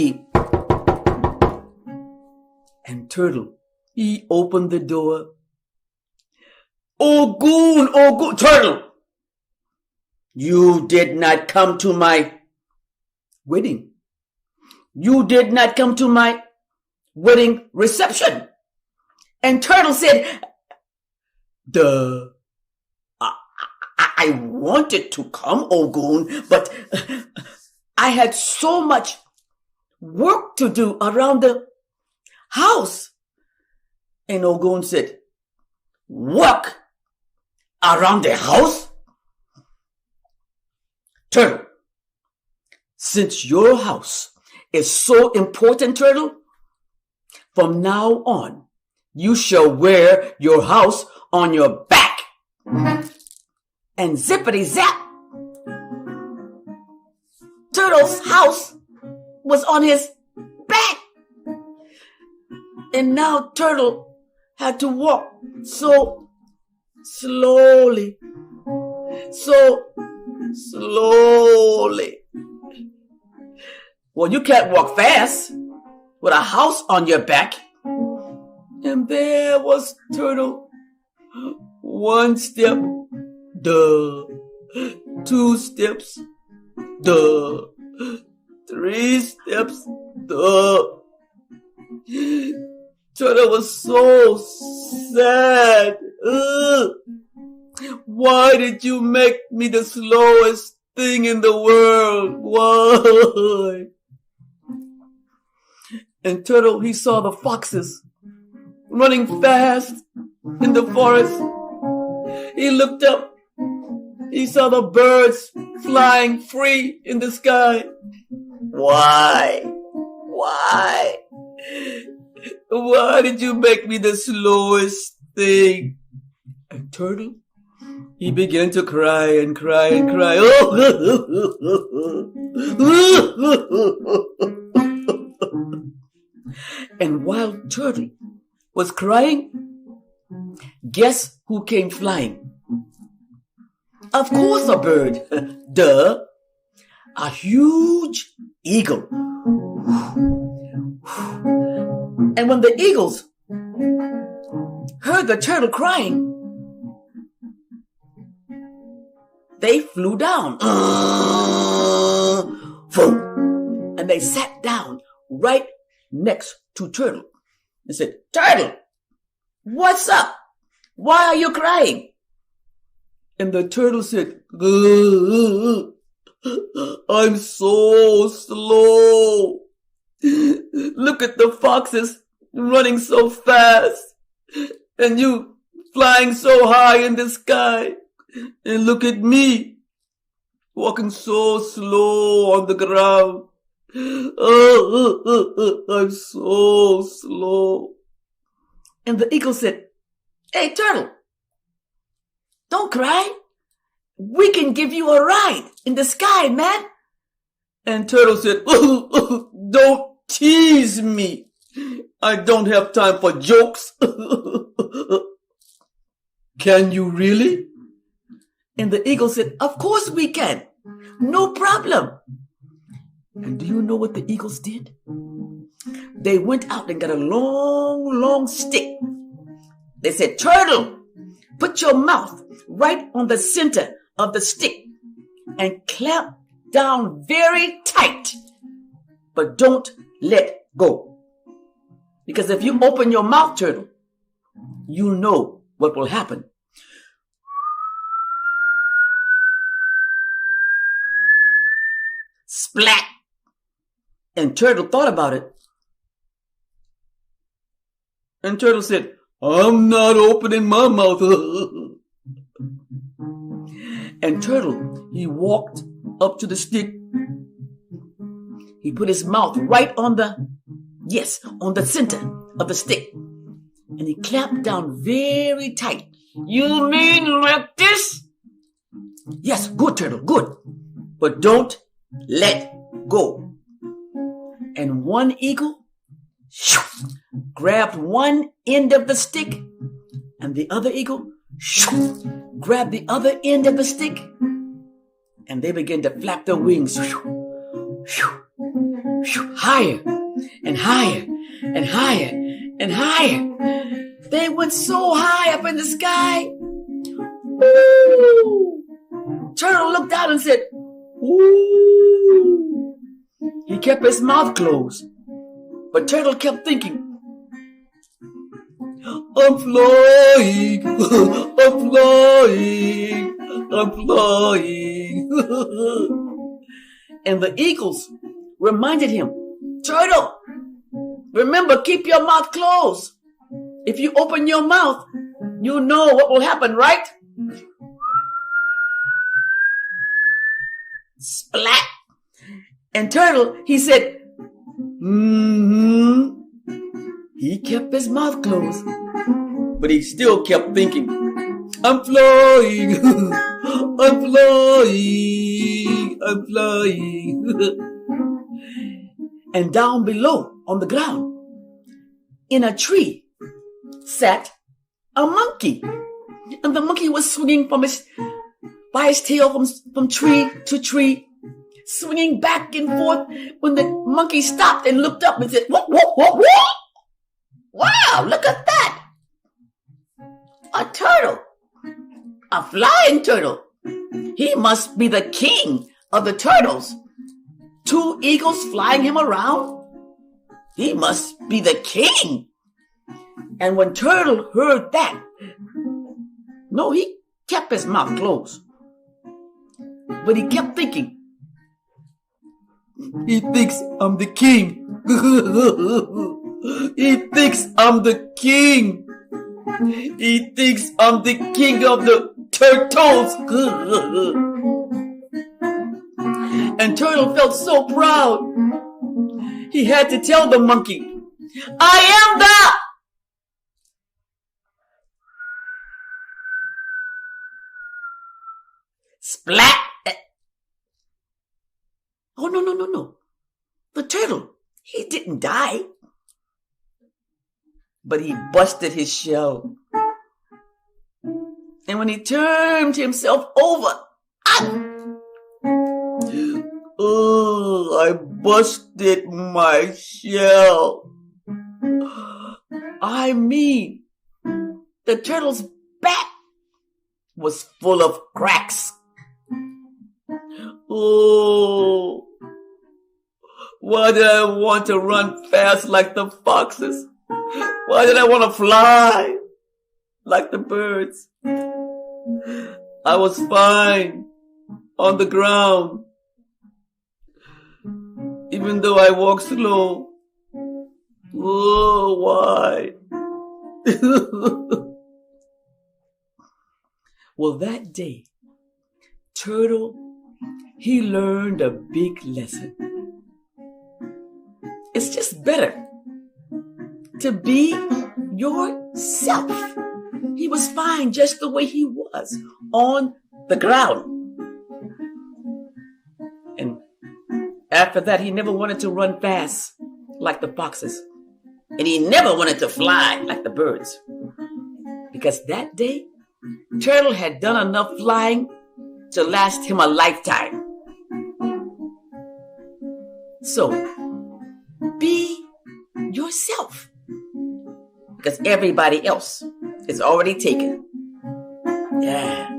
Turtle, he opened the door. Ogun, Turtle, you did not come to my wedding. You did not come to my wedding reception. And Turtle said, "Duh. I wanted to come, Ogun, but I had so much work to do around the house." And Ogun said, "Work around the house? Turtle, since your house is so important, Turtle, from now on, you shall wear your house on your back." And zippity zap, Turtle's house was on his back. And now Turtle had to walk so slowly. Well, you can't walk fast with a house on your back. And there was Turtle. One step, duh. 2 steps, duh. 3 steps, duh. Turtle was so sad. Why did you make me the slowest thing in the world? Why? And Turtle, he saw the foxes running fast in the forest. He looked up. He saw the birds flying free in the sky. Why? Why did you make me the slowest thing? And Turtle, he began to cry and cry and cry. And while Turtle was crying, guess who came flying? Of course a bird. Duh. A huge eagle. And when the eagles heard the turtle crying, they flew down. And they sat down right next to Turtle and said, "Turtle, what's up? Why are you crying? And the turtle said, I'm so slow. Look at the foxes running so fast, and you flying so high in the sky. And look at me, walking so slow on the ground. I'm so slow. And the eagle said, hey, turtle, don't cry. We can give you a ride in the sky, man. And turtle said, don't tease me. I don't have time for jokes. Can you really? And the eagle said, of course we can. No problem. And do you know what the eagles did? They went out and got a long, long stick. They said, turtle, put your mouth right on the center of the stick and clamp down very tight, but don't let go. Because if you open your mouth, turtle, you know what will happen. Splat! And turtle thought about it. And turtle said, I'm not opening my mouth. And turtle, he walked up to the stick. He put his mouth right on the center of the stick. And he clamped down very tight. You mean like this? Yes, good, turtle, good. But don't let go. And one eagle grabbed one end of the stick, and the other eagle grabbed the other end of the stick, and they began to flap their wings higher and higher and higher and higher. They went so high up in the sky. Ooh. Turtle looked out and said, ooh. He kept his mouth closed, but Turtle kept thinking, I'm flying, I'm flying, I'm flying. And the eagles reminded him, Turtle, remember, keep your mouth closed. If you open your mouth, you know what will happen, right? Splat! And Turtle, he said, mm-hmm. He kept his mouth closed, but he still kept thinking, I'm flying, I'm flying, I'm flying. And down below on the ground, in a tree, sat a monkey. And the monkey was swinging by his tail from tree to tree, swinging back and forth. When the monkey stopped and looked up and said, what? Wow, look at that. A turtle. A flying turtle. He must be the king of the turtles. 2 eagles flying him around. He must be the king. And when Turtle heard that, no, he kept his mouth closed. But he kept thinking, he thinks I'm the king. He thinks I'm the king. He thinks I'm the king of the turtles. And Turtle felt so proud. He had to tell the monkey, I am the... Splat! Oh, no. The turtle, he didn't die. But he busted his shell. And when he turned himself over, I busted my shell. I mean, the turtle's back was full of cracks. Oh, why did I want to run fast like the foxes? Why did I want to fly? like the birds. I was fine on the ground, even though I walk slow. Oh, why? Well, that day, Turtle, he learned a big lesson. It's just better to be yourself. He was fine just the way he was on the ground. And after that, he never wanted to run fast like the foxes. And he never wanted to fly like the birds. Because that day, Turtle had done enough flying to last him a lifetime. So, be yourself. Because everybody else is already taken. Yeah.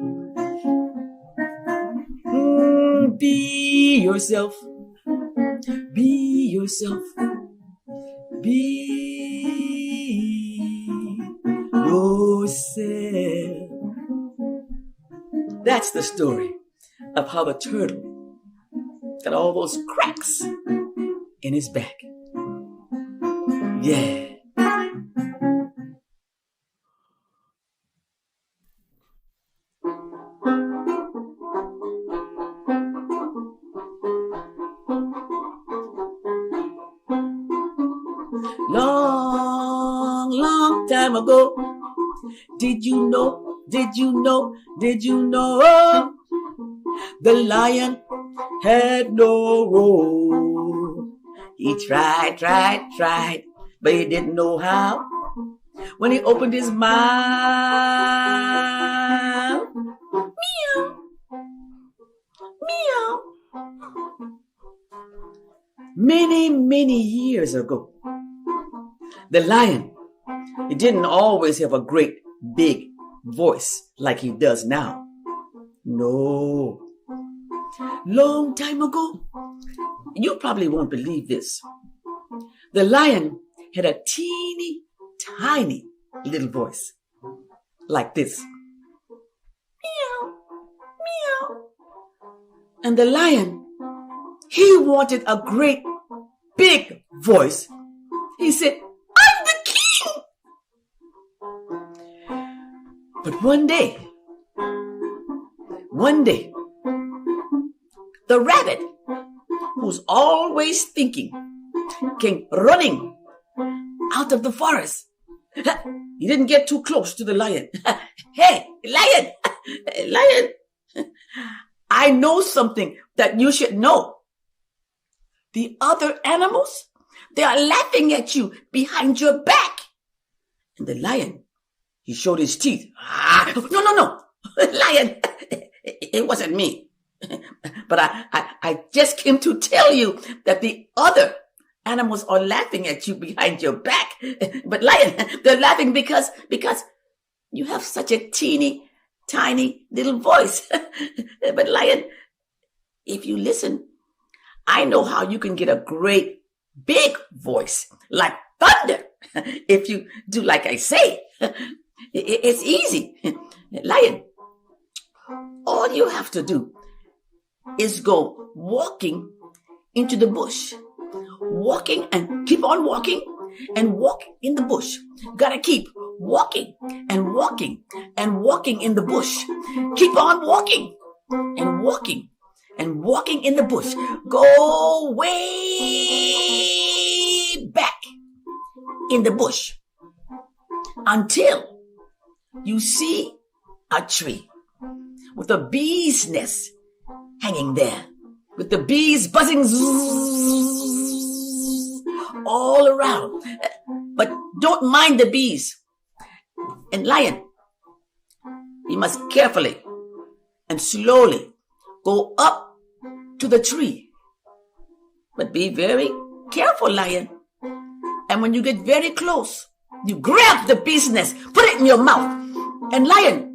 Be yourself. Be yourself. Be yourself. That's the story of how the turtle got all those cracks in his back. Yeah. Long time ago, did you know the lion had no robe? He tried, but he didn't know how. When he opened his mouth, meow, meow. Many years ago, the lion, he didn't always have a great big voice like he does now. No. Long time ago, you probably won't believe this. The lion had a teeny tiny little voice like this. Meow, meow. And the lion, he wanted a great big voice. He said, I'm the king. But one day, the rabbit, who's always thinking, came running out of the forest. He didn't get too close to the lion. Hey, lion, lion, I know something that you should know. The other animals, they are laughing at you behind your back. And the lion, he showed his teeth. No. Lion, it wasn't me. But I just came to tell you that the other animals are laughing at you behind your back. But lion, they're laughing because you have such a teeny, tiny little voice. But lion, if you listen, I know how you can get a great big voice like thunder. If you do like I say, it's easy. Lion, all you have to do is go walking into the bush. Walking and keep on walking and walk in the bush. Gotta keep walking and walking and walking in the bush. Keep on walking and walking and walking in the bush. Go way back in the bush until you see a tree with a bee's nest hanging there, with the bees buzzing all around. But don't mind the bees. And lion, you must carefully and slowly go up to the tree. But be very careful, lion. And when you get very close, you grab the bee's nest, put it in your mouth. And lion,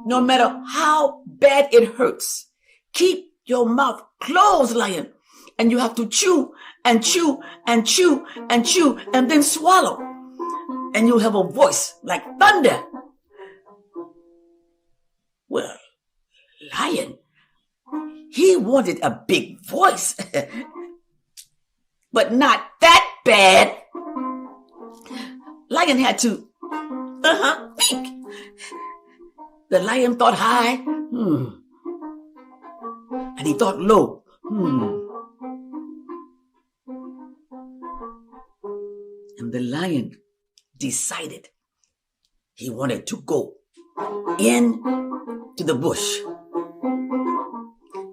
no matter how bad it hurts, keep your mouth closed, lion. And you have to chew and chew and chew and chew and then swallow. And you'll have a voice like thunder. Well, Lion, he wanted a big voice, but not that bad. Lion had to, speak. The lion thought high, and he thought low, And the lion decided he wanted to go into the bush.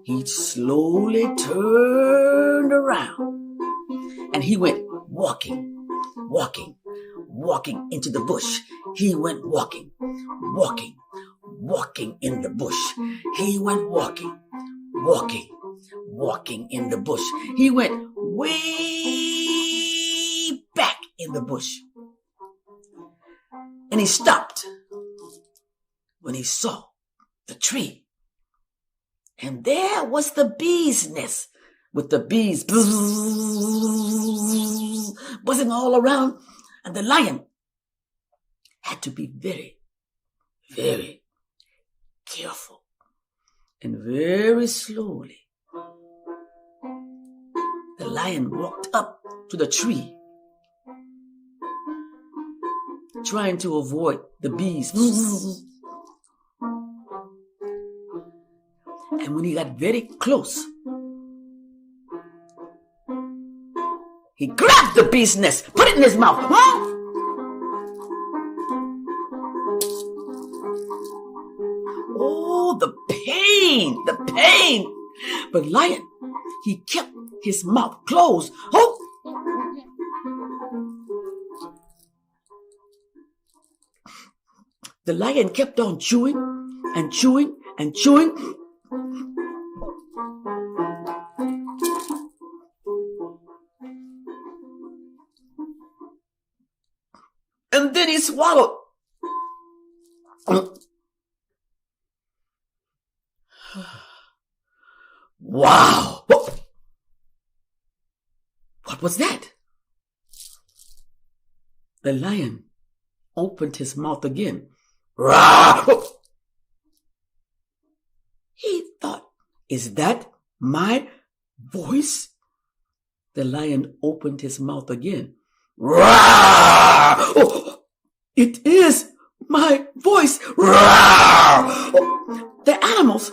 He slowly turned around and he went walking into the bush. He went walking in the bush. He went walking in the bush. He went way back in the bush. And he stopped when he saw the tree. And there was the bee's nest with the bees buzzing all around. And the lion had to be very, very careful. And very slowly, the lion walked up to the tree, trying to avoid the bees. And when he got very close, he grabbed the bee's nest, put it in his mouth. Oh, the pain. But Lion, he kept his mouth closed. Oh! The lion kept on chewing and chewing and chewing. And then he swallowed. Wow! What was that? The lion opened his mouth again. He thought, is that my voice? The lion opened his mouth again. Oh, it is my voice. The animals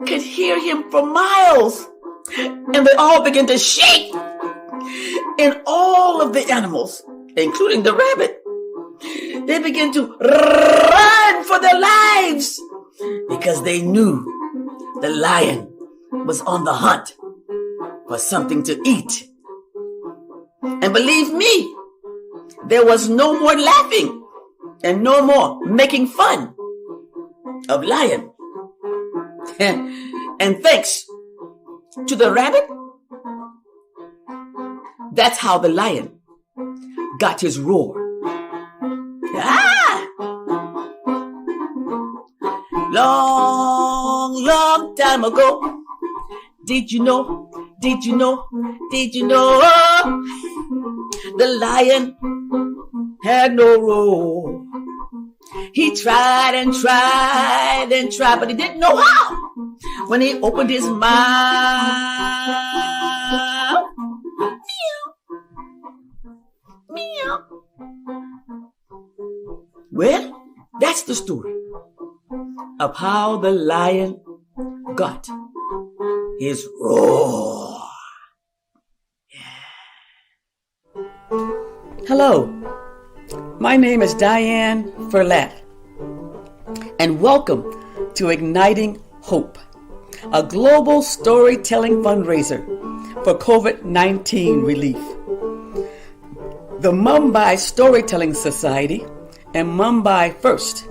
could hear him for miles, and they all began to shake. And all of the animals, including the rabbit, they began to run for their lives because they knew the lion was on the hunt for something to eat. And believe me, there was no more laughing and no more making fun of Lion. And thanks to the rabbit, that's how the lion got his roar. Long time ago, did you know, the lion had no roar. He tried and tried and tried, but he didn't know how. When he opened his mouth, meow. Well, that's the story of how the lion got his roar. Hello, my name is Diane Ferlat, and welcome to Igniting Hope, a global storytelling fundraiser for COVID-19 relief. The Mumbai Storytelling Society and Mumbai First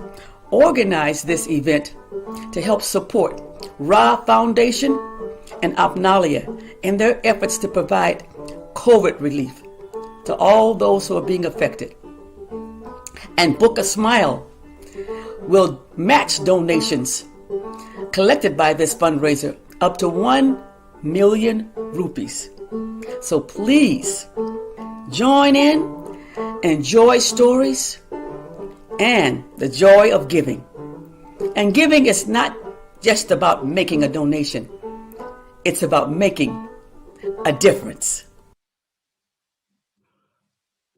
organized this event to help support Ra Foundation and Apnalia in their efforts to provide COVID relief to all those who are being affected. And Book a Smile will match donations collected by this fundraiser up to 1 million rupees. So please join in, enjoy stories and the joy of giving. And giving is not just about making a donation. It's about making a difference.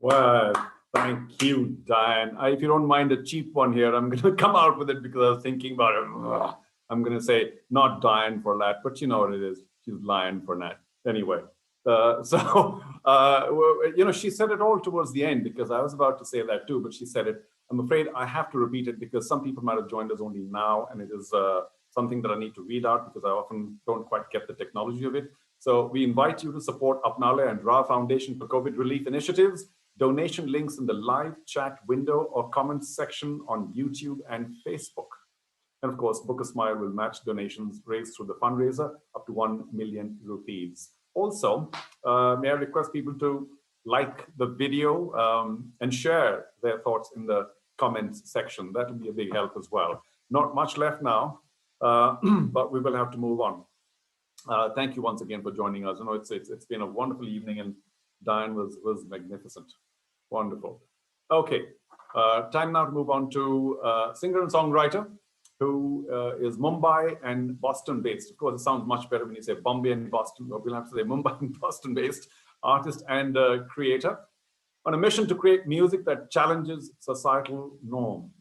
Well, thank you, Diane. If you don't mind a cheap one here, I'm going to come out with it because I was thinking about it. Ugh. I'm going to say not Diane for that, but you know what it is. She's lying for that. Anyway, she said it all towards the end because I was about to say that too, but she said it. I'm afraid I have to repeat it because some people might have joined us only now, and it is something that I need to read out because I often don't quite get the technology of it. So we invite you to support Apnale and Ra Foundation for COVID relief initiatives. Donation links in the live chat window or comments section on YouTube and Facebook. And of course, Book a Smile will match donations raised through the fundraiser up to 1 million rupees. Also, may I request people to like the video and share their thoughts in the comments section. That will be a big help as well. Not much left now, but we will have to move on. Thank you once again for joining us. I know it's been a wonderful evening, and Diane was magnificent. Wonderful. Okay, time now to move on to singer and songwriter who is Mumbai and Boston based. Of course, it sounds much better when you say Bombay and Boston, but we'll have to say Mumbai and Boston based artist and creator on a mission to create music that challenges societal norms.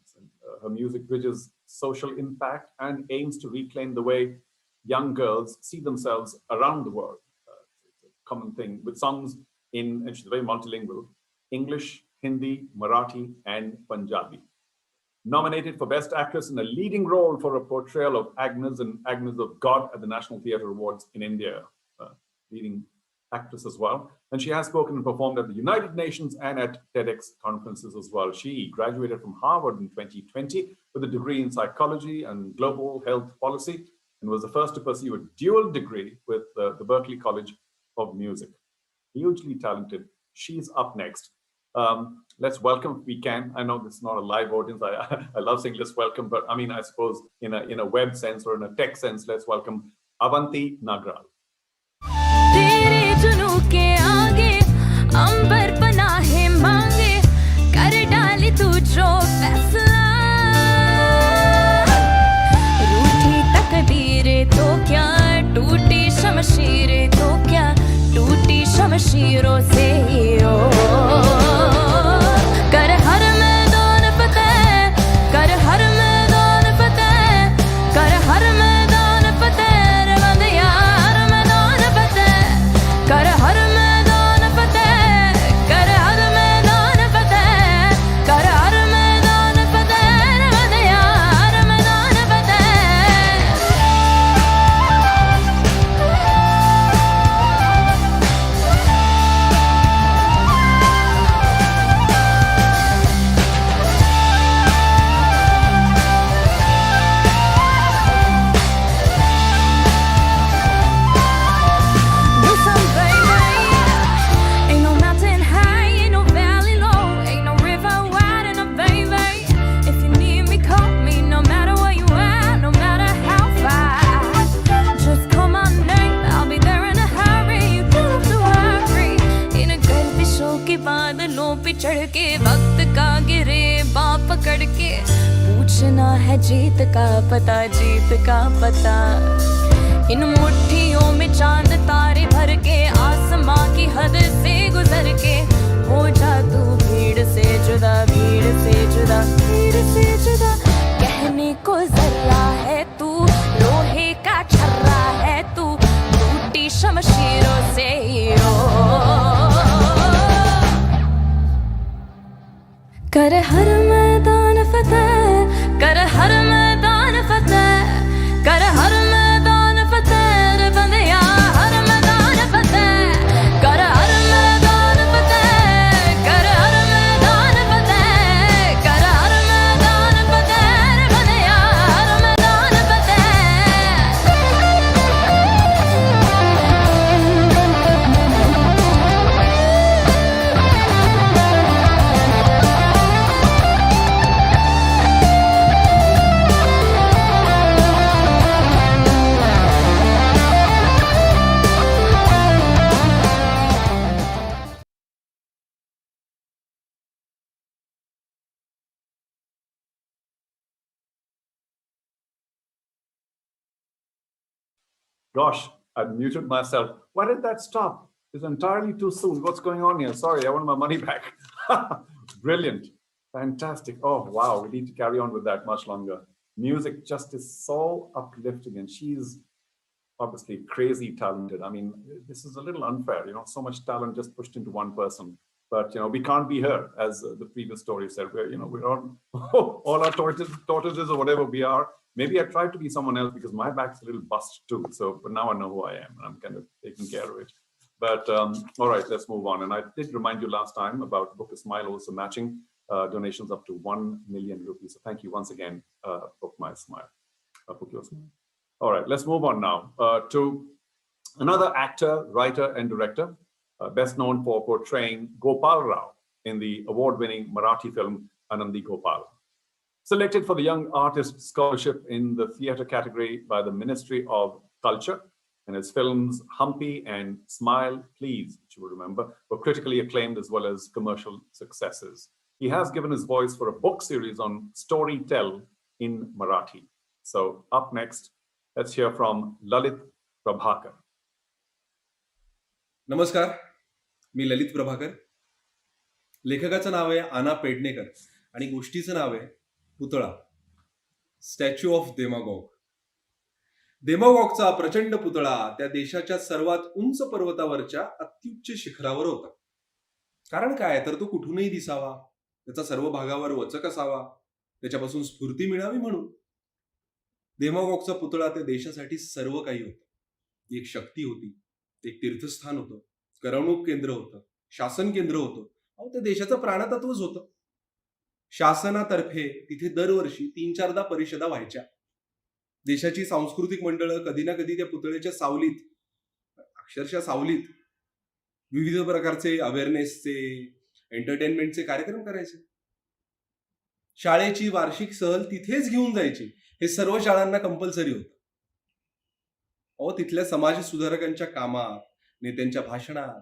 Her music bridges social impact and aims to reclaim the way young girls see themselves around the world. It's a common thing with songs and she's very multilingual, English, Hindi, Marathi, and Punjabi. Nominated for Best Actress in a leading role for a portrayal of Agnes and Agnes of God at the National Theatre Awards in India, leading actress as well. And she has spoken and performed at the United Nations and at TEDx conferences as well. She graduated from Harvard in 2020 with a degree in psychology and global health policy, and was the first to pursue a dual degree with the Berklee College of Music. Hugely talented. She's up next. Let's welcome, if we can. I know this is not a live audience. I love saying let's welcome, but I mean, I suppose in a web sense or in a tech sense, let's welcome Avanti Nagral. शमशीरों से हो कर हर मैदान फतेह कर हर मैदान फतेह कर हर मैदान फतेह रे बंदिया हर मैदान फतेह कर हर मैदान फतेह कर हर मैदान फतेह कर हर मैदान फतेह रे बंदिया हर मैदान फतेह चढ़ के वक्त का गिरे बाप पकड़ के पूछना है जीत का पता इन मुट्ठियों में चांद तारे भर के आसमां की हद से गुजर के हो जा तू भीड़ से जुदा कहने को जर्रा है तू लोहे का छर्रा है तू टूटी शमशीरों से हो कर हर मैदान फतेह कर हर मैदान फतेह कर हर मैदान फतेह रे बंदिया हर मैदान फतेह कर हर मैदान फतेह कर हर मैदान फतेह कर हर मैदान फतेह रे बंदिया हर मैदान फतेह Gosh, I muted myself. Why did that stop? It's entirely too soon. What's going on here? Sorry, I want my money back. Brilliant. Fantastic. Oh, wow. We need to carry on with that much longer. Music just is so uplifting, and she's obviously crazy talented. I mean, this is a little unfair, so much talent just pushed into one person. But, we can't be her, as the previous story said. We're all our tortoises or whatever we are. Maybe I tried to be someone else because my back's a little bust too. But now I know who I am, and I'm kind of taking care of it. But all right, let's move on. And I did remind you last time about Book a Smile also matching donations up to 1 million rupees. So thank you once again, Book My Smile. Book Your Smile. All right, let's move on now to another actor, writer, and director, best known for portraying Gopal Rao in the award-winning Marathi film Anandi Gopal. Selected for the Young Artist Scholarship in the theatre category by the Ministry of Culture, and his films Humpy and Smile Please, which you will remember, were critically acclaimed as well as commercial successes. He has given his voice for a book series on Storytellers in Marathi. So up next, let's hear from Lalit Prabhakar. नमस्कार, मी ललित प्रभाकर. लेखकाचं नाव आहे आना पेडणेकर आणि गोष्टीचं नाव आहे पुतळा, statue of demagogue. डेमागॉगचा प्रचंड पुतळा त्या देशाच्या सर्वात उंच पर्वतावरच्या अत्युच्च शिखरावर होता. कारण काय, तर तो कुठूनही दिसावा, त्याचा सर्व भागावर वचक असावा, त्याच्यापासून स्फूर्ती मिळावी म्हणून. डेमागॉगचा पुतळा त्या देशासाठी सर्व काही होतं. एक शक्ती होती, एक तीर्थस्थान होतं, करमणूक केंद्र होतं, शासन केंद्र होतं, त्या देशाचं प्राणतत्वच होतं. शासनातर्फे तिथे दरवर्षी 3-4दा परिषदा व्हायच्या. देशाची सांस्कृतिक मंडळं कधी ना कधी त्या पुतळ्याच्या सावलीत, अक्षरशः सावलीत, विविध प्रकारचे अवेअरनेसचे, एंटरटेनमेंटचे कार्यक्रम करायचे. शाळेची वार्षिक सहल तिथेच घेऊन जायची. हे सर्व शाळांना कंपल्सरी होतं. तिथल्या समाज सुधारकांच्या कामात, नेत्यांच्या भाषणात,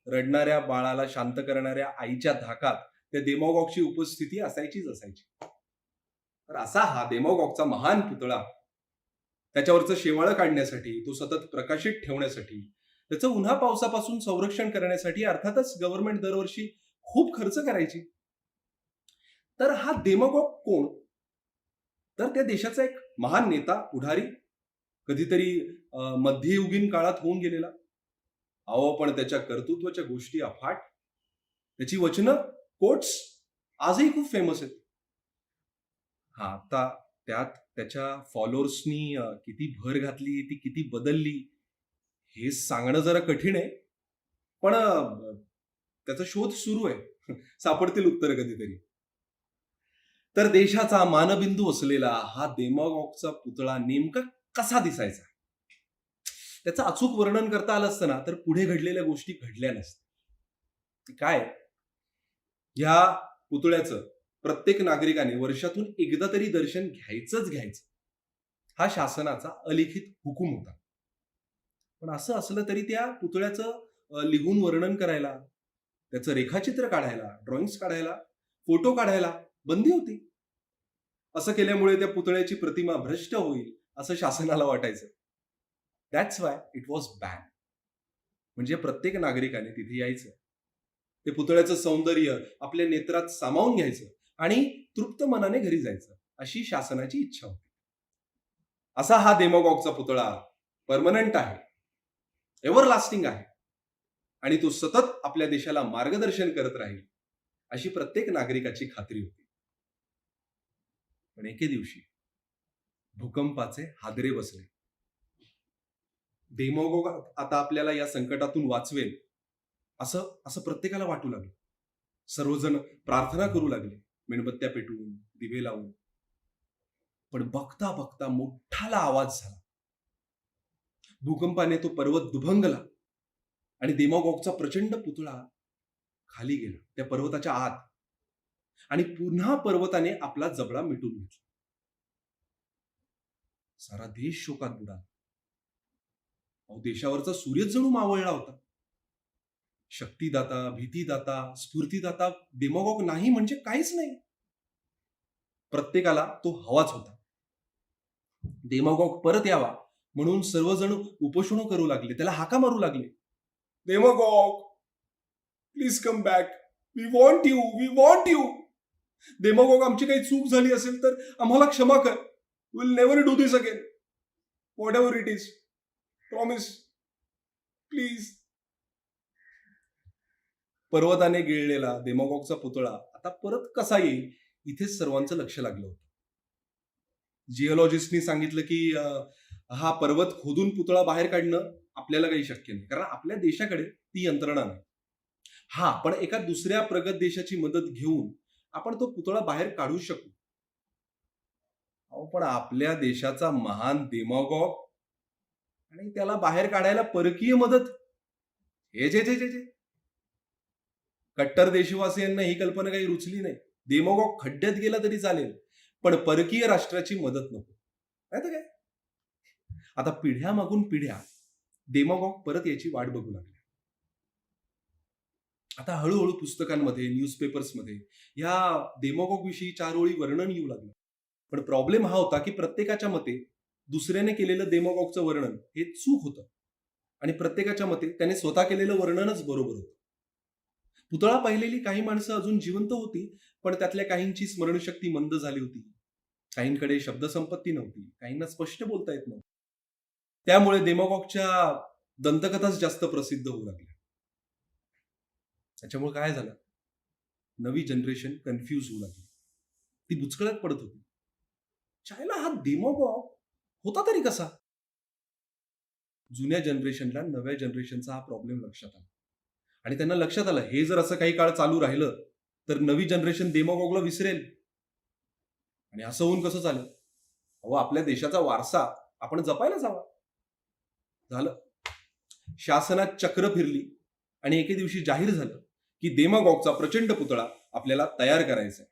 रडणाऱ्या बाळाला शांत करणाऱ्या आईच्या धाकात त्या डेमागॉगची उपस्थिती असायचीच असायची. तर असा हा डेमागॉगचा महान पुतळा, त्याच्यावरचं शेवाळं काढण्यासाठी, तो सतत प्रकाशित ठेवण्यासाठी, त्याचं उन्हा पावसापासून संरक्षण करण्यासाठी अर्थातच गव्हर्नमेंट दरवर्षी खूप खर्च करायची. तर हा डेमागॉग कोण, तर त्या देशाचा एक महान नेता, पुढारी, कधीतरी मध्ययुगीन काळात होऊन गेलेला. पण त्याच्या कर्तृत्वाच्या गोष्टी अफाट, त्याची वचनं, कोट्स आजही खूप फेमस आहेत. आता त्यात त्याच्या फॉलोअर्सनी किती भर घातली, ती किती बदलली, हे सांगणं जरा कठीण आहे. पण त्याचा शोध सुरू आहे, सापडतील उत्तर कधीतरी. तर देशाचा मानबिंदू असलेला हा डेमागॉगचा पुतळा नेमका कसा दिसायचा, त्याचं अचूक वर्णन करता आलं असतं ना, तर पुढे घडलेल्या गोष्टी घडल्या नसत्या. काय, ह्या पुतळ्याचं प्रत्येक नागरिकाने वर्षातून एकदा तरी दर्शन घ्यायचं, हा शासनाचा अलिखित हुकूम होता. पण असं असलं तरी त्या पुतळ्याचं लिहून वर्णन करायला, त्याचं रेखाचित्र काढायला, ड्रॉइंग्स काढायला, फोटो काढायला बंदी होती. असं केल्यामुळे त्या पुतळ्याची प्रतिमा भ्रष्ट होईल असं शासनाला वाटायचं. That's why it was ban. म्हणजे प्रत्येक नागरिकाने तिथे यायचं, ते पुतळ्याचं सौंदर्य आपल्या नेत्रात सामावून घ्यायचं आणि तृप्त मनाने घरी जायचं, अशी शासनाची इच्छा होती. असा हा डेमागॉगचा पुतळा परमनंट आहे, एव्हरलास्टिंग आहे, आणि तो सतत आपल्या देशाला मार्गदर्शन करत राहील अशी प्रत्येक नागरिकाची खात्री होती. पण एके दिवशी भूकंपाचे हादरे बसले. डेमागॉग आता आपल्याला या संकटातून वाचवेल असं प्रत्येकाला वाटू लागलं. सर्वजण प्रार्थना करू लागले, मेणबत्त्या पेटवून, दिवे लावून. पण बघता बघता मोठाला आवाज झाला. भूकंपाने तो पर्वत दुभंगला आणि डेमागॉगचा प्रचंड पुतळा खाली गेला त्या पर्वताच्या आत, आणि पुन्हा पर्वताने आपला जबडा मिटून घेतला. सारा देश शोकात बुडाला. देशावरचा सूर्यच जणू मावळला होता. शक्तीदाता, भीतीदाता, स्फूर्तीदाता डेमागॉग नाही म्हणजे काहीच नाही. प्रत्येकाला तो हवाच होता. डेमागॉग परत यावा म्हणून सर्वजण उपोषण करू लागले, त्याला हाका मारू लागले, Demagog please come back, we want you, we want you. Demagog, आमची काही चूक झाली असेल तर आम्हाला क्षमा कर, will never do this again, whatever it is, promise please. पर्वताने गिळलेला डेमागॉगचा पुतळा आता परत कसा येईल इथेच सर्वांचं लक्ष लागलं होतं. जिओलॉजिस्टनी सांगितलं की हा पर्वत खोदून पुतळा बाहेर काढणं आपल्याला काही शक्य नाही, कारण आपल्या देशाकडे ती यंत्रणा नाही. हा, पण एका दुसऱ्या प्रगत देशाची मदत घेऊन आपण तो पुतळा बाहेर काढू शकू. पण आपल्या देशाचा महान डेमागॉग आणि त्याला बाहेर काढायला परकीय मदत, हे जे जे जे जे कट्टर देशवासियांना ही कल्पना काही रुचली नाही. डेमागॉग खड्ड्यात गेला तरी चालेल, पण परकीय राष्ट्राची मदत नको, नाही तर काय. आता पिढ्या मागून पिढ्या डेमागॉग परत याची वाट बघू लागल्या. आता हळूहळू पुस्तकांमध्ये, न्यूजपेपर्समध्ये या डेमागॉग विषयी 4 ओळी वर्णन येऊ लागलं. पण प्रॉब्लेम हा होता की प्रत्येकाच्या मते दुसऱ्याने केलेलं डेमागॉगचं वर्णन हे चूक होतं आणि प्रत्येकाच्या मते त्याने स्वतः केलेलं वर्णनच बरोबर होतं. पुतळा पाहिलेली काही माणसं अजून जिवंत होती, पण त्यातल्या काहींची स्मरणशक्ती मंद झाली होती, काहींकडे शब्दसंपत्ती नव्हती, काहींना स्पष्ट बोलता येत नव्हतं. त्यामुळे डेमागॉगच्या दंतकथाच जास्त प्रसिद्ध होऊ लागल्या. त्याच्यामुळे काय झालं, नवी जनरेशन कन्फ्यूज होऊ लागली, ती बुचकळ्यात पडत होती. चायला हा डेमागॉग होता तरी कसा. जुन्या जनरेशनला नव्या जनरेशनचा हा प्रॉब्लेम लक्षात आला आणि त्यांना लक्षात आलं, हे जर असं काही काळ चालू राहिलं तर नवी जनरेशन डेमागॉगला विसरेल. आणि असं होऊन कसं चालेल, अहो आपल्या देशाचा वारसा आपण जपायलाच हवा. झालं, शासनात चक्र फिरली आणि एके दिवशी जाहीर झालं की डेमागॉगचा प्रचंड पुतळा आपल्याला तयार करायचा आहे.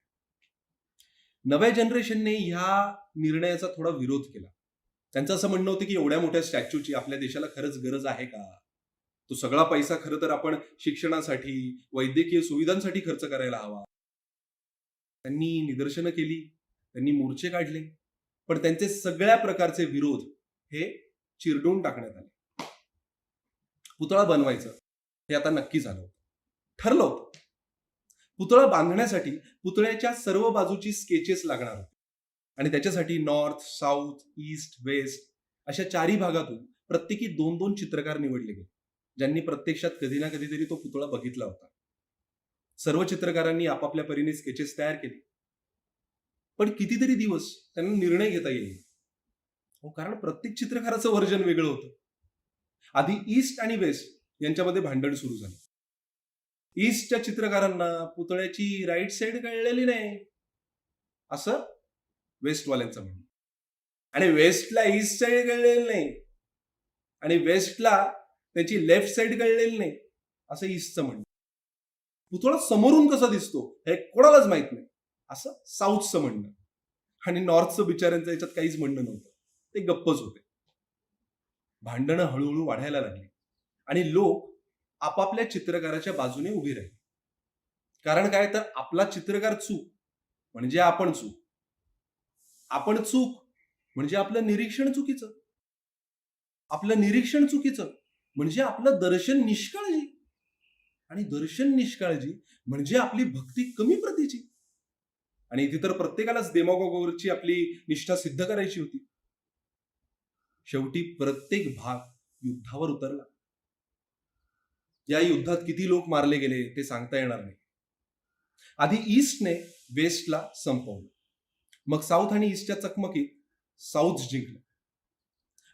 नव्या जनरेशनने ह्या निर्णयाचा थोडा विरोध केला. त्यांचं असं म्हणणं होतं की एवढ्या मोठ्या स्टॅच्यूची आपल्या देशाला खरंच गरज आहे का. तो सगळा पैसा खरं तर आपण शिक्षणासाठी, वैद्यकीय सुविधांसाठी खर्च करायला हवा. त्यांनी निदर्शनं केली, त्यांनी मोर्चे काढले, पण त्यांचे सगळ्या प्रकारचे विरोध हे चिरडून टाकण्यात आले. पुतळा बनवायचं हे आता नक्की झालं होतं, ठरलं होतं. पुतळा बांधण्यासाठी पुतळ्याच्या सर्व बाजूची स्केचेस लागणार होते आणि त्याच्यासाठी नॉर्थ, साऊथ, ईस्ट, वेस्ट अशा 4ही भागातून प्रत्येकी 2-2 चित्रकार निवडले गेले, ज्यांनी प्रत्यक्षात कधी ना कधीतरी तो पुतळा बघितला होता. सर्व चित्रकारांनी आपापल्या परीने स्केचेस तयार केले, पण कितीतरी दिवस त्यांना निर्णय घेता येईल, कारण प्रत्येक चित्रकाराचं वर्जन वेगळं होतं. आधी ईस्ट आणि वेस्ट यांच्यामध्ये भांडण सुरू झालं. ईस्टच्या चित्रकारांना पुतळ्याची राईट साईड कळलेली नाही असं वेस्टवाल्यांचं म्हणणं, आणि वेस्टला ईस्ट साईड कळलेली नाही आणि वेस्टला त्याची लेफ्ट साईड कळलेली नाही असं ईस्टचं म्हणणं. पुतळा समोरून कसा दिसतो हे कोणालाच माहित नाही असं साऊथचं म्हणणं. आणि नॉर्थचं बिचाऱ्यांचं याच्यात काहीच म्हणणं नव्हतं, ते गप्पच होते. भांडणं हळूहळू वाढायला लागली आणि लोक आपापल्या चित्रकाराच्या बाजूने उभी राहिले. कारण काय, तर आपला चित्रकार चूक म्हणजे आपण चूक, आपण चूक म्हणजे आपलं निरीक्षण चुकीचं, आपलं निरीक्षण चुकीचं म्हणजे आपलं दर्शन निष्काळजी, आणि दर्शन निष्काळजी म्हणजे आपली भक्ती कमी प्रतीची. आणि इथे तर प्रत्येकालाच डेमागॉगवरची आपली निष्ठा सिद्ध करायची होती. शेवटी प्रत्येक भाग युद्धावर उतरला. या युद्धात किती लोक मारले गेले ते सांगता येणार नाही. आधी ईस्टने वेस्टला संपवलं, मग साऊथ आणि ईस्टच्या चकमकीत साऊथ जिंकलं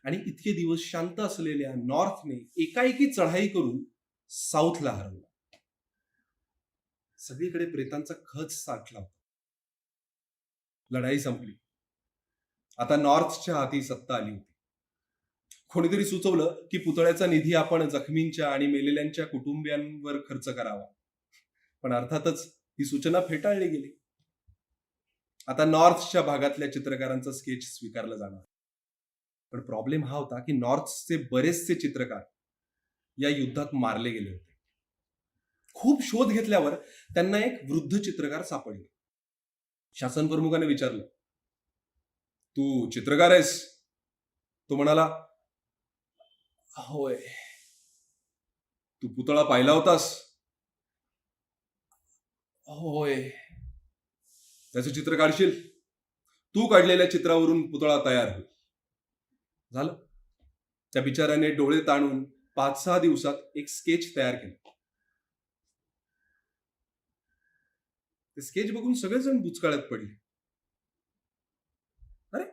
आणि इतके दिवस शांत असलेल्या नॉर्थने एकाएकी चढाई करून साऊथला हरवलं. सगळीकडे प्रेतांचा खच साठला होता. लढाई संपली. आता नॉर्थच्या हाती सत्ता आली होती. कोणीतरी सुचवलं की पुतळ्याचा निधी आपण जखमींच्या आणि मेलेल्यांच्या कुटुंबियांवर खर्च करावा, पण अर्थातच ही सूचना फेटाळली गेली. आता नॉर्थच्या भागातल्या चित्रकारांचं स्केच स्वीकारलं जाणार. पण प्रॉब्लेम हा होता की नॉर्थचे बरेचसे चित्रकार या युद्धात मारले गेले होते. खूप शोध घेतल्यावर त्यांना एक वृद्ध चित्रकार सापडले. शासन प्रमुखाने विचारलं, तू चित्रकार आहेस? तो म्हणाला, होय. तू पुतळा पाहिला होतास? होय. त्याचं चित्र काढशील? तू काढलेल्या चित्रावरून पुतळा तयार होईल. झालं. त्या बिचाऱ्याने डोळे ताणून 5-6 दिवसात एक स्केच तयार केलं. ते स्केच बघून सगळेजण बुचकाळ्यात पडले. अरे,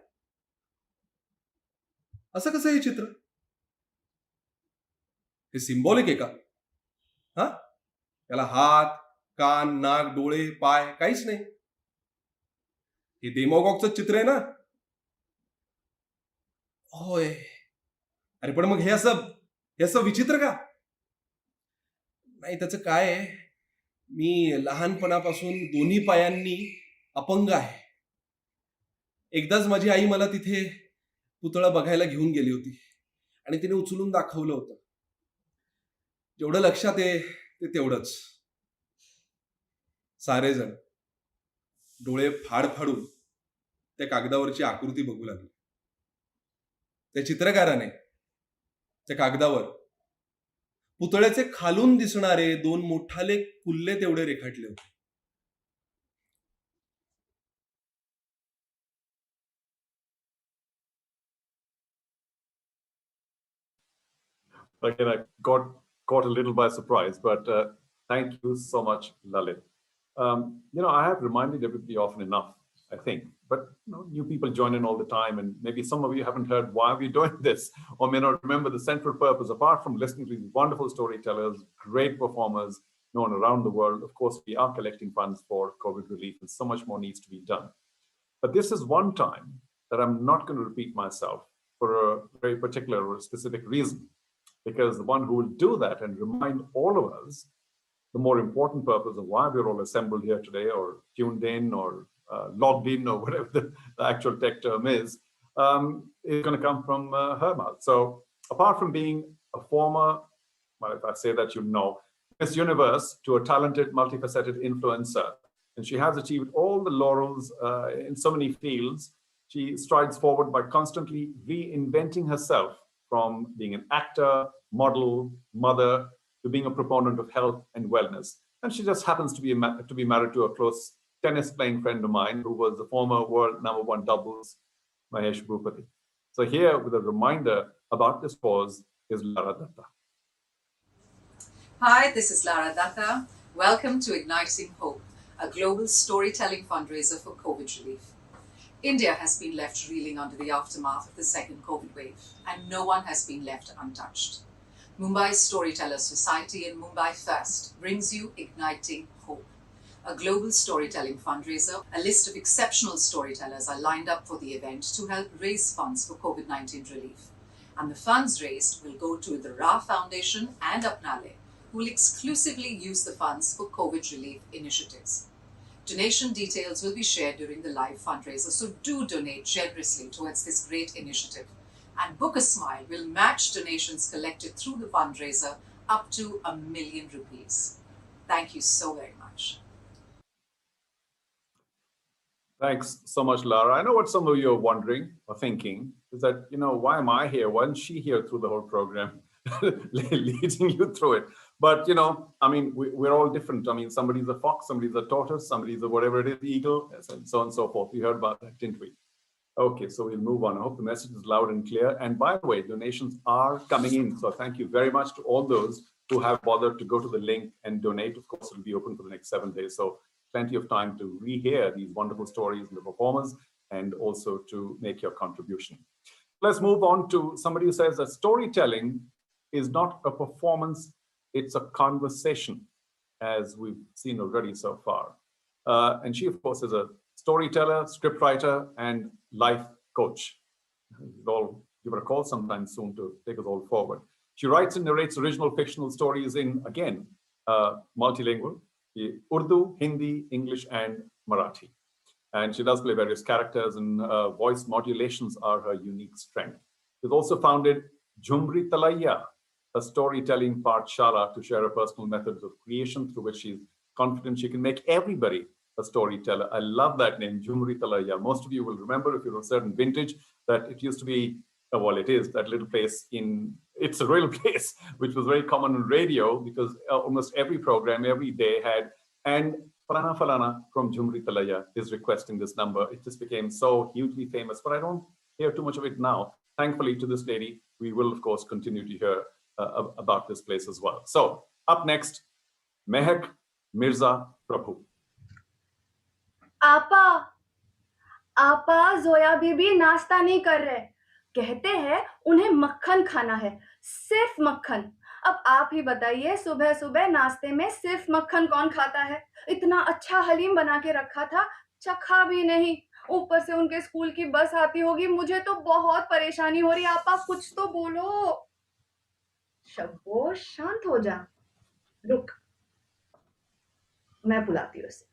असं कसं हे चित्र? हे सिम्बॉलिक आहे का? हा, त्याला हात, कान, नाक, डोळे, पाय काहीच नाही. हे डेमोगॉगचं चित्र आहे ना? होय. अरे पण मग हे असं विचित्र का? नाही, त्याचं काय आहे, मी लहानपणापासून दोन्ही पायांनी अपंग आहे. एकदाच माझी आई मला तिथे पुतळा बघायला घेऊन गेली होती आणि तिने उचलून दाखवलं होतं. जेवढं लक्षात आहे ते तेवढंच. सारेजण डोळे फाडून त्या कागदावरची आकृती बघू लागले. त्या चित्रकाराने त्या कागदावर पुतळ्याचे खालून दिसणारे 2 मोठाले कुल्ले तेवढे रेखाटले होते. Again, I got caught a little by surprise, but thank you so much, Lalit. I have reminded everybody often enough, I think, but new people join in all the time, and maybe some of you haven't heard why we're doing this, or may not remember the central purpose. Apart from listening to these wonderful storytellers, great performers known around the world, of course, we are collecting funds for COVID relief, and so much more needs to be done. But this is one time that I'm not going to repeat myself for a very particular or specific reason, because the one who will do that and remind all of us the more important purpose of why we're all assembled here today, or tuned in, or logged in, or whatever the actual tech term is going to come from her mouth. So apart from being a former, well, if I say that, Miss Universe to a talented, multifaceted influencer, and she has achieved all the laurels in so many fields, she strides forward by constantly reinventing herself, from being an actor, model, mother, to being a proponent of health and wellness. And she just happens to be married to a close tennis-playing friend of mine who was the former world #1 doubles, Mahesh Bhupati. So here, with a reminder about this cause, is Lara Datta. Hi, this is Lara Datta. Welcome to Igniting Hope, a global storytelling fundraiser for COVID relief. India has been left reeling under the aftermath of the second COVID wave, and no one has been left untouched. Mumbai's Storytellers Society and Mumbai First brings you Igniting Hope, a global storytelling fundraiser. A list of exceptional storytellers are lined up for the event to help raise funds for COVID-19 relief. And the funds raised will go to the Ra Foundation and Apnale, who will exclusively use the funds for COVID relief initiatives. Donation details will be shared during the live fundraiser, so do donate generously towards this great initiative. And Book a Smile will match donations collected through the fundraiser up to ₹1 million. Thank you so very much. Thanks so much, Lara. I know what some of you are wondering or thinking is that, why am I here? Why isn't she here through the whole program, leading you through it? But, we're all different. Somebody's a fox, somebody's a tortoise, somebody's a whatever it is, eagle, and so on and so forth. We heard about that, didn't we? Okay, so we'll move on. I hope the message is loud and clear. And by the way, donations are coming in. So thank you very much to all those who have bothered to go to the link and donate. Of course, it'll be open for the next 7 days. So plenty of time to rehear these wonderful stories and the performers, and also to make your contribution. Let's move on to somebody who says that storytelling is not a performance, it's a conversation, as we've seen already so far. And she, of course, is a storyteller, scriptwriter, and life coach. We'll all give her a call sometime soon to take us all forward. She writes and narrates original fictional stories in, again, multilingual, Urdu, Hindi, English, and Marathi. And she does play various characters, and voice modulations are her unique strength. She's also founded Jhumri Talaiya, a storytelling pathshala, to share her personal methods of creation through which she's confident she can make everybody a storyteller. I love that name, Jhumri Talaiya. Most of you will remember, if you're a certain vintage, that it used to be, well, it is that little place in it's a real place, which was very common on radio because almost every program every day had, and Falana Falana from Jhumri Talaya is requesting this number. It just became so hugely famous, but I don't hear too much of it now. Thankfully to this lady, we will of course continue to hear about this place as well. So up next, Mehak Mirza Prabhu. आपा आपा जोया बीबी नाश्ता नहीं कर रहे, कहते हैं उन्हें मक्खन खाना है, सिर्फ मक्खन। अब आप ही बताइए, सुबह सुबह नाश्ते में सिर्फ मक्खन कौन खाता है? इतना अच्छा हलीम बना के रखा था, चखा भी नहीं। ऊपर से उनके स्कूल की बस आती होगी, मुझे तो बहुत परेशानी हो रही। आपा कुछ तो बोलो। शब्बो शांत हो जा, रुक मैं बुलाती हूँ उसे।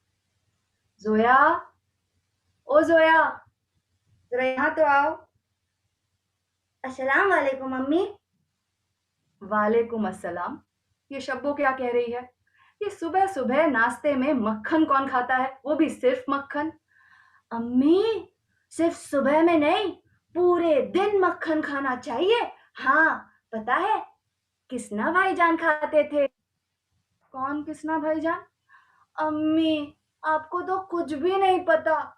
जोया, ओ जोया, जरा यहाँ तो आओ। अस्सलाम वालेकुम मम्मी। वालेकुम अस्सलाम। ये शब्बो क्या कह रही है? ये सुबह सुबह नाश्ते में मक्खन कौन खाता है, वो भी सिर्फ मक्खन? अम्मी, सिर्फ सुबह में नहीं, पूरे दिन मक्खन खाना चाहिए। हाँ, पता है किसना भाईजान खाते थे? कौन किसना भाईजान? अम्मी, आपको तो कुछ भी नहीं पता।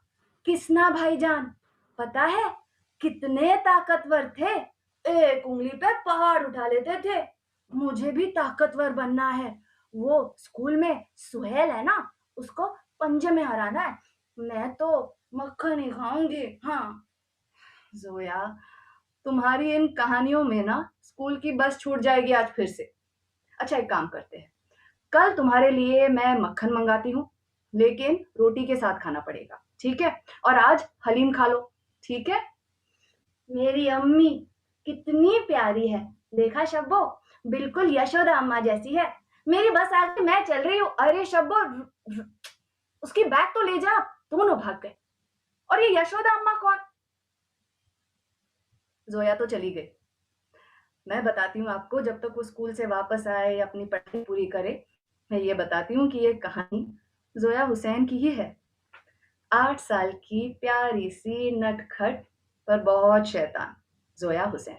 किसना भाईजान पता है कितने ताकतवर थे? एक उंगली पे पहाड़ उठा लेते थे। मुझे भी ताकतवर बनना है। वो स्कूल में सुहेल है ना, उसको पंजे में हराना है। मैं तो मक्खन ही खाऊंगी। हाँ जोया, तुम्हारी इन कहानियों में ना स्कूल की बस छूट जाएगी आज फिर से। अच्छा एक काम करते हैं, कल तुम्हारे लिए मैं मक्खन मंगाती हूँ, लेकिन रोटी के साथ खाना पड़ेगा, ठीक है? और आज हलीम खा लो, ठीक है? मेरी अम्मी कितनी प्यारी है, देखा शब्बो, बिल्कुल यशोदा अम्मा जैसी है। मेरी बस आ गई, मैं चल रही हूँ। अरे शब्बो, उसकी बैग तो ले जा। दोनों भाग गए। और ये यशोदा अम्मा कौन? जोया तो चली गई। मैं बताती हूँ आपको, जब तक वो स्कूल से वापस आए, अपनी पढ़ाई पूरी करे। मैं ये बताती हूँ कि ये कहानी जोया हुसैन की ही है। 8 साल की प्यारी सी नटखट पर बहुत शैतान जोया हुसैन।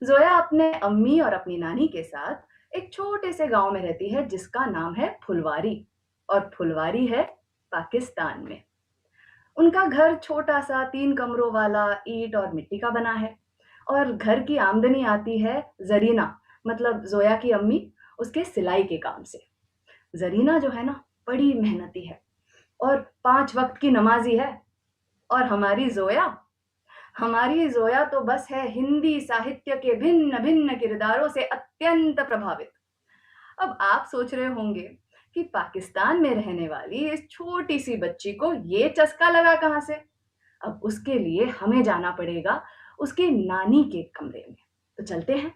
जोया अपने अम्मी और अपनी नानी के साथ एक छोटे से गांव में रहती है जिसका नाम है फुलवारी, और फुलवारी है पाकिस्तान में। उनका घर छोटा सा 3 कमरों वाला ईंट और मिट्टी का बना है, और घर की आमदनी आती है जरीना, मतलब जोया की अम्मी, उसके सिलाई के काम से। जरीना जो है ना, बड़ी मेहनती है और 5 वक्त की नमाजी है। और हमारी जोया तो बस है हिंदी साहित्य के भिन्न भिन्न किरदारों से अत्यंत प्रभावित। अब आप सोच रहे होंगे कि पाकिस्तान में रहने वाली इस छोटी सी बच्ची को ये चस्का लगा कहां से? अब उसके लिए हमें जाना पड़ेगा उसकी नानी के कमरे में। तो चलते हैं।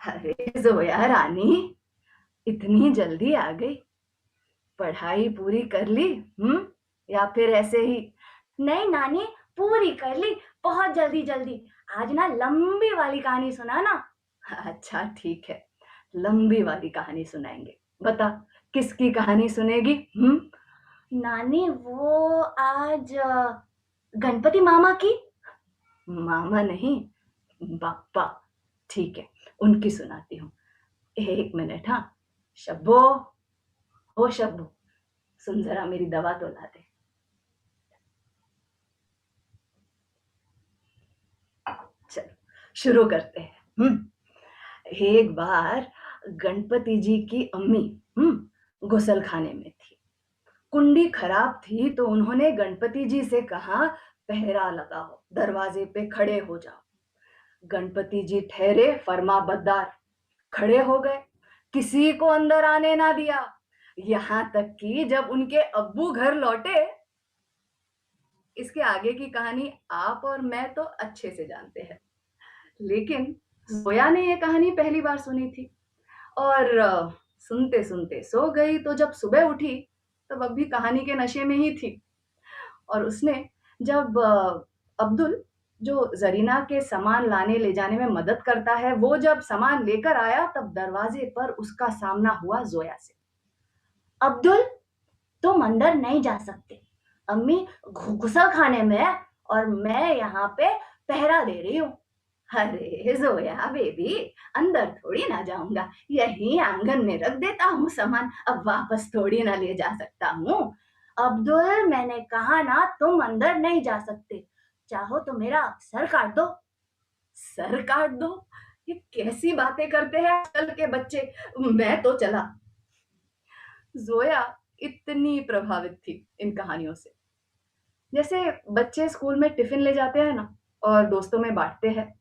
अरे जोया रानी, इतनी जल्दी आ गई? पढ़ाई पूरी कर ली या फिर ऐसे ही? नहीं नानी, पूरी कर ली, बहुत जल्दी जल्दी। आज ना लंबी वाली कहानी सुना ना। अच्छा ठीक है, लंबी वाली कहानी सुनाएंगे। बता किसकी कहानी सुनेगी? नानी, वो आज गणपति मामा की। मामा नहीं, बापा। ठीक है, उनकी सुनाती हूँ। 1 मिनट। हाँ शब्बो, ओ शब्बो, सुन जरा, मेरी दवा तो ला दे। चलो शुरू करते हैं। एक बार गणपति जी की अम्मी गुसल खाने में थी। कुंडी खराब थी तो उन्होंने गणपति जी से कहा, पहरा लगाओ, दरवाजे पे खड़े हो जाओ। गणपति जी ठहरे फरमाबरदार, खड़े हो गए, किसी को अंदर आने ना दिया। यहां तक कि जब उनके अब्बू घर लौटे। इसके आगे की कहानी आप और मैं तो अच्छे से जानते हैं, लेकिन जोया ने ये कहानी पहली बार सुनी थी और सुनते सुनते सो गई। तो जब सुबह उठी तब अब भी कहानी के नशे में ही थी। और उसने जब अब्दुल, जो जरीना के सामान लाने ले जाने में मदद करता है, वो जब सामान लेकर आया तब दरवाजे पर उसका सामना हुआ जोया से। अब्दुल, तुम अंदर नहीं जा सकते, अम्मी गुसल खाने में है और मैं यहाँ पे पहरा दे रही हूँ। अरे जोया बेबी, अंदर थोड़ी ना जाऊंगा, यही आंगन में रख देता हूँ सामान, अब वापस थोड़ी ना ले जा सकता हूँ। अब्दुल, मैंने कहा ना तुम अंदर नहीं जा सकते, चाहो तो मेरा सर काट दो। सर काट दो? ये कैसी बातें करते हैं आजकल के बच्चे। मैं तो चला। जोया इतनी प्रभावित थी इन कहानियों से। जैसे बच्चे स्कूल में टिफिन ले जाते हैं ना और दोस्तों में बांटते हैं,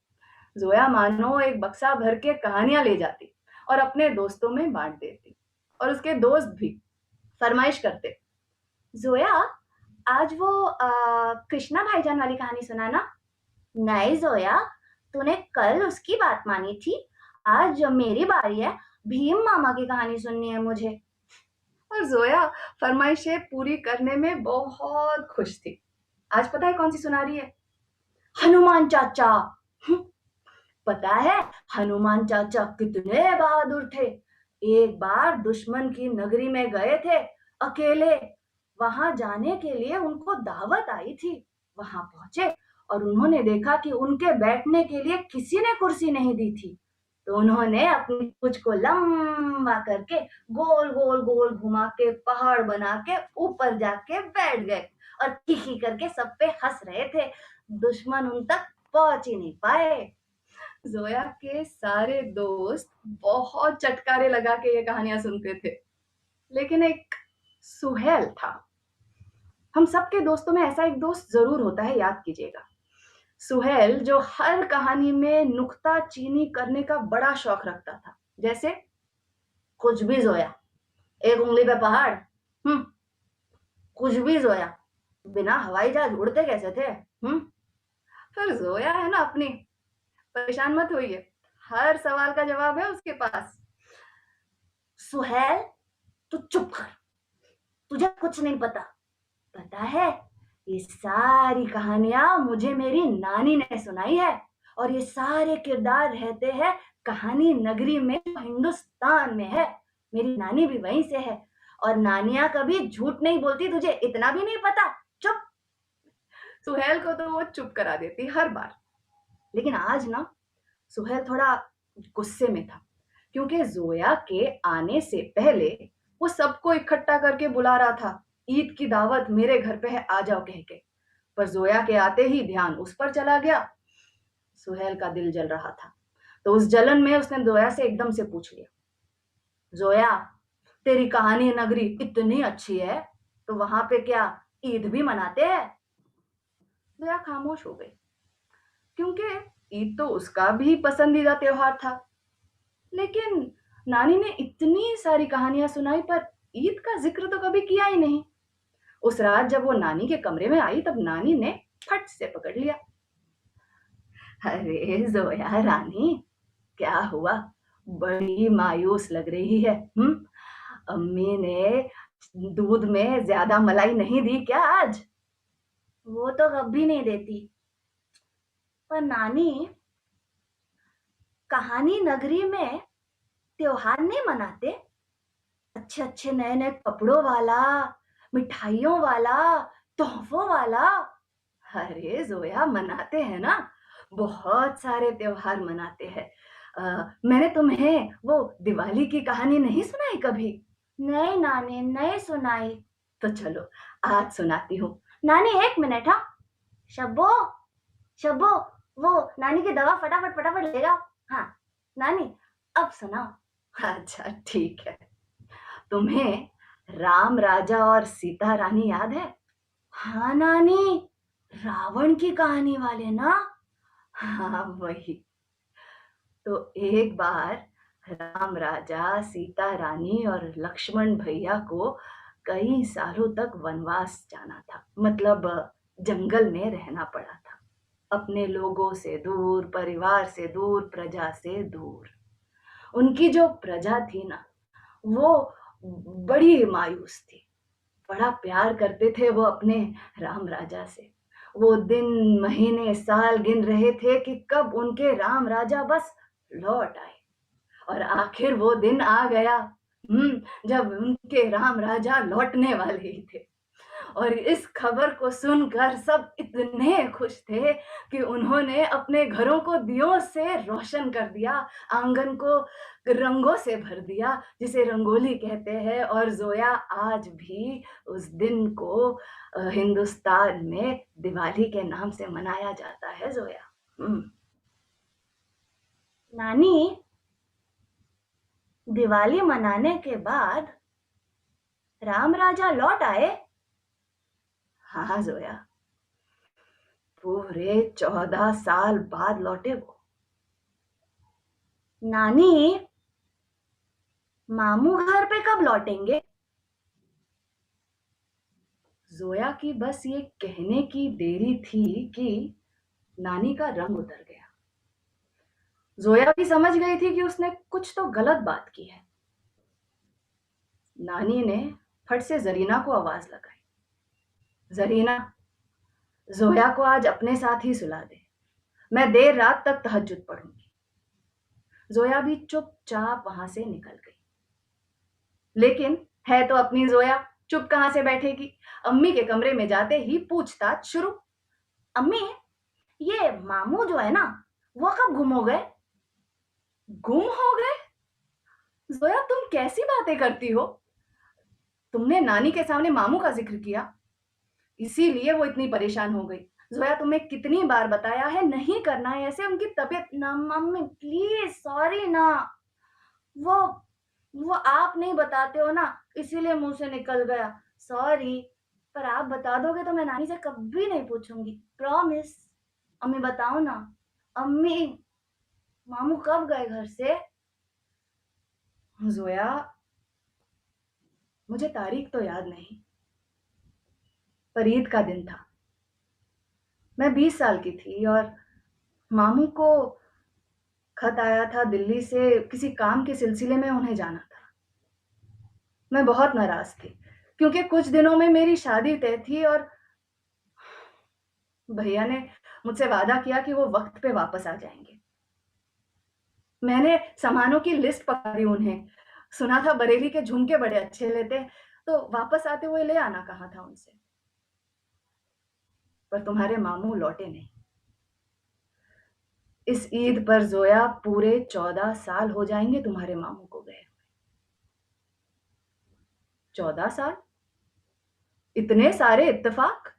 जोया मानो एक बक्सा भर के कहानियां ले जाती और अपने दोस्तों में बांट देती। और उसके दोस्त भी फरमाइश करते, जोया आज वो कृष्णा भाईजान वाली कहानी सुनाना। नहीं जोया, तूने कल उसकी बात मानी थी, आज मेरी बारी है, भीम मामा की कहानी सुननी है मुझे। और जोया फरमाइशें पूरी करने में बहुत खुश थी। आज पता है कौन सी सुना रही है? हनुमान चाचा। पता है हनुमान चाचा कितने बहादुर थे। एक बार दुश्मन की नगरी में गए थे अकेले। वहां जाने के लिए उनको दावत आई थी। वहां पहुंचे और उन्होंने देखा कि उनके बैठने के लिए किसी ने कुर्सी नहीं दी थी। तो उन्होंने अपनी पूंछ को लंबा करके गोल गोल गोल घुमा के पहाड़ बना के ऊपर जाके बैठ गए और खिखी करके सब पे हंस रहे थे। दुश्मन उन तक पहुंच ही नहीं पाए। जोया के सारे दोस्त बहुत चटकारे लगा के ये कहानियां सुनते थे, लेकिन एक सुहेल था। हम सबके दोस्तों में ऐसा एक दोस्त जरूर होता है, याद कीजिएगा। सुहेल जो हर कहानी में नुक्ता चीनी करने का बड़ा शौक रखता था। जैसे कुछ भी जोया, एक उंगली पे पहाड़। कुछ भी जोया, बिना हवाई जहाज उड़ते कैसे थे? फिर जोया है ना अपनी, परेशान मत होइए, हर सवाल का जवाब है उसके पास। सुहेल तू चुप कर, तुझे कुछ नहीं पता। पता है ये सारी कहानियां मुझे मेरी नानी ने सुनाई है और ये सारे किरदार रहते हैं कहानी नगरी में जो हिंदुस्तान में है। मेरी नानी भी वहीं से है और नानियां कभी झूठ नहीं बोलती, तुझे इतना भी नहीं पता? चुप। सुहेल को तो वो चुप करा देती हर बार। लेकिन आज ना सुहेल थोड़ा गुस्से में था, क्योंकि जोया के आने से पहले वो सबको इकट्ठा करके बुला रहा था, ईद की दावत मेरे घर पे है, आ जाओ कह के। पर जोया के आते ही ध्यान उस पर चला गया। सुहेल का दिल जल रहा था, तो उस जलन में उसने जोया से एकदम से पूछ लिया, जोया तेरी कहानी नगरी इतनी अच्छी है तो वहां पे क्या ईद भी मनाते हैं? जोया खामोश हो गई, क्योंकि ईद तो उसका भी पसंदीदा त्योहार था। लेकिन नानी ने इतनी सारी कहानियां सुनाई पर ईद का जिक्र तो कभी किया ही नहीं। उस रात जब वो नानी के कमरे में आई तब नानी ने फट से पकड़ लिया। अरे जोया रानी, क्या हुआ? बड़ी मायूस लग रही है। अम्मी ने दूध में ज्यादा मलाई नहीं दी क्या आज? वो तो कभी नहीं देती। पर नानी, कहानी नगरी में त्योहार नहीं मनाते? अच्छे अच्छे नए नए कपड़ों वाला, मिठाइयों वाला, तोहफों वाला। अरे जोया मनाते हैं ना, बहुत सारे त्योहार मनाते हैं। मैंने तुम्हें वो दिवाली की कहानी नहीं सुनाई कभी? नहीं नानी, नहीं सुनाई। तो चलो आज सुनाती हूँ। नानी एक मिनट। हाँ शब्बो, शब्बो वो नानी की दवा फटाफट फटाफट ले जाओ। हाँ नानी अब सुनाओ। अच्छा ठीक है। तुम्हें राम राजा और सीता रानी याद है? हाँ नानी, रावण की कहानी वाले ना? हाँ वही। तो एक बार राम राजा, सीता रानी और लक्ष्मण भैया को कई सालों तक वनवास जाना था, मतलब जंगल में रहना पड़ा था, अपने लोगों से दूर, परिवार से दूर, प्रजा से दूर। उनकी जो प्रजा थी ना, वो बड़ी मायूस थी। बड़ा प्यार करते थे वो अपने राम राजा से। वो दिन, महीने, साल गिन रहे थे कि कब उनके राम राजा बस लौट आए। और आखिर वो दिन आ गया, जब उनके राम राजा लौटने वाले ही थे। और इस खबर को सुनकर सब इतने खुश थे कि उन्होंने अपने घरों को दियों से रोशन कर दिया, आंगन को रंगों से भर दिया जिसे रंगोली कहते हैं। और जोया आज भी उस दिन को हिंदुस्तान में दिवाली के नाम से मनाया जाता है। जोया, नानी, दिवाली मनाने के बाद राम राजा लौट आए? हाँ जोया, पूरे 14 साल बाद लौटे वो। नानी, मामू घर पे कब लौटेंगे? जोया की बस ये कहने की देरी थी कि नानी का रंग उतर गया। जोया भी समझ गई थी कि उसने कुछ तो गलत बात की है। नानी ने फट से जरीना को आवाज लगाई, जरीना, जोया को आज अपने साथ ही सुला दे, मैं देर रात तक तहज्जुद पढ़ूंगी। जोया भी चुपचाप वहां से निकल गई। लेकिन है तो अपनी जोया, चुप कहां से बैठेगी। अम्मी के कमरे में जाते ही पूछताछ शुरू। अम्मी, ये मामू जो है ना, वो कब गुम हो गए? गुम हो गए? जोया, तुम कैसी बातें करती हो? तुमने नानी के सामने मामू का जिक्र किया, इसीलिए वो इतनी परेशान हो गई। जोया, तुम्हें कितनी बार बताया है नहीं करना है ऐसे, उनकी तबीयत ना। मम्मी प्लीज, सॉरी ना, वो आप नहीं बताते हो ना, इसीलिए मुंह से निकल गया, सॉरी। पर आप बता दोगे तो मैं नानी से कभी नहीं पूछूंगी, प्रॉमिस। अम्मी बताओ ना, अम्मी, मामू कब गए घर से? जोया, मुझे तारीख तो याद नहीं, पर ईद का दिन था। मैं 20 साल की थी और मामू को खत आया था दिल्ली से, किसी काम के सिलसिले में उन्हें जाना था। मैं बहुत नाराज थी क्योंकि कुछ दिनों में मेरी शादी तय थी और भैया ने मुझसे वादा किया कि वो वक्त पे वापस आ जाएंगे। मैंने सामानों की लिस्ट पकड़ा दी उन्हें, सुना था बरेली के झुमके बड़े अच्छे लेते, तो वापस आते हुए ले आना कहा था उनसे। पर तुम्हारे मामू लौटे नहीं। इस ईद पर जोया पूरे 14 साल हो जाएंगे तुम्हारे मामू को गए। 14 साल? इतने सारे इत्तेफाक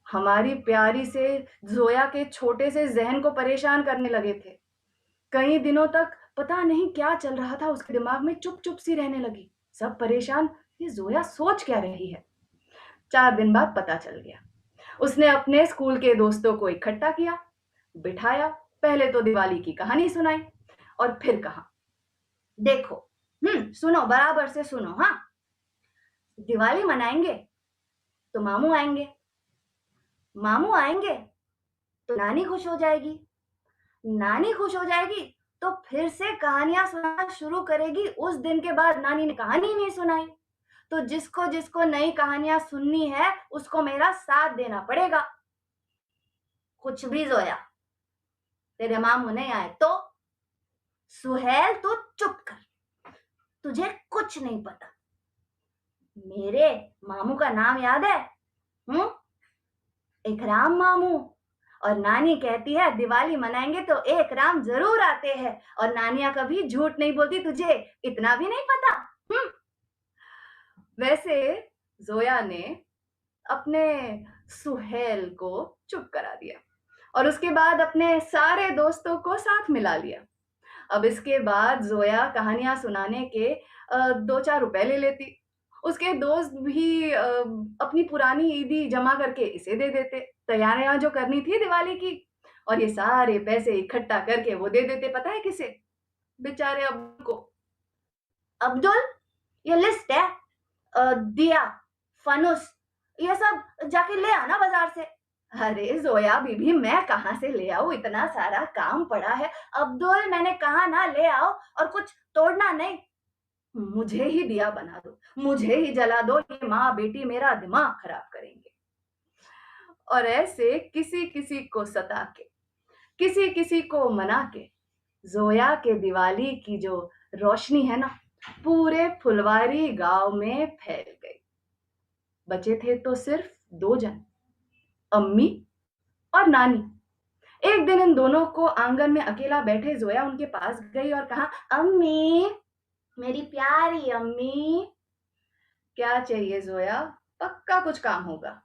हमारी प्यारी से जोया के छोटे से जहन को परेशान करने लगे थे। कई दिनों तक पता नहीं क्या चल रहा था उसके दिमाग में, चुप चुप सी रहने लगी। सब परेशान, ये जोया सोच क्या रही है। 4 दिन बाद पता चल गया। उसने अपने स्कूल के दोस्तों को इकट्ठा किया, बिठाया, पहले तो दिवाली की कहानी सुनाई और फिर कहा, देखो, सुनो, बराबर से सुनो। हाँ, दिवाली मनाएंगे तो मामू आएंगे, मामू आएंगे तो नानी खुश हो जाएगी, नानी खुश हो जाएगी तो फिर से कहानियां सुनाना शुरू करेगी। उस दिन के बाद नानी ने कहानी नहीं सुनाई तो जिसको जिसको नई कहानियां सुननी है उसको मेरा साथ देना पड़ेगा। कुछ भी जोया, तेरे मामू नहीं आए तो? सुहेल, तू चुप कर, तुझे कुछ नहीं पता। मेरे मामू का नाम याद है? इकराम मामू। और नानी कहती है दिवाली मनाएंगे तो एक राम जरूर आते हैं, और नानियां कभी झूठ नहीं बोलती, तुझे इतना भी नहीं पता? वैसे जोया ने अपने सुहेल को चुप करा दिया और उसके बाद अपने सारे दोस्तों को साथ मिला लिया। अब इसके बाद जोया कहानियां सुनाने के 2-4 रुपए ले लेती। उसके दोस्त भी अपनी पुरानी ईदी जमा करके इसे दे देते, तैयारियां जो करनी थी दिवाली की, और ये सारे पैसे इकट्ठा करके वो दे देते, पता है किसे? बेचारे अब्दुल को। अब्दुल, ये लिस्ट है, दिया, फनुस, ये सब जाके ले आना बाजार से। अरे जोया बीबी, मैं कहां से ले आऊं, इतना सारा काम पड़ा है। अब्दुल, मैंने कहा ना ले आओ, और कुछ तोड़ना नहीं। मुझे ही दिया बना दो, मुझे ही जला दो, ये माँ बेटी मेरा दिमाग खराब करेंगे। और ऐसे किसी किसी को सता के, किसी किसी को मना के जोया के दिवाली की जो रोशनी है ना, पूरे फुलवारी गांव में फैल गई। बचे थे तो सिर्फ 2 जन, अम्मी और नानी। एक दिन इन दोनों को आंगन में अकेला बैठे जोया उनके पास गई और कहा, अम्मी, मेरी प्यारी अम्मी। क्या चाहिए जोया? पक्का कुछ काम होगा।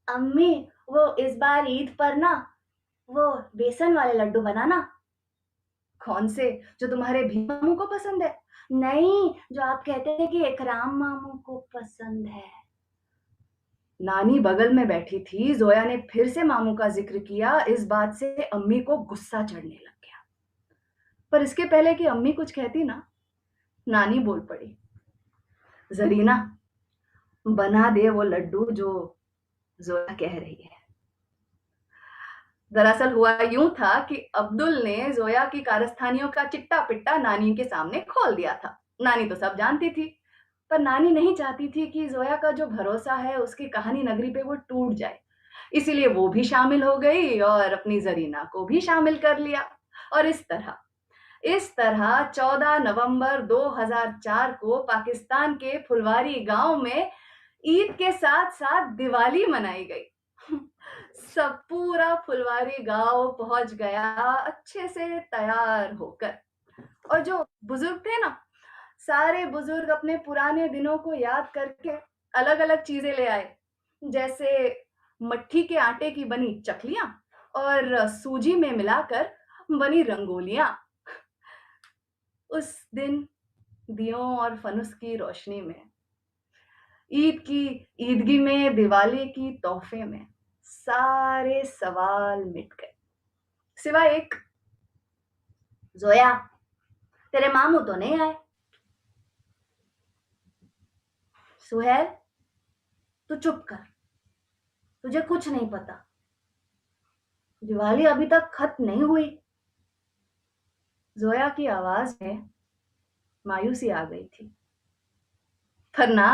अम्मी, वो इस बार ईद पर ना वो बेसन वाले लड्डू बनाना। कौन से? जो तुम्हारे भीम मामू को पसंद है? नहीं, जो आप कहते थे कि इकराम मामू को पसंद है। नानी बगल में बैठी थी। जोया ने फिर से मामू का जिक्र किया। इस बात से अम्मी को गुस्सा चढ़ने लग गया, पर इसके पहले कि अम्मी कुछ कहती ना, नानी बोल पड़ी, जरीना, बना दे वो लड्डू जो जोया कह रही है। दरअसल हुआ यूं था कि अब्दुल ने जोया की कारस्तानियों का चिट्टा पिट्टा नानी के सामने खोल दिया था। नानी तो सब जानती थी, पर नानी नहीं चाहती थी कि जोया का जो भरोसा है उसकी कहानी नगरी पे वो टूट जाए। इसीलिए वो भी शामिल हो गई और अपनी जरीना को भी शामिल कर लिया। और इस तरह 14 नवंबर 2004 को पाकिस्तान के फुलवारी गांव में ईद के साथ साथ दिवाली मनाई गई। सब पूरा फुलवारी गांव पहुंच गया अच्छे से तैयार होकर। और जो बुजुर्ग थे ना, सारे बुजुर्ग अपने पुराने दिनों को याद करके अलग अलग चीजें ले आए, जैसे मट्ठी के आटे की बनी चकलियां और सूजी में मिलाकर बनी रंगोलियां। उस दिन दियों और फनुस की रोशनी में, ईद की ईदगी में, दिवाली की तोहफे में सारे सवाल मिट गए, सिवाय एक, जोया, तेरे मामू तो नहीं आए। सुहेल, तू चुप कर, तुझे कुछ नहीं पता, दिवाली अभी तक खत्म नहीं हुई। जोया की आवाज में मायूसी आ गई थी, पर ना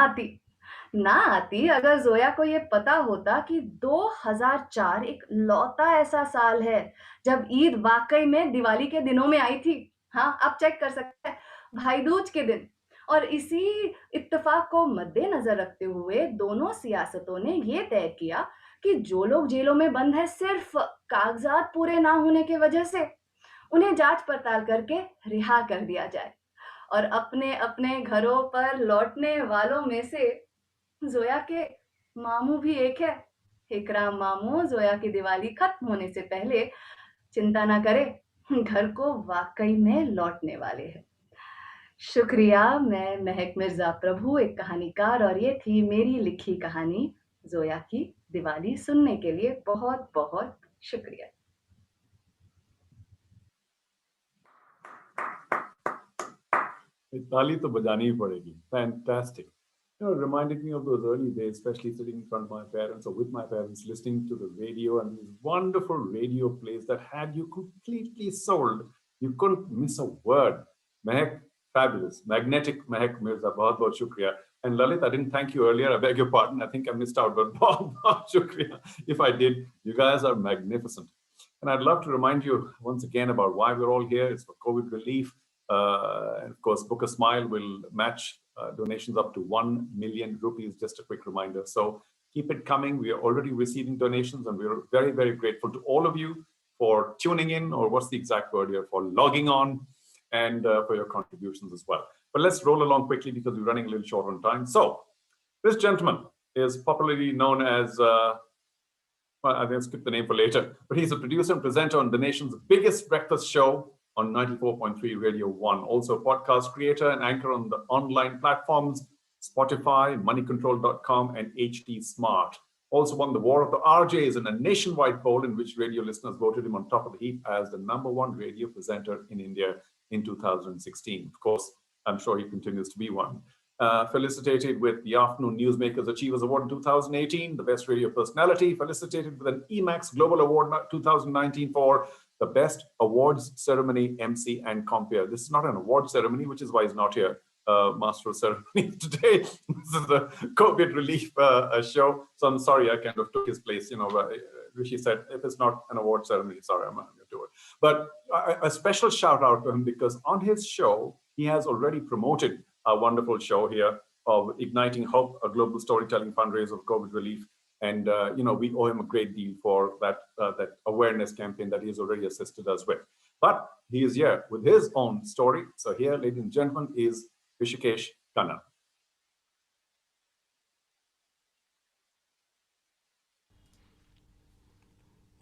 आती अगर जोया को यह पता होता कि 2004 एक लौता ऐसा साल है जब ईद वाकई में दिवाली के दिनों में आई थी। हाँ, आप चेक कर सकते हैं, भाई दूज के दिन। और इसी इत्तेफाक को मद्देनजर रखते हुए दोनों सियासतों ने यह तय किया कि जो लोग जेलों में बंद है सिर्फ कागजात पूरे ना होने की वजह से, उन्हें जांच पड़ताल करके रिहा कर दिया जाए। और अपने अपने घरों पर लौटने वालों में से जोया के मामू भी एक है। इकराम मामू जोया की दिवाली खत्म होने से पहले, चिंता ना करे, घर को वाकई में लौटने वाले हैं। शुक्रिया। मैं महक मिर्जा प्रभु, एक कहानीकार, और ये थी मेरी लिखी कहानी जोया की दिवाली। सुनने के लिए बहुत बहुत शुक्रिया। ताली तो बजानी ही पड़ेगी। Fantastic. You know, it reminded me of those early days, especially sitting in front of my parents or with my parents, listening to the radio and these wonderful radio plays that had you completely sold. You couldn't miss a word. Mehak, fabulous. Magnetic Mehak Mirza, bahut bahut shukriya. And Lalit, I didn't thank you earlier. I beg your pardon. I think I missed out, but bahut bahut shukriya. If I did, you guys are magnificent. And I'd love to remind you once again about why we're all here. It's for COVID relief. And of course, Book a Smile will match donations up to 1 million rupees. Just a quick reminder. So keep it coming. We are already receiving donations, and we're very, very grateful to all of you for tuning in, or what's the exact word here, for logging on, and for your contributions as well. But let's roll along quickly because we're running a little short on time. So this gentleman is popularly known as, well, I think I'll skip the name for later, but he's a producer and presenter on the nation's biggest breakfast show on 94.3 Radio 1. Also a podcast creator and anchor on the online platforms, Spotify, moneycontrol.com, and HD Smart. Also won the War of the RJs in a nationwide poll in which radio listeners voted him on top of the heap as the #1 radio presenter in India in 2016. Of course, I'm sure he continues to be one. Felicitated with the Afternoon Newsmakers Achievers Award in 2018, the Best Radio Personality. Felicitated with an EMAX Global Award 2019 for the Best Awards Ceremony MC and Compere. This is not an award ceremony, which is why he's not here. Master of Ceremonies today. This is a COVID relief show. So I'm sorry, I kind of took his place. You know, Rishi said, if it's not an award ceremony, sorry, I'm not going to do it. But a special shout out to him because on his show, he has already promoted a wonderful show here. of igniting hope, a global storytelling fundraiser of COVID relief. And we owe him a great deal for that awareness campaign that he's already assisted us with. But he is here with his own story. So here, ladies and gentlemen, is Rishikesh Khanna.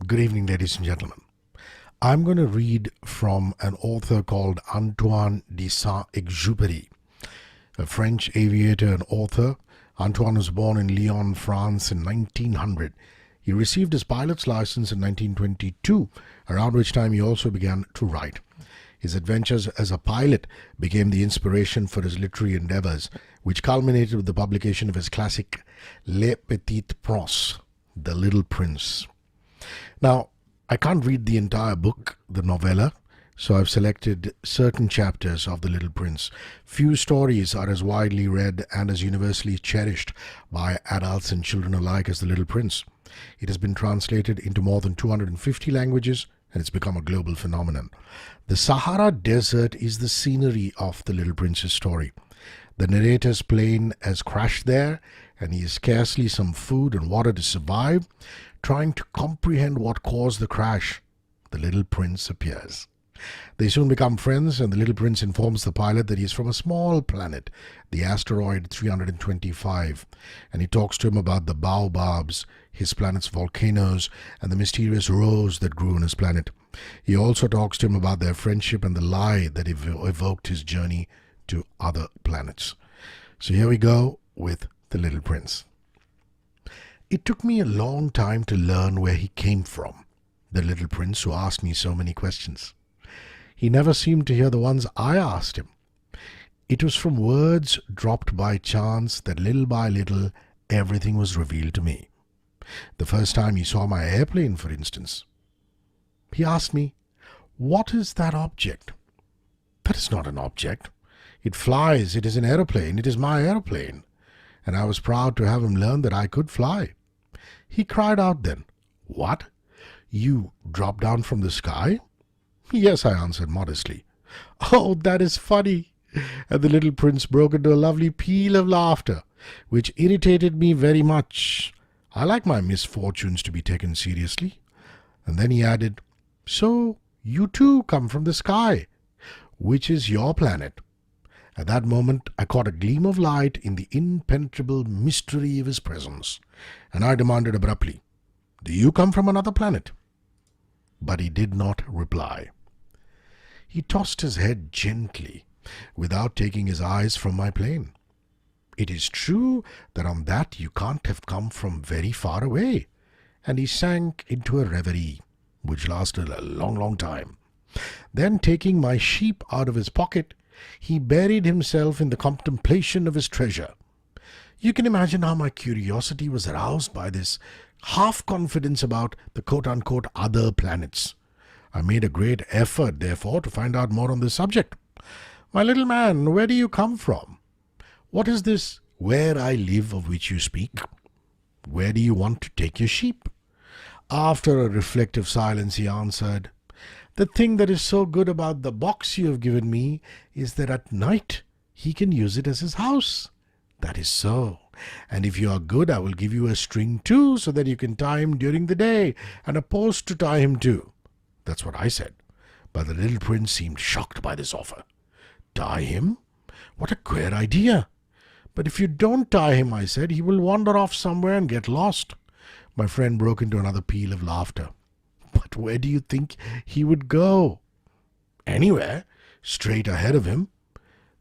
Good evening, ladies and gentlemen. I'm going to read from an author called Antoine de Saint-Exupéry, a French aviator and author. Antoine was born in Lyon, France in 1900. He received his pilot's license in 1922, around which time he also began to write. His adventures as a pilot became the inspiration for his literary endeavors, which culminated with the publication of his classic Le Petit Prince, The Little Prince. Now, I can't read the entire book, the novella, so I've selected certain chapters of The Little Prince. Few stories are as widely read and as universally cherished by adults and children alike as The Little Prince. It has been translated into more than 250 languages and it's become a global phenomenon. The Sahara Desert is the scenery of The Little Prince's story. The narrator's plane has crashed there and he has scarcely some food and water to survive. Trying to comprehend what caused the crash, the little prince appears. They soon become friends, and the little prince informs the pilot that he is from a small planet, the asteroid 325, and he talks to him about the baobabs, his planet's volcanoes, and the mysterious rose that grew on his planet. He also talks to him about their friendship and the lie that evoked his journey to other planets. So here we go with the little prince. It took me a long time to learn where he came from, the little prince who asked me so many questions. He never seemed to hear the ones I asked him. It was from words dropped by chance that little by little everything was revealed to me. The first time he saw my airplane, for instance, he asked me, "What is that object?" "That is not an object. It flies. It is an aeroplane. It is my aeroplane." And I was proud to have him learn that I could fly. He cried out then, "What? You dropped down from the sky?" "Yes," I answered modestly. "Oh, that is funny." And the little prince broke into a lovely peal of laughter, which irritated me very much. I like my misfortunes to be taken seriously. And then he added, "So you too come from the sky. Which is your planet?" At that moment, I caught a gleam of light in the impenetrable mystery of his presence, and I demanded abruptly, "Do you come from another planet?" But he did not reply. He tossed his head gently, without taking his eyes from my plane. "It is true that on that you can't have come from very far away." And he sank into a reverie, which lasted a long, long time. Then, taking my sheep out of his pocket, he buried himself in the contemplation of his treasure. You can imagine how my curiosity was aroused by this half-confidence about the quote-unquote other planets. I made a great effort, therefore, to find out more on this subject. "My little man, where do you come from? What is this where I live of which you speak? Where do you want to take your sheep?" After a reflective silence, he answered, "The thing that is so good about the box you have given me is that at night he can use it as his house." "That is so. And if you are good, I will give you a string too, so that you can tie him during the day, and a post to tie him to." That's what I said. But the little prince seemed shocked by this offer. "Tie him? What a queer idea." "But if you don't tie him," I said, "he will wander off somewhere and get lost." My friend broke into another peal of laughter. "But where do you think he would go?" "Anywhere, straight ahead of him."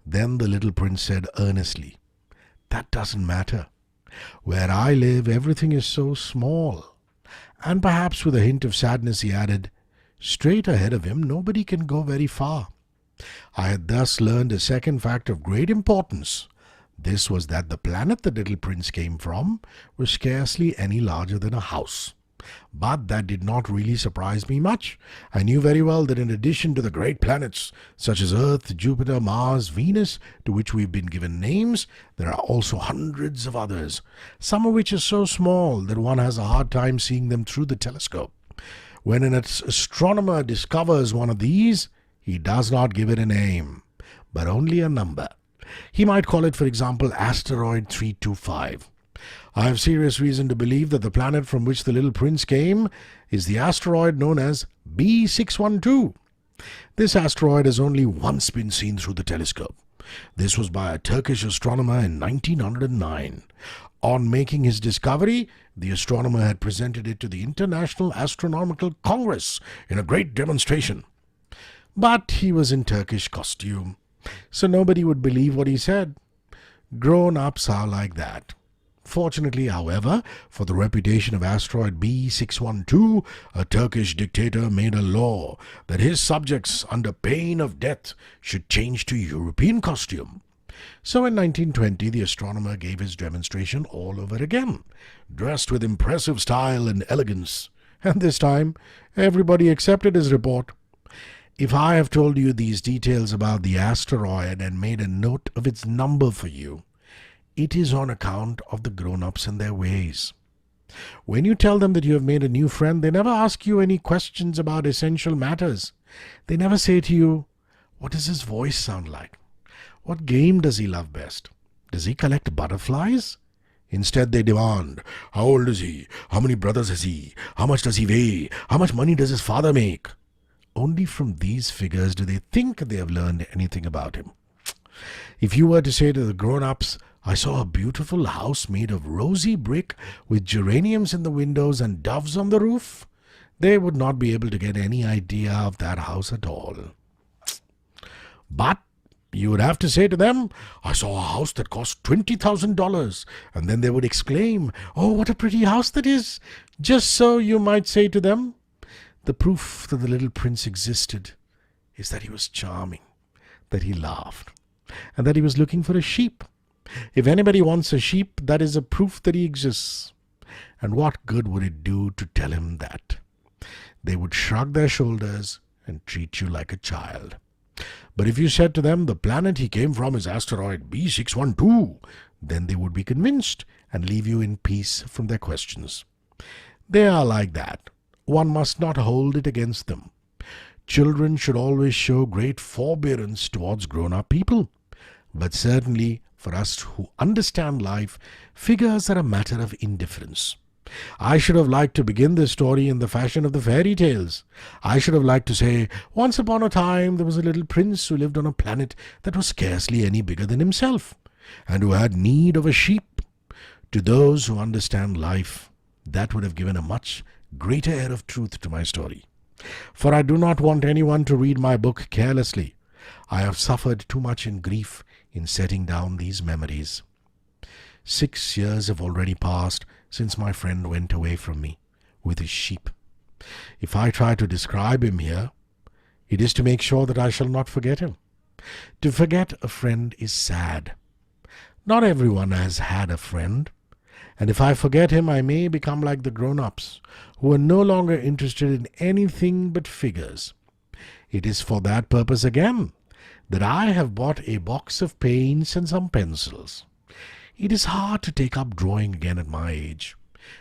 Then the little prince said earnestly, "That doesn't matter. Where I live, everything is so small." And perhaps with a hint of sadness, he added, "Straight ahead of him, nobody can go very far." I had thus learned a second fact of great importance. This was that the planet the little prince came from was scarcely any larger than a house. But that did not really surprise me much. I knew very well that in addition to the great planets, such as Earth, Jupiter, Mars, Venus, to which we've been given names, there are also hundreds of others, some of which are so small that one has a hard time seeing them through the telescope. When an astronomer discovers one of these, he does not give it a name, but only a number. He might call it, for example, asteroid 325. I have serious reason to believe that the planet from which the little prince came is the asteroid known as B612. This asteroid has only once been seen through the telescope. This was by a Turkish astronomer in 1909. On making his discovery, the astronomer had presented it to the International Astronomical Congress in a great demonstration. But he was in Turkish costume, so nobody would believe what he said. Grown-ups are like that. Fortunately, however, for the reputation of asteroid B612, a Turkish dictator made a law that his subjects, under pain of death, should change to European costume. So in 1920, the astronomer gave his demonstration all over again, dressed with impressive style and elegance. And this time, everybody accepted his report. If I have told you these details about the asteroid and made a note of its number for you, it is on account of the grown-ups and their ways. When you tell them that you have made a new friend, they never ask you any questions about essential matters. They never say to you, "What does his voice sound like? What game does he love best? Does he collect butterflies?" Instead, they demand, "How old is he? How many brothers has he? How much does he weigh? How much money does his father make?" Only from these figures do they think they have learned anything about him. If you were to say to the grown-ups, "I saw a beautiful house made of rosy brick with geraniums in the windows and doves on the roof," they would not be able to get any idea of that house at all. But you would have to say to them, "I saw a house that cost $20,000, and then they would exclaim, "Oh, what a pretty house that is!" Just so you might say to them, "The proof that the little prince existed is that he was charming, that he laughed, and that he was looking for a sheep. If anybody wants a sheep, that is a proof that he exists." And what good would it do to tell him that? They would shrug their shoulders and treat you like a child. But if you said to them, "The planet he came from is asteroid B612, then they would be convinced and leave you in peace from their questions. They are like that. One must not hold it against them. Children should always show great forbearance towards grown-up people. But certainly, for us who understand life, figures are a matter of indifference. I should have liked to begin this story in the fashion of the fairy tales. I should have liked to say, "Once upon a time there was a little prince who lived on a planet that was scarcely any bigger than himself, and who had need of a sheep." To those who understand life, that would have given a much greater air of truth to my story. For I do not want anyone to read my book carelessly. I have suffered too much in grief in setting down these memories. 6 years have already passed since my friend went away from me with his sheep. If I try to describe him here, it is to make sure that I shall not forget him. To forget a friend is sad. Not everyone has had a friend, and if I forget him, I may become like the grown-ups, who are no longer interested in anything but figures. It is for that purpose again that I have bought a box of paints and some pencils. It is hard to take up drawing again at my age,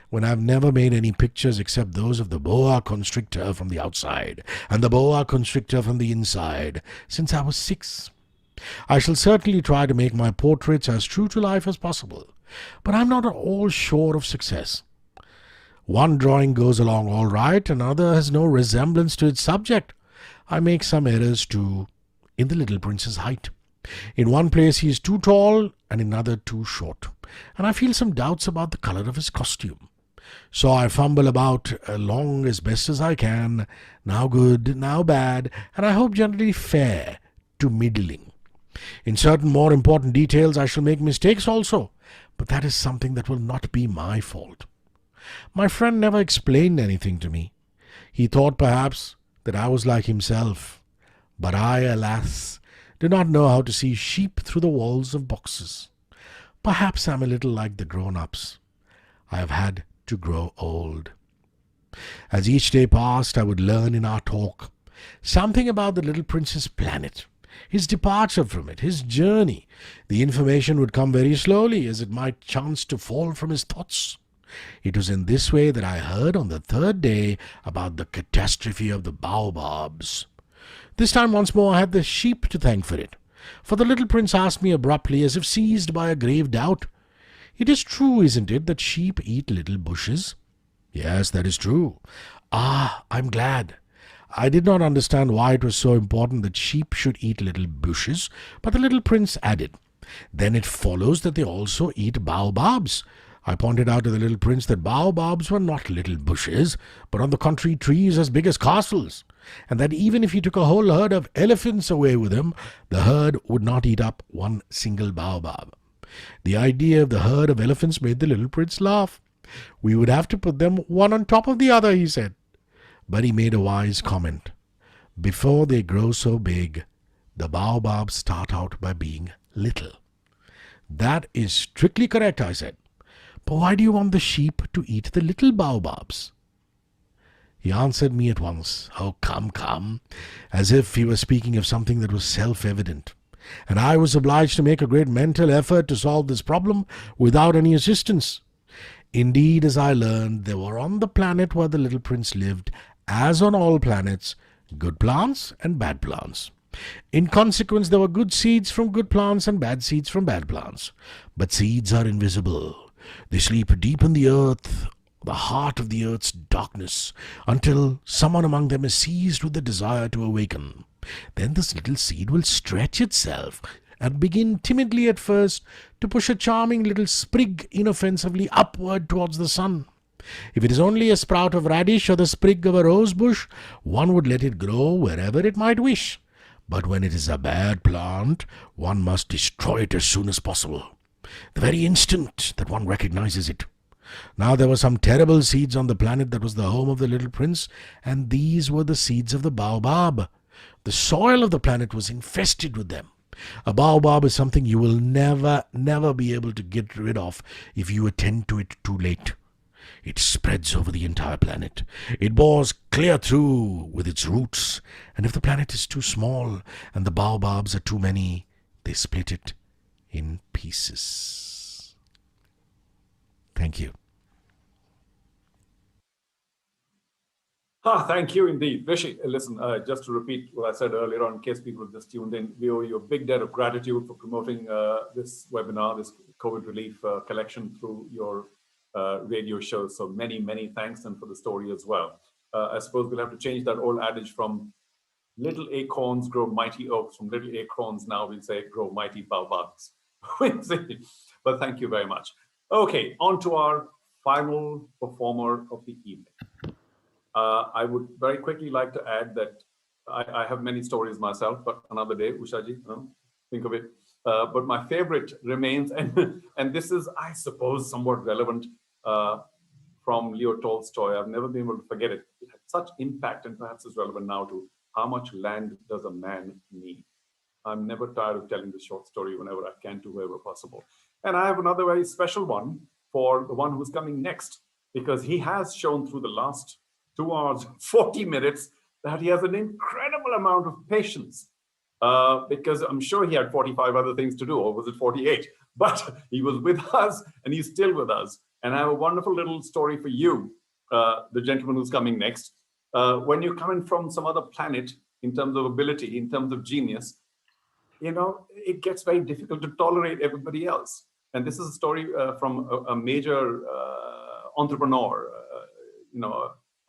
when I have never made any pictures except those of the boa constrictor from the outside and the boa constrictor from the inside, since I was 6. I shall certainly try to make my portraits as true to life as possible, but I am not at all sure of success. One drawing goes along all right, another has no resemblance to its subject. I make some errors too, in the little prince's height. In one place he is too tall and in another too short, and I feel some doubts about the color of his costume. So I fumble about along as best as I can, now good, now bad, and I hope generally fair to middling. In certain more important details I shall make mistakes also, but that is something that will not be my fault. My friend never explained anything to me. He thought perhaps that I was like himself, but I, alas, do not know how to see sheep through the walls of boxes. Perhaps I am a little like the grown-ups. I have had to grow old. As each day passed, I would learn in our talk something about the little prince's planet, his departure from it, his journey. The information would come very slowly, as it might chance to fall from his thoughts. It was in this way that I heard on the 3rd day about the catastrophe of the baobabs. This time once more I had the sheep to thank for it. For the little prince asked me abruptly, as if seized by a grave doubt, "It is true, isn't it, that sheep eat little bushes?" "Yes, that is true." "Ah, I'm glad." I did not understand why it was so important that sheep should eat little bushes, but the little prince added, "Then it follows that they also eat baobabs." I pointed out to the little prince that baobabs were not little bushes, but on the contrary trees as big as castles, and that even if he took a whole herd of elephants away with him, the herd would not eat up one single baobab. The idea of the herd of elephants made the little prince laugh. "We would have to put them one on top of the other," he said. But he made a wise comment. "Before they grow so big, the baobabs start out by being little." "That is strictly correct," I said. "But why do you want the sheep to eat the little baobabs?" He answered me at once, "Oh, come," as if he was speaking of something that was self-evident, and I was obliged to make a great mental effort to solve this problem without any assistance. Indeed, as I learned, there were on the planet where the little prince lived, as on all planets, good plants and bad plants. In consequence, there were good seeds from good plants and bad seeds from bad plants. But seeds are invisible. They sleep deep in the earth, the heart of the earth's darkness, until someone among them is seized with the desire to awaken. Then this little seed will stretch itself and begin timidly at first to push a charming little sprig inoffensively upward towards the sun. If it is only a sprout of radish or the sprig of a rose bush, one would let it grow wherever it might wish. But when it is a bad plant, one must destroy it as soon as possible, the very instant that one recognizes it. Now there were some terrible seeds on the planet that was the home of the little prince, and these were the seeds of the baobab. The soil of the planet was infested with them. A baobab is something you will never be able to get rid of if you attend to it too late. It spreads over the entire planet. It bores clear through with its roots, and if the planet is too small and the baobabs are too many, they split it in pieces. Thank you. Thank you indeed. Rishi, listen, just to repeat what I said earlier on, in case people just tuned in, we owe you a big debt of gratitude for promoting this webinar, this COVID relief collection through your radio show. So many thanks, and for the story as well. I suppose we'll have to change that old adage from little acorns grow mighty oaks. From little acorns now we'll say grow mighty baobabs. But thank you very much. Okay, on to our final performer of the evening. I would very quickly like to add that I have many stories myself, but another day, Ushaji, think of it. But my favorite remains, and this is, I suppose, somewhat relevant from Leo Tolstoy. I've never been able to forget it. It had such impact, and perhaps is relevant now to how much land does a man need. I'm never tired of telling this short story whenever I can to whoever possible. And I have another very special one for the one who's coming next, because he has shown through the last 2 hours, 40 minutes, that he has an incredible amount of patience. Because I'm sure he had 45 other things to do, or was it 48? But he was with us, and he's still with us. And I have a wonderful little story for you, the gentleman who's coming next. When you're coming from some other planet, in terms of ability, in terms of genius, you know, it gets very difficult to tolerate everybody else. And this is a story from a major entrepreneur,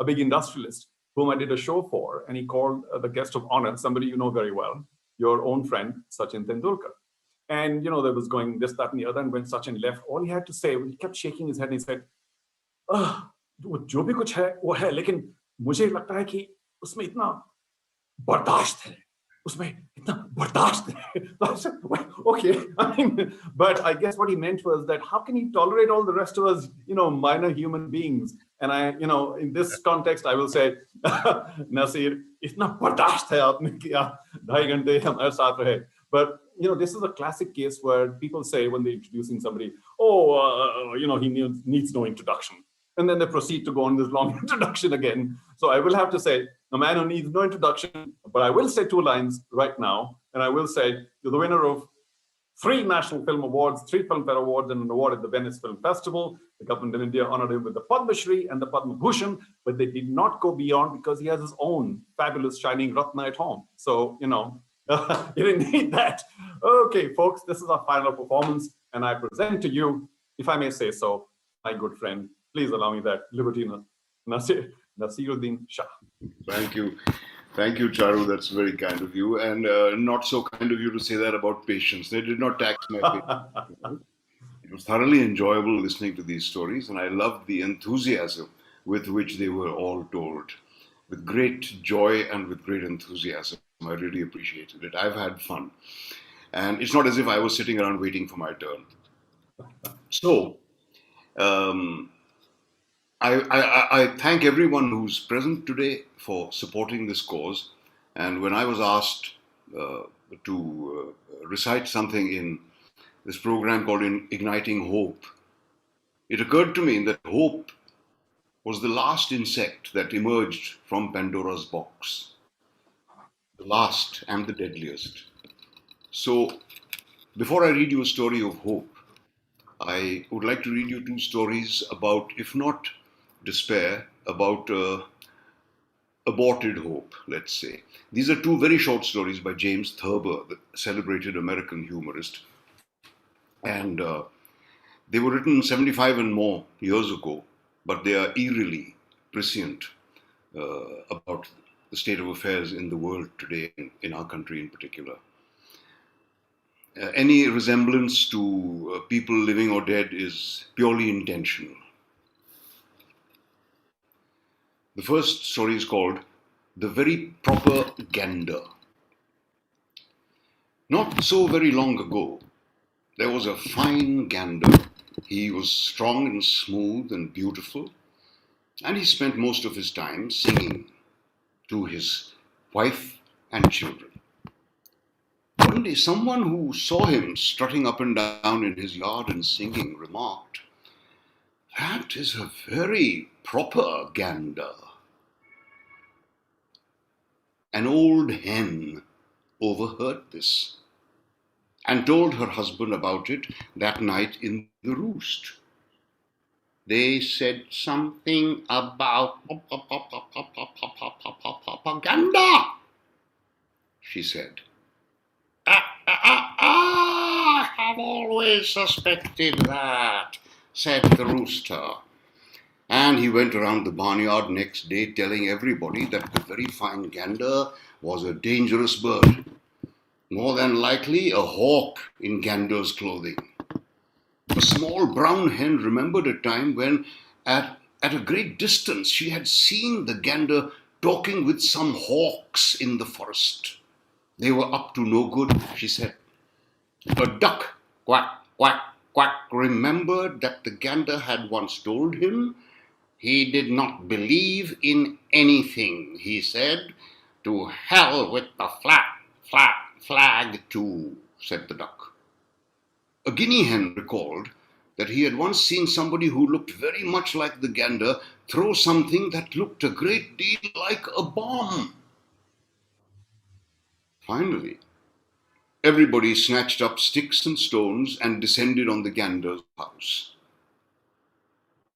a big industrialist, whom I did a show for, and he called the guest of honor, somebody you know very well, your own friend, Sachin Tendulkar. And, there was going this, that, and the other, and when Sachin left, all he had to say, he kept shaking his head, and he said, जो भी कुछ है, वो है, लेकिन मुझे लगता है कि उसमें इतना बर्दाश्त है, उसमें इतना बर्दाश्त है. I said, well, okay, but I guess what he meant was that how can he tolerate all the rest of us, minor human beings? And I, in this context, I will say, Nasir, itna bardasht hai aapne ki aap 2.5 ghante hamare saath rahe. But, this is a classic case where people say when they're introducing somebody, he needs no introduction. And then they proceed to go on this long introduction again. So I will have to say, a man who needs no introduction, but I will say 2 lines right now. And I will say, you're the winner of 3 National Film Awards, 3 Filmfare Awards, and an award at the Venice Film Festival. The government in India honored him with the Padma Shri and the Padma Bhushan, but they did not go beyond because he has his own fabulous shining Ratna at home. So, You didn't need that. Okay, folks, this is our final performance, and I present to you, if I may say so, my good friend. Please allow me that liberty, Nasiruddin Shah. Thank you. Thank you, Charu. That's very kind of you. And not so kind of you to say that about patience. They did not tax my patience. It was thoroughly enjoyable listening to these stories, and I loved the enthusiasm with which they were all told. With great joy and with great enthusiasm. I really appreciated it. I've had fun. And it's not as if I was sitting around waiting for my turn. So, I thank everyone who's present today for supporting this cause. And when I was asked to recite something in this program called Igniting Hope, it occurred to me that hope was the last insect that emerged from Pandora's box, the last and the deadliest. So, before I read you a story of hope, I would like to read you two stories about, if not despair, about aborted hope, let's say. These are two very short stories by James Thurber, the celebrated American humorist. And they were written 75 and more years ago, but they are eerily prescient about the state of affairs in the world today, in our country in particular. Any resemblance to people living or dead is purely intentional. The first story is called The Very Proper Gander. Not so very long ago, there was a fine gander. He was strong and smooth and beautiful, and he spent most of his time singing to his wife and children. One day, someone who saw him strutting up and down in his yard and singing remarked, "That is a very proper gander." An old hen overheard this and told her husband about it that night in the roost. They said something about gander, she said. I have always suspected that, said the rooster. And he went around the barnyard next day telling everybody that the very fine gander was a dangerous bird. More than likely a hawk in gander's clothing. A small brown hen remembered a time when at a great distance she had seen the gander talking with some hawks in the forest. They were up to no good, she said. A duck, quack, quack, quack, remembered that the gander had once told him he did not believe in anything, he said. To hell with the flag too, said the duck. A guinea hen recalled that he had once seen somebody who looked very much like the gander throw something that looked a great deal like a bomb. Finally, everybody snatched up sticks and stones and descended on the gander's house.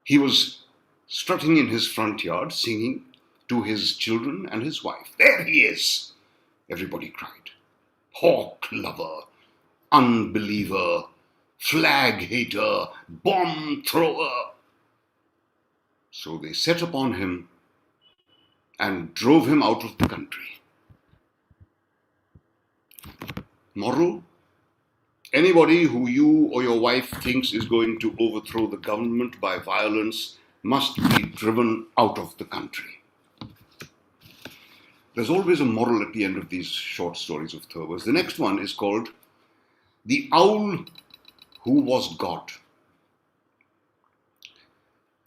He was strutting in his front yard, singing to his children and his wife. There he is, everybody cried. Hawk lover, unbeliever, flag hater, bomb thrower. So they set upon him and drove him out of the country. Moral: anybody who you or your wife thinks is going to overthrow the government by violence must be driven out of the country. There's always a moral at the end of these short stories of Thurber's. The next one is called The Owl Who Was God.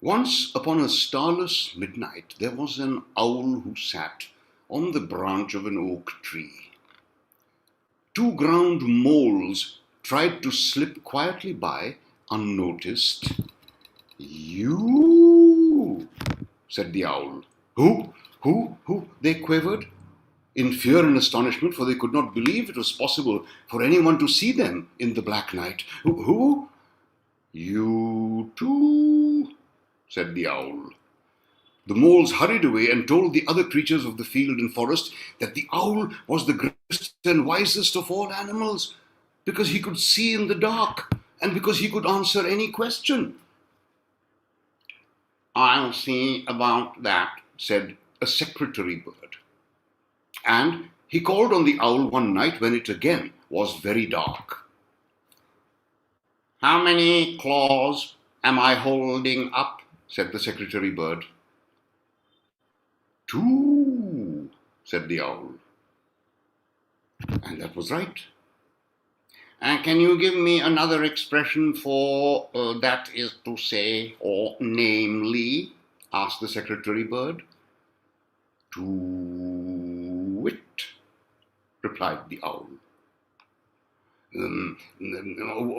Once upon a starless midnight, there was an owl who sat on the branch of an oak tree. Two ground moles tried to slip quietly by, unnoticed. "You," said the owl. Who? They quavered, in fear and astonishment, for they could not believe it was possible for anyone to see them in the black night. Who? "You too," said the owl. The moles hurried away and told the other creatures of the field and forest that the owl was the greatest and wisest of all animals, because he could see in the dark and because he could answer any question. I'll see about that, said a secretary bird. And he called on the owl one night when it again was very dark. How many claws am I holding up? Said the secretary bird. 2, said the owl. And that was right. And can you give me another expression for that is to say, or namely? Asked the secretary bird. To it, replied the owl.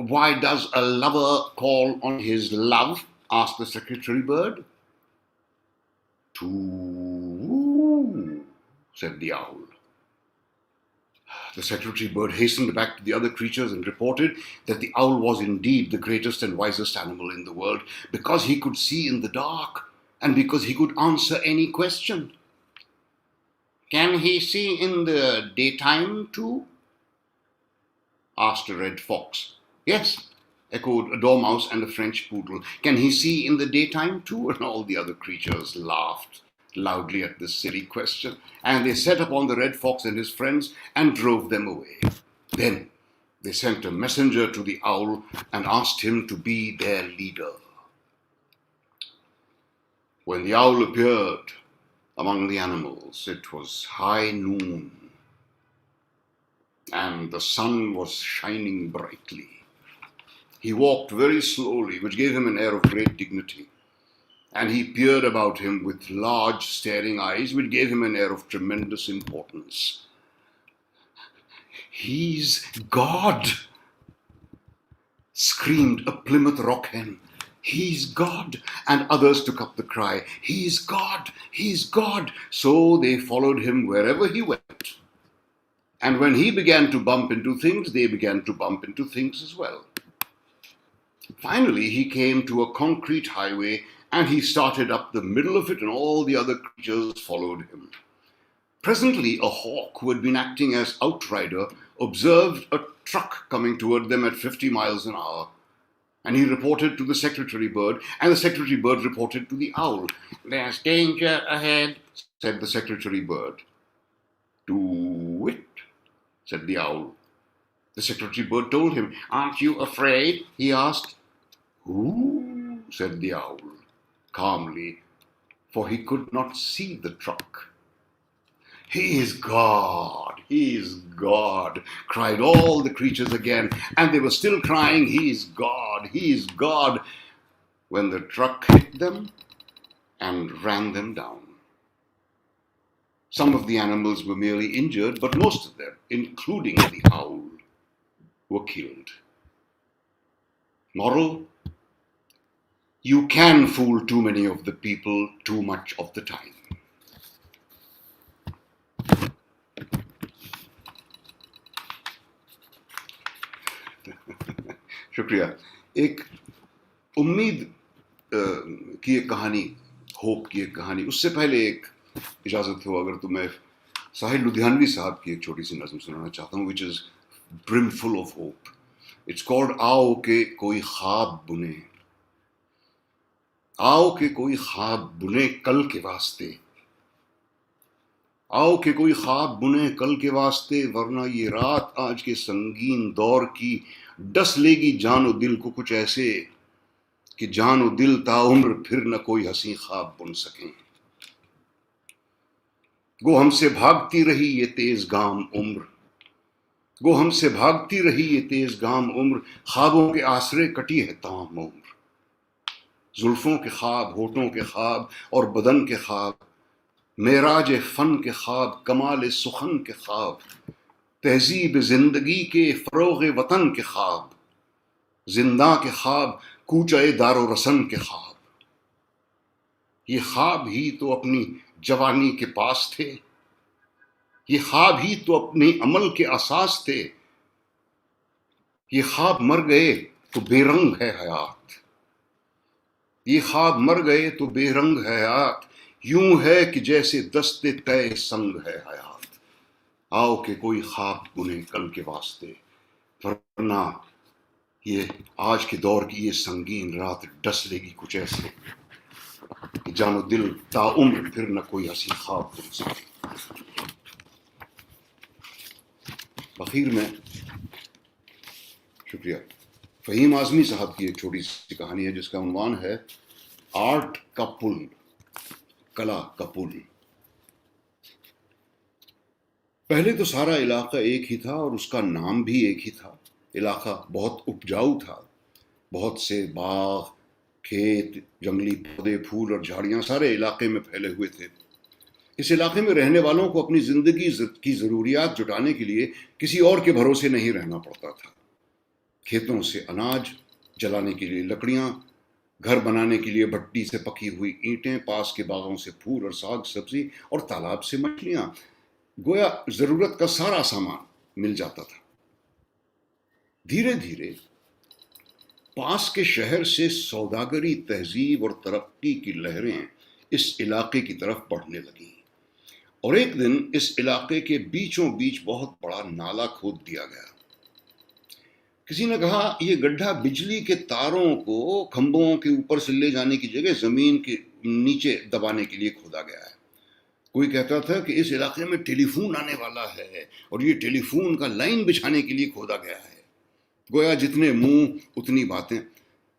Why does a lover call on his love? Asked the secretary bird. To woo, said the owl. The secretary bird hastened back to the other creatures and reported that the owl was indeed the greatest and wisest animal in the world, because he could see in the dark and because he could answer any question. Can he see in the daytime too? Asked a red fox. Yes, echoed a dormouse and a French poodle. Can he see in the daytime too? And all the other creatures laughed loudly at this silly question, and they set upon the red fox and his friends and drove them away. Then they sent a messenger to the owl and asked him to be their leader. When the owl appeared among the animals, it was high noon, and the sun was shining brightly. He walked very slowly, which gave him an air of great dignity, and he peered about him with large staring eyes, which gave him an air of tremendous importance. He's God, screamed a Plymouth Rock hen. He's God. And others took up the cry, he's God, he's God. So they followed him wherever he went. And when he began to bump into things, they began to bump into things as well. Finally, he came to a concrete highway, and he started up the middle of it, and all the other creatures followed him. Presently, a hawk who had been acting as outrider observed a truck coming toward them at 50 miles an hour. And he reported to the secretary bird, and the secretary bird reported to the owl. There's danger ahead, said the secretary bird. Do it, said the owl. The secretary bird told him. Aren't you afraid? He asked. Who? Said the owl, calmly, for he could not see the truck. He is God, he is God, cried all the creatures again, and they were still crying, he is God, when the truck hit them and ran them down. Some of the animals were merely injured, but most of them, including the owl, were killed. Moral: you can fool too many of the people too much of the time. शुक्रिया। एक उम्मीद की एक कहानी, hope की एक कहानी, उससे पहले एक इजाजत हो अगर तो मैं साहिल लुधियानवी साहब की एक छोटी सी नज़म सुनाना चाहता हूँ, which is brimful of hope. It's called आओ के कोई ख्वाब बुने, आओ के कोई ख्वाब बुने कल के वास्ते, आओ के कोई ख्वाब बुने कल के वास्ते, वरना ये रात आज के संगीन दौर की डस लेगी जानो दिल को कुछ ऐसे कि जानो दिल ताउम्र फिर न कोई हंसी ख्वाब बुन सके। गो हमसे भागती रही ये तेज गाम उम्र, गो हमसे भागती रही ये तेज गाम उम्र, ख्वाबों के आसरे कटी है ताम उम्र। जुल्फों के ख्वाब, होठों के ख्वाब और बदन के ख्वाब, मेराज फन के ख्वाब, कमाल सुखन के ख्वाब, तहजीब जिंदगी के फरोग वतन के ख्वाब, जिंदा के ख्वाब, कूचाए दारो रसन के ख्वाब। ये ख्वाब ही तो अपनी जवानी के पास थे, ये ख्वाब ही तो अपने अमल के असास थे, ये ख्वाब मर गए तो बेरंग है हयात, ये ख्वाब मर गए तो बेरंग है हयात, यूं है कि जैसे दस्ते तय संग है हयात। आओ के कोई ख्वाब बुने कल के वास्ते, वरना ये आज के दौर की ये संगीन रात डस लेगी कुछ ऐसे कि जानो दिल ताउम्र फिर न कोई हंसी ख्वाब बुन सके। आखिर में शुक्रिया, फहीम आजमी साहब की एक छोटी सी कहानी है जिसका उन्वान है आर्ट का पुल, कला का पुल। पहले तो सारा इलाका एक ही था और उसका नाम भी एक ही था। इलाका बहुत उपजाऊ था, बहुत से बाग, खेत, जंगली पौधे, फूल और झाड़ियां सारे इलाके में फैले हुए थे। इस इलाके में रहने वालों को अपनी जिंदगी की जरूरियात जुटाने के लिए किसी और के भरोसे नहीं रहना पड़ता था। खेतों से अनाज, जलाने के लिए लकड़ियां, घर बनाने के लिए भट्टी से पकी हुई ईंटें, पास के बागों से फूल और साग सब्जी और तालाब से मछलियां, गोया जरूरत का सारा सामान मिल जाता था। धीरे धीरे पास के शहर से सौदागरी, तहजीब और तरक्की की लहरें इस इलाके की तरफ बढ़ने लगी और एक दिन इस इलाके के बीचों बीच बहुत बड़ा नाला खोद दिया गया। किसी ने कहा यह गड्ढा बिजली के तारों को खंभों के ऊपर से ले जाने की जगह जमीन के नीचे दबाने के लिए खोदा गया है। कोई कहता था कि इस इलाके में टेलीफोन आने वाला है और ये टेलीफोन का लाइन बिछाने के लिए खोदा गया है। गोया जितने मुंह उतनी बातें।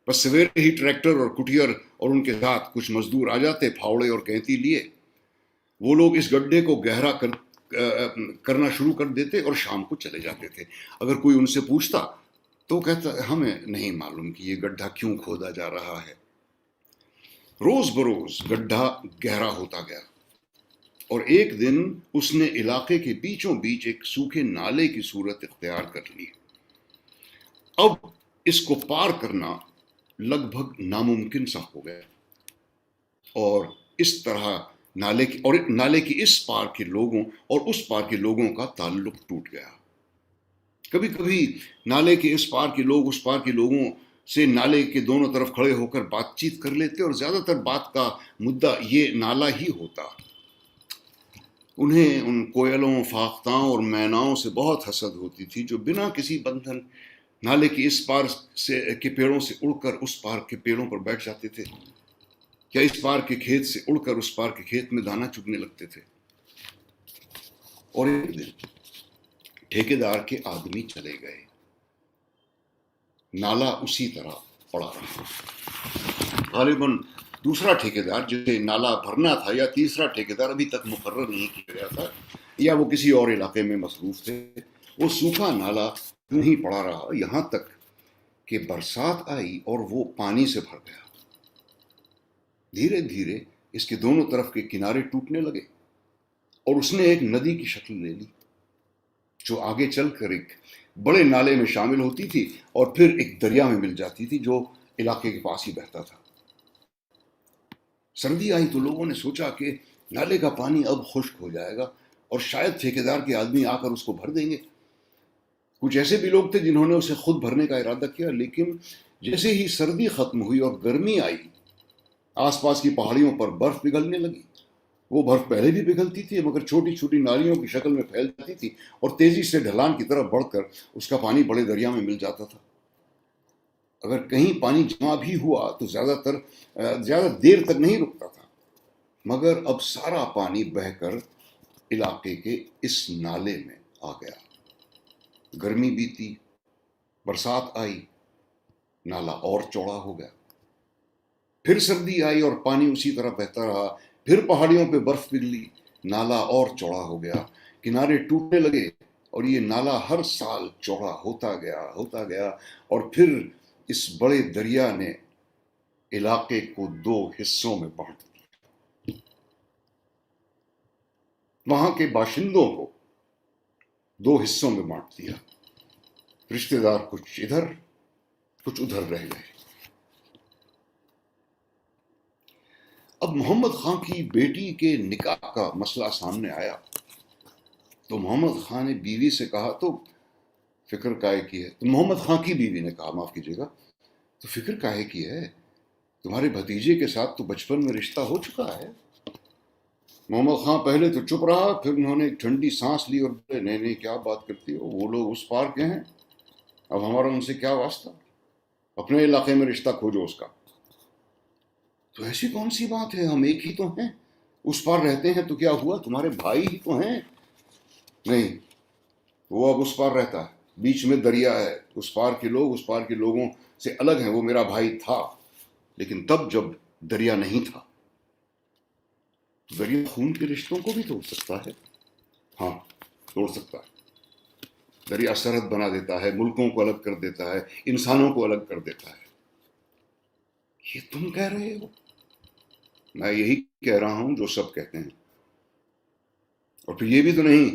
बस सवेरे ही ट्रैक्टर और कुटियर और उनके साथ कुछ मजदूर आ जाते, फावड़े और गैंती लिए। वो लोग इस गड्ढे को गहरा करना शुरू कर देते और शाम को चले जाते थे। अगर कोई उनसे पूछता तो कहता हमें नहीं मालूम कि ये गड्ढा क्यों खोदा जा रहा है। रोज बरोज गड्ढा गहरा होता गया और एक दिन उसने इलाके के बीचों बीच एक सूखे नाले की सूरत इख्तियार कर ली। अब इसको पार करना लगभग नामुमकिन सा हो गया और इस तरह नाले की इस पार के लोगों और उस पार के लोगों का ताल्लुक टूट गया। कभी कभी नाले के इस पार के लोग उस पार के लोगों से नाले के दोनों तरफ खड़े होकर बातचीत कर लेते और ज्यादातर बात का मुद्दा ये नाला ही होता। उन्हें उन कोयलों, फाख्ताओं और मैनाओं से बहुत हसद होती थी जो बिना किसी बंधन नाले के इस पार के पेड़ों से उड़कर उस पार के पेड़ों पर बैठ जाते थे, या इस पार के खेत से उड़कर उस पार के खेत में दाना चुगने लगते थे। और एक दिन ठेकेदार के आदमी चले गए, नाला उसी तरह पड़ा रहा। गालिबन दूसरा ठेकेदार जिसे नाला भरना था या तीसरा ठेकेदार अभी तक मुकर्रर नहीं किया गया था, या वो किसी और इलाके में मसरूफ थे। वो सूखा नाला यूं ही पड़ा रहा यहां तक कि बरसात आई और वो पानी से भर गया। धीरे धीरे इसके दोनों तरफ के किनारे टूटने लगे और उसने एक नदी की शक्ल ले ली जो आगे चलकर एक बड़े नाले में शामिल होती थी और फिर एक दरिया में मिल जाती थी जो इलाके के पास ही बहता था। सर्दी आई तो लोगों ने सोचा कि नाले का पानी अब खुश्क हो जाएगा और शायद ठेकेदार के आदमी आकर उसको भर देंगे। कुछ ऐसे भी लोग थे जिन्होंने उसे खुद भरने का इरादा किया, लेकिन जैसे ही सर्दी खत्म हुई और गर्मी आई, आसपास की पहाड़ियों पर बर्फ पिघलने लगी। वो बर्फ पहले भी पिघलती थी मगर छोटी छोटी नालियों की शक्ल में फैल जाती थी और तेजी से ढलान की तरफ बढ़कर उसका पानी बड़े दरिया में मिल जाता था। अगर कहीं पानी जमा भी हुआ तो ज्यादा देर तक नहीं रुकता था, मगर अब सारा पानी बहकर इलाके के इस नाले में आ गया। गर्मी बीती, बरसात आई, नाला और चौड़ा हो गया। फिर सर्दी आई और पानी उसी तरह बहता रहा। फिर पहाड़ियों पे बर्फ पिघली, नाला और चौड़ा हो गया, किनारे टूटने लगे और ये नाला हर साल चौड़ा होता गया और फिर इस बड़े दरिया ने इलाके को दो हिस्सों में बांट दिया। वहां के बाशिंदों को दो हिस्सों में बांट दिया। रिश्तेदार कुछ इधर कुछ उधर रह गए। अब मोहम्मद खां की बेटी के निकाह का मसला सामने आया तो मोहम्मद खां ने बीवी से कहा तो फिक्र काहे की है। तो मोहम्मद खां की बीवी ने कहा, माफ कीजिएगा, तो फिक्र काहे की है, तुम्हारे भतीजे के साथ तो बचपन में रिश्ता हो चुका है। मोहम्मद खां पहले तो चुप रहा, फिर उन्होंने एक ठंडी सांस ली और बोले, नहीं नहीं क्या बात करती हो, वो लोग उस पार के हैं, अब हमारा उनसे क्या वास्ता, अपने इलाके में रिश्ता खोजो उसका। तो ऐसी कौन सी बात है, हम एक ही तो हैं, उस पार रहते हैं तो क्या हुआ, तुम्हारे भाई ही तो हैं। नहीं, वो अब उस पार रहता है, बीच में दरिया है, उस पार के लोग उस पार के लोगों से अलग हैं, वो मेरा भाई था, लेकिन तब जब दरिया नहीं था। दरिया खून के रिश्तों को भी तोड़ सकता है, हाँ तोड़ सकता है। दरिया सरहद बना देता है, मुल्कों को अलग कर देता है, इंसानों को अलग कर देता है। ये तुम कह रहे हो, मैं यही कह रहा हूं जो सब कहते हैं। और फिर ये भी तो नहीं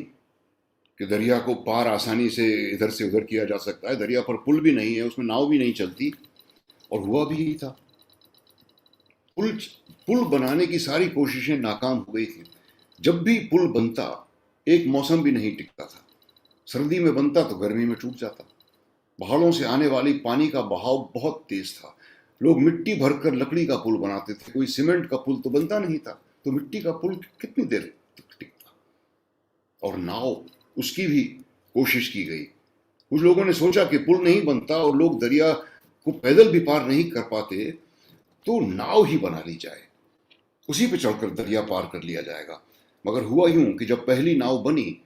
कि दरिया को पार आसानी से इधर से उधर किया जा सकता है, दरिया पर पुल भी नहीं है, उसमें नाव भी नहीं चलती, और हुआ भी यही था। पुल बनाने की सारी कोशिशें नाकाम हो गई थी। जब भी पुल बनता एक मौसम भी नहीं टिकता था, सर्दी में बनता तो गर्मी में टूट जाता। पहाड़ों से आने वाली पानी का बहाव बहुत तेज था, लोग मिट्टी भरकर लकड़ी का पुल बनाते थे, कोई सीमेंट का पुल तो बनता नहीं था, तो मिट्टी का पुल कितनी देर तक टिकता। और नाव, उसकी भी कोशिश की गई। कुछ लोगों ने सोचा कि पुल नहीं बनता और लोग दरिया को पैदल भी पार नहीं कर पाते, तो नाव ही बना ली जाए, उसी पे चढ़कर दरिया पार कर लिया जाएगा। मगर हुआ यूं कि जब पहली नाव बनी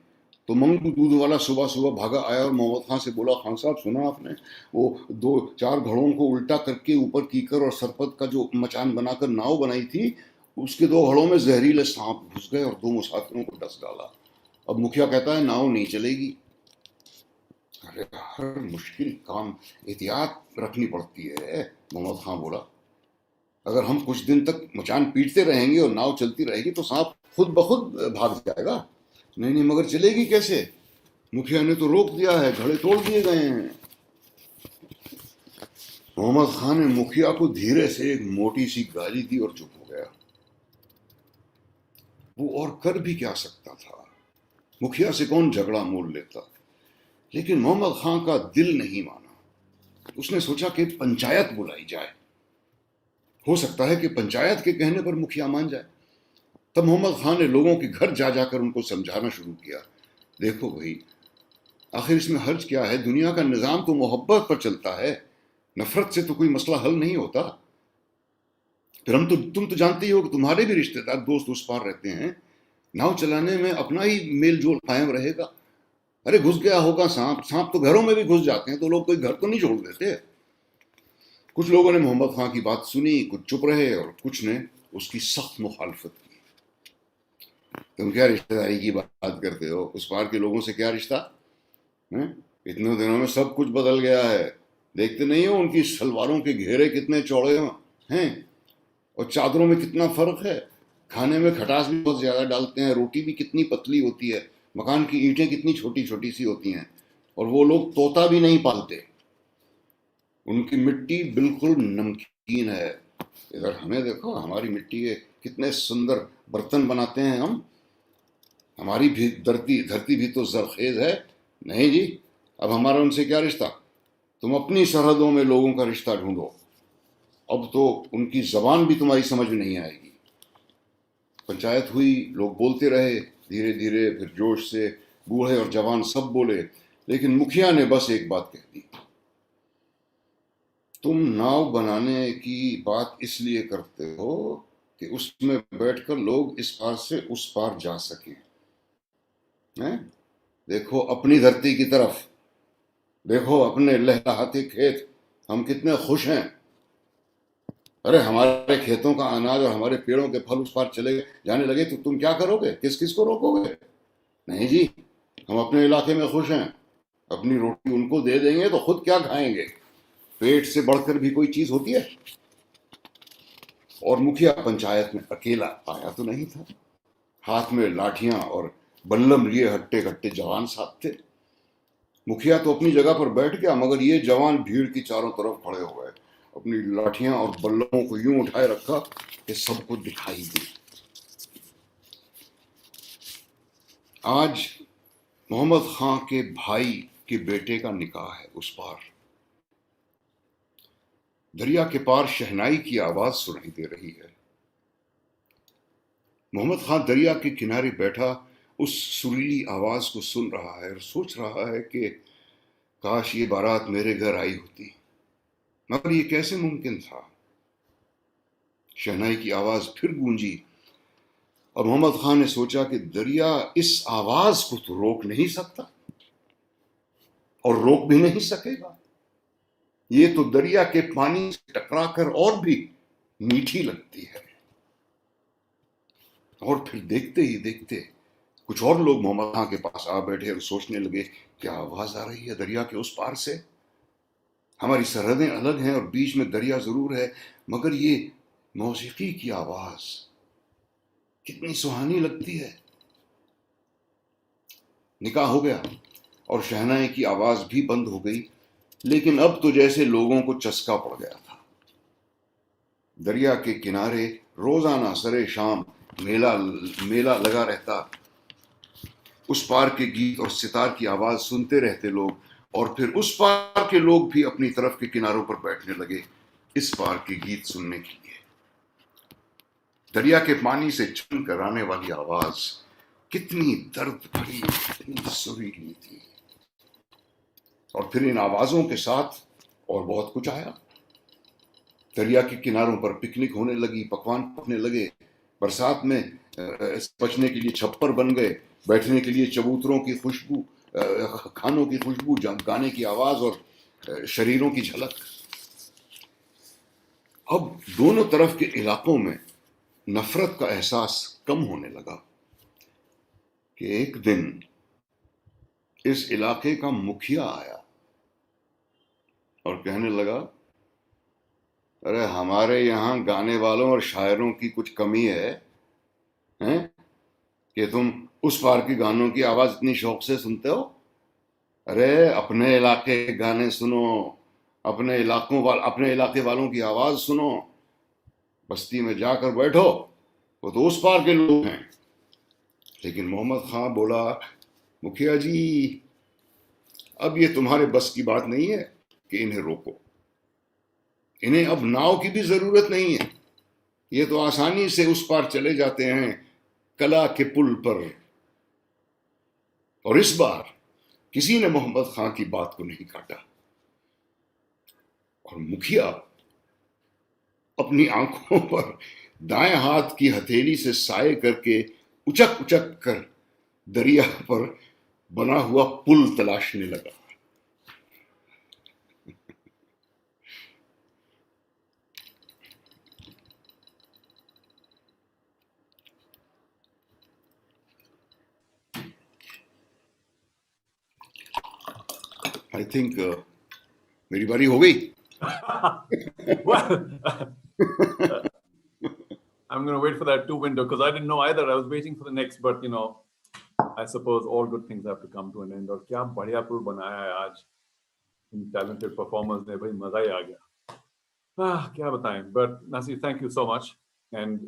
तो मंगू दूध वाला सुबह सुबह भागा आया और मोहम्मद खां से बोला, खान साहब सुना आपने, वो 2-4 घड़ों को उल्टा करके ऊपर कीकर और सरपत का जो मचान बनाकर नाव बनाई थी, उसके 2 घड़ों में जहरीले सांप घुस गए और 2 मुसाफिरों को डस डाला। अब मुखिया कहता है नाव नहीं चलेगी। अरे हर मुश्किल काम एहतियात रखनी पड़ती है, मोहम्मद खां बोला। अगर हम कुछ दिन तक मचान पीटते रहेंगे और नाव चलती रहेगी तो सांप खुद ब खुद भाग जाएगा। नहीं नहीं, मगर चलेगी कैसे, मुखिया ने तो रोक दिया है, घड़े तोड़ दिए गए हैं। मोहम्मद खान ने मुखिया को धीरे से एक मोटी सी गाली दी और चुप हो गया। वो और कर भी क्या सकता था, मुखिया से कौन झगड़ा मोल लेता। लेकिन मोहम्मद खान का दिल नहीं माना। उसने सोचा कि पंचायत बुलाई जाए, हो सकता है कि पंचायत के कहने पर मुखिया मान जाए। तब मोहम्मद खान ने लोगों के घर जा जाकर उनको समझाना शुरू किया, देखो भाई, आखिर इसमें हर्ज क्या है, दुनिया का निजाम तो मोहब्बत पर चलता है, नफरत से तो कोई मसला हल नहीं होता। फिर तुम तो जानते ही हो कि तुम्हारे भी रिश्तेदार दोस्त उस पार रहते हैं, नाव चलाने में अपना ही मेल जोल कायम रहेगा। अरे घुस गया होगा सांप, सांप तो घरों में भी घुस जाते हैं, तो लोग कोई घर तो नहीं छोड़ देते। कुछ लोगों ने मोहम्मद खां की बात सुनी, कुछ चुप रहे और कुछ ने उसकी सख्त मुखालफत की। तुम क्या रिश्तेदारी की बात करते हो, उस पार के लोगों से क्या रिश्ता है? इतने दिनों में सब कुछ बदल गया है, देखते नहीं हो उनकी सलवारों के घेरे कितने चौड़े हैं और चादरों में कितना फर्क है, खाने में खटास भी बहुत ज्यादा डालते हैं, रोटी भी कितनी पतली होती है, मकान की ईंटें कितनी छोटी छोटी सी होती हैं, और वो लोग तोता भी नहीं पालते, उनकी मिट्टी बिल्कुल नमकीन है। इधर हमें देखो, हमारी मिट्टी के कितने सुंदर बर्तन बनाते हैं हम, हमारी भी धरती भी तो जरखेज है। नहीं जी, अब हमारा उनसे क्या रिश्ता, तुम अपनी सरहदों में लोगों का रिश्ता ढूंढो, अब तो उनकी जबान भी तुम्हारी समझ में नहीं आएगी। पंचायत हुई, लोग बोलते रहे, धीरे धीरे फिर जोश से बूढ़े और जवान सब बोले, लेकिन मुखिया ने बस एक बात कह दी, तुम नाव बनाने की बात इसलिए करते हो कि उसमें बैठकर लोग इस पार से उस पार जा सकें। देखो अपनी धरती की तरफ, देखो अपने लहलहाते खेत, हम कितने खुश हैं। अरे हमारे खेतों का अनाज और हमारे पेड़ों के फल उस पार चले जाने लगे तो तुम क्या करोगे, किस किस को रोकोगे? नहीं जी, हम अपने इलाके में खुश हैं, अपनी रोटी उनको दे देंगे तो खुद क्या खाएंगे, पेट से बढ़कर भी कोई चीज होती है। और मुखिया पंचायत में अकेला आया तो नहीं था, हाथ में लाठियां और बल्लम लिए हट्टे कट्टे जवान साथ थे। मुखिया तो अपनी जगह पर बैठ गया, मगर ये जवान भीड़ की चारों तरफ खड़े हो गए, अपनी लाठियां और बल्लमों को यूं उठाए रखा कि सबको दिखाई दी। आज मोहम्मद खां के भाई के बेटे का निकाह है उस पार। दरिया के पार शहनाई की आवाज सुनाई दे रही है। मोहम्मद खान दरिया के किनारे बैठा उस सुरीली आवाज को सुन रहा है और सोच रहा है कि काश ये बारात मेरे घर आई होती, मगर ये कैसे मुमकिन था। शहनाई की आवाज फिर गूंजी और मोहम्मद खान ने सोचा कि दरिया इस आवाज को तो रोक नहीं सकता और रोक भी नहीं सकेगा। ये तो दरिया के पानी से टकराकर और भी मीठी लगती है। और फिर देखते ही देखते कुछ और लोग मोहम्मद खान के पास आ बैठे और सोचने लगे, क्या आवाज आ रही है दरिया के उस पार से? हमारी सरहदें अलग हैं और बीच में दरिया जरूर है, मगर ये मौसीकी की आवाज कितनी सुहानी लगती है। निकाह हो गया और शहनाई की आवाज भी बंद हो गई, लेकिन अब तो जैसे लोगों को चस्का पड़ गया था। दरिया के किनारे रोजाना सरे शाम मेला लगा रहता। उस पार के गीत और सितार की आवाज सुनते रहते लोग, और फिर उस पार के लोग भी अपनी तरफ के किनारों पर बैठने लगे इस पार के गीत सुनने के लिए। दरिया के पानी से छन कर आने वाली आवाज कितनी दर्द भरी, कितनी सुरीली थी। और फिर इन आवाजों के साथ और बहुत कुछ आया। दरिया के किनारों पर पिकनिक होने लगी, पकवान पकने लगे, बरसात में बचने के लिए छप्पर बन गए, बैठने के लिए चबूतरों की खुशबू, खानों की खुशबू, गाने की आवाज और शरीरों की झलक। अब दोनों तरफ के इलाकों में नफरत का एहसास कम होने लगा कि एक दिन इस इलाके का मुखिया आया और कहने लगा, अरे हमारे यहाँ गाने वालों और शायरों की कुछ कमी है, हैं? कि तुम उस पार के गानों की आवाज इतनी शौक से सुनते हो। अरे अपने इलाके के गाने सुनो, अपने इलाके वालों की आवाज सुनो, बस्ती में जाकर बैठो, वो तो उस पार के लोग हैं। लेकिन मोहम्मद खान बोला, मुखिया जी अब ये तुम्हारे बस की बात नहीं है कि इन्हें रोको। इन्हें अब नाव की भी जरूरत नहीं है, ये तो आसानी से उस पार चले जाते हैं कला के पुल पर। और इस बार किसी ने मोहम्मद खान की बात को नहीं काटा और मुखिया अपनी आंखों पर दाएं हाथ की हथेली से साए करके उचक उचक कर दरिया पर बना हुआ पुल तलाशने लगा। आई थिंक मेरी बारी हो गई। Well, I'm going to wait for that two window because I didn't know either. I was waiting for the next, but I suppose all good things have to come to an end. और क्या बढ़िया पुल बनाया है आज इन talented performers ने, भाई मजा ही आ गया। क्या बताएं? But Nasi, thank you so much. And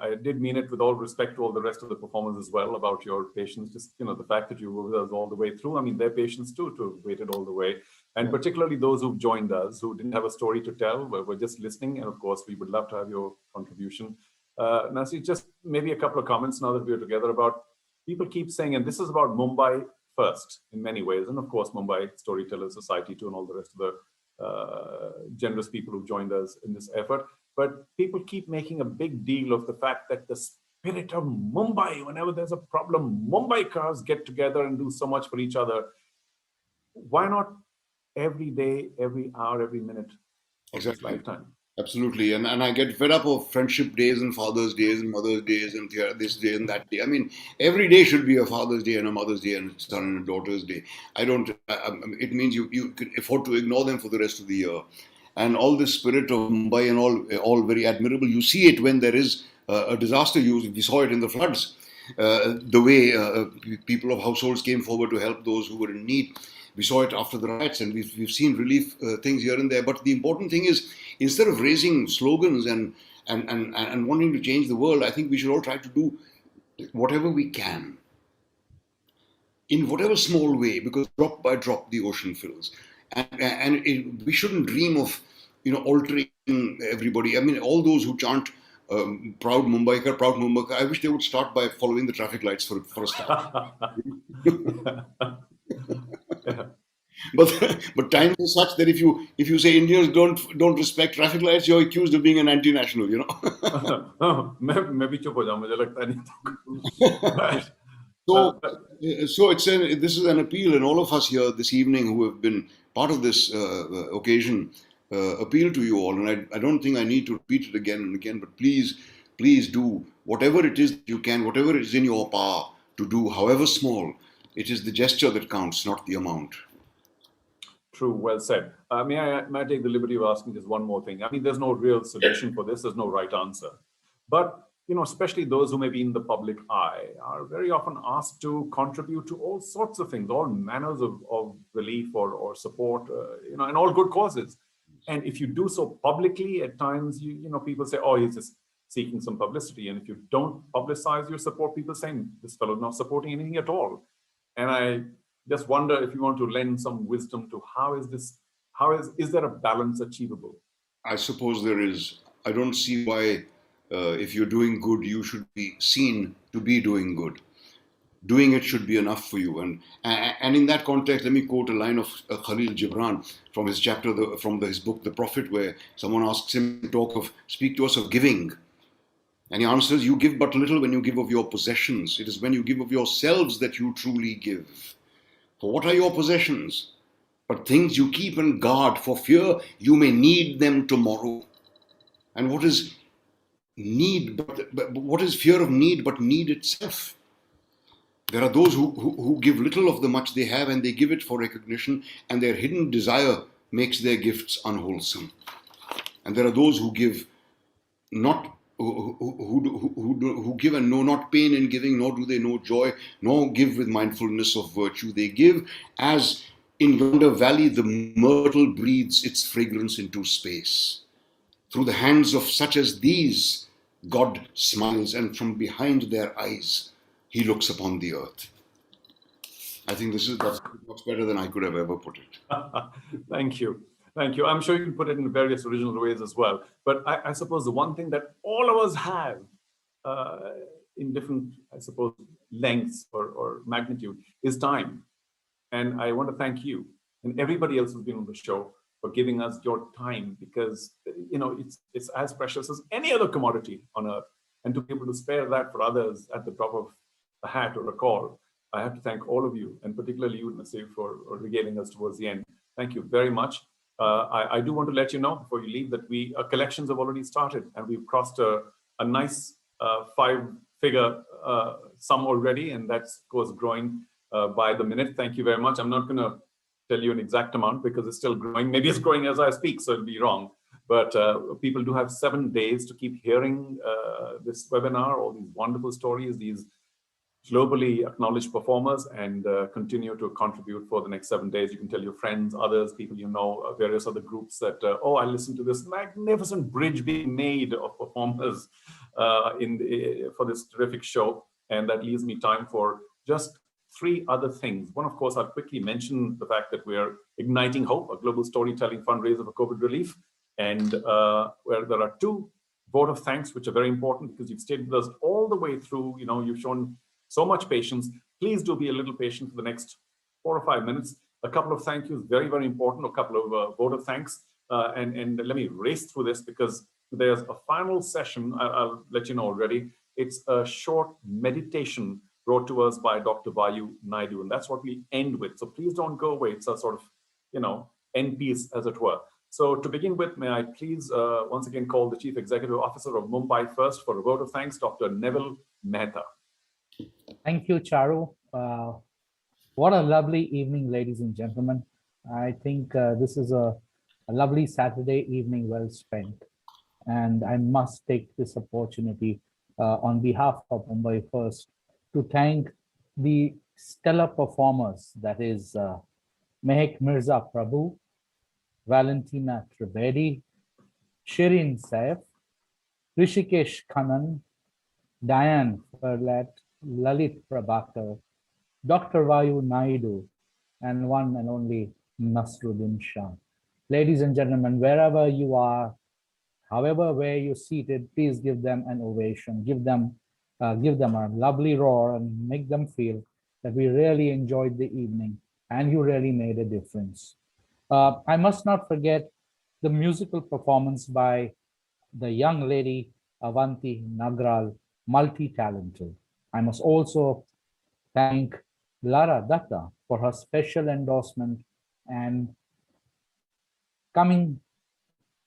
I did mean it with all respect to all the rest of the performers as well about your patience. Just the fact that you were with us all the way through. I mean, their patience too to wait it all the way, and particularly those who've joined us who didn't have a story to tell, were just listening. And of course, we would love to have your contribution. Nasi, just maybe a couple of comments now that we're together about people keep saying, and this is about Mumbai first in many ways, and of course, Mumbai Storytellers Society too, and all the rest of the generous people who've joined us in this effort. But people keep making a big deal of the fact that the spirit of Mumbai, whenever there's a problem, Mumbaikars get together and do so much for each other. Why not every day, every hour, every minute of this lifetime? Absolutely. And I get fed up of friendship days and Father's days and Mother's days and this day and that day. I mean, every day should be a Father's Day and a Mother's Day and a son and a daughter's day. It means you can afford to ignore them for the rest of the year. And all this spirit of Mumbai and all very admirable. You see it when there is a disaster. We saw it in the floods. The way people of households came forward to help those who were in need. We saw it after the riots, and we've seen relief things here and there. But the important thing is, instead of raising slogans and wanting to change the world, I think we should all try to do whatever we can, in whatever small way, because drop by drop the ocean fills. We shouldn't dream of altering everybody. I mean, all those who chant proud Mumbaikar. I wish they would start by following the traffic lights for a start. But times is such that if you say Indians don't respect traffic lights, you're accused of being an anti-national. You know. मैं भी चुप हो जाऊं, मुझे लगता नहीं तो. So this is an appeal, and all of us here this evening who have been part of this occasion appeal to you all. And I don't think I need to repeat it again and again, but please do whatever it is you can, whatever is in your power to do, however small. It is the gesture that counts, not the amount. True, well said. May I take the liberty of asking just one more thing? I mean, there's no real solution for this. There's no right answer. But, especially those who may be in the public eye are very often asked to contribute to all sorts of things, all manners of relief or support, and all good causes. And if you do so publicly, at times, people say, oh, he's just seeking some publicity. And if you don't publicize your support, people saying this fellow is not supporting anything at all. And I just wonder if you want to lend some wisdom to is there a balance achievable? I suppose there is. I don't see why, if you're doing good, you should be seen to be doing good. Doing it should be enough for you. And in that context, let me quote a line of Khalil Gibran from his chapter, from his book, The Prophet, where someone asks him to speak to us of giving. And he answers, you give but little when you give of your possessions. It is when you give of yourselves that you truly give. For what are your possessions? But things you keep and guard for fear you may need them tomorrow. And what is need? But what is fear of need but need itself? There are those who give little of the much they have, and they give it for recognition, and their hidden desire makes their gifts unwholesome. And there are those who give not who give and know not pain in giving, nor do they know joy, nor give with mindfulness of virtue. They give as in yonder valley the myrtle breathes its fragrance into space. Through the hands of such as these, God smiles, and from behind their eyes, he looks upon the earth. I think that's much better than I could have ever put it. Thank you. Thank you. I'm sure you can put it in various original ways as well. But I suppose the one thing that all of us have in different, I suppose, lengths or magnitude is time. And I want to thank you and everybody else who's been on the show for giving us your time, because it's as precious as any other commodity on earth. And to be able to spare that for others at the drop of a hat or a call, I have to thank all of you, and particularly you, Nasir, for regaling us towards the end. Thank you very much. I do want to let you know before you leave that collections have already started, and we've crossed a nice 5-figure sum already, and that's, of course, growing by the minute. Thank you very much. I'm not going to tell you an exact amount because it's still growing. Maybe it's growing as I speak, so it'll be wrong. But people do have 7 days to keep hearing this webinar, all these wonderful stories, these globally acknowledged performers, and continue to contribute for the next 7 days. You can tell your friends, others, people you know, various other groups that, I listened to this magnificent bridge being made of performers for this terrific show. And that leaves me time for just 3 other things. One, of course, I'll quickly mention the fact that we're igniting hope, a global storytelling fundraiser for COVID relief, and where there are 2 vote of thanks, which are very important because you've stayed with us all the way through. You've shown so much patience. Please do be a little patient for the next 4 or 5 minutes. A couple of thank yous, very, very important, a couple of vote of thanks. And let me race through this because there's a final session, I'll let you know already. It's a short meditation brought to us by Dr. Vayu Naidu, and that's what we end with. So please don't go away. It's a sort of, end piece, as it were. So to begin with, may I please once again call the Chief Executive Officer of Mumbai First for a vote of thanks, Dr. Neville Mehta. Thank you, Charu. What a lovely evening, ladies and gentlemen. I think this is a lovely Saturday evening well spent. And I must take this opportunity on behalf of Mumbai First to thank the stellar performers, that is Mehek Mirza Prabhu, Valentina Trivedi, Shirin Saif, Rishikesh Khannan, Diane Ferlat, Lalit Prabhakar, Dr. Vayu Naidu, and one and only Nasruddin Shah. Ladies and gentlemen, wherever you are, However, where you're seated, please give them an ovation. Give them a lovely roar and make them feel that we really enjoyed the evening and you really made a difference. I must not forget the musical performance by the young lady Avanti Nagral, multi-talented. I must also thank Lara Datta for her special endorsement and coming,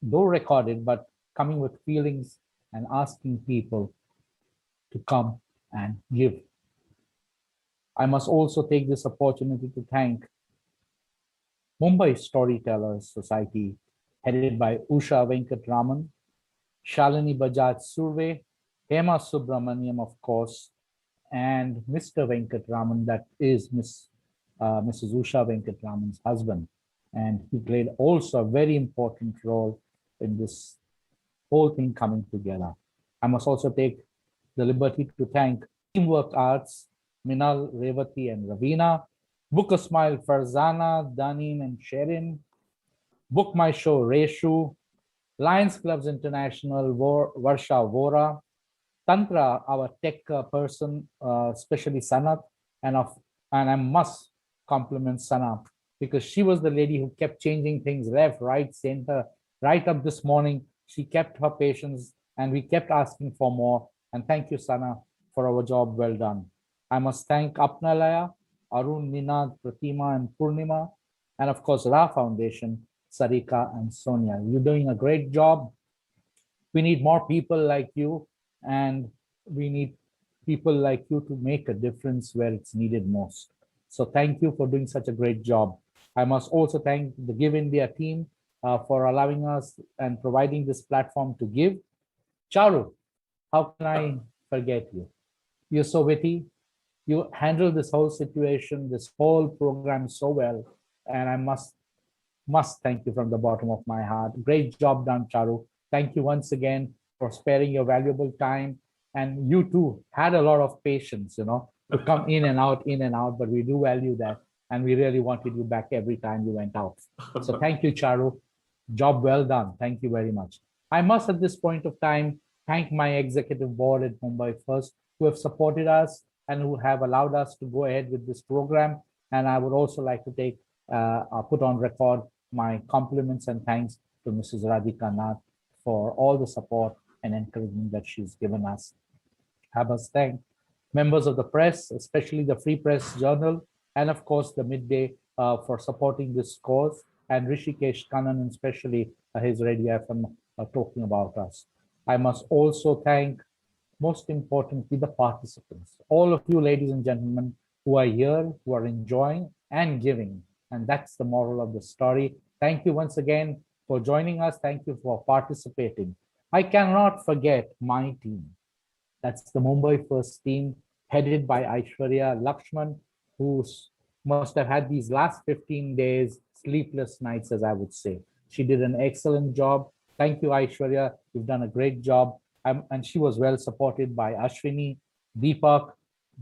though recorded, but coming with feelings and asking people to come and give. I must also take this opportunity to thank Mumbai Storytellers Society, headed by Usha Venkatraman, Shalini Bajaj Surve, Hema Subramaniam, of course, and Mr. Venkatraman, that is Mrs. Usha Venkatraman's husband. And he played also a very important role in this whole thing coming together. I must also take the liberty to thank Teamwork Arts, Minal, Revati, and Ravina, Book a Smile, Farzana, Danim, and Sherin, Book My Show, Reshu, Lions Clubs International, Varsha Vora, Tantra, our tech person, especially Sanat, and I must compliment Sanat because she was the lady who kept changing things left, right, center, right up this morning. She kept her patience and we kept asking for more. And thank you, Sana, for our job well done. I must thank Apnalaya, Arun, Ninad, Pratima, and Purnima, and of course, Ra Foundation, Sarika, and Sonia. You're doing a great job. We need more people like you, and we need people like you to make a difference where it's needed most. So thank you for doing such a great job. I must also thank the Give India team for allowing us and providing this platform to give. Charu, how can I forget you? You're so witty. You handle this whole situation, this whole program so well, and I must thank you from the bottom of my heart. Great job done, Charu. Thank you once again for sparing your valuable time. And you too had a lot of patience, to come in and out, but we do value that. And we really wanted you back every time you went out. So thank you, Charu. Job well done. Thank you very much. I must at this point of time thank my executive board at Mumbai First who have supported us and who have allowed us to go ahead with this program. And I would also like to put on record my compliments and thanks to Mrs. Radhika Nath for all the support and encouragement that she's given us. I must thank members of the press, especially the Free Press Journal, and of course the Midday for supporting this cause, and Rishikesh Kannan, especially his Radio FM talking about us. I must also thank, most importantly, the participants, all of you ladies and gentlemen who are here, who are enjoying and giving. And that's the moral of the story. Thank you once again for joining us. Thank you for participating. I cannot forget my team. That's the Mumbai First team, headed by Aishwarya Lakshman, who must have had these last 15 days, sleepless nights, as I would say. She did an excellent job. Thank you, Aishwarya. You've done a great job. And she was well supported by Ashwini, Deepak,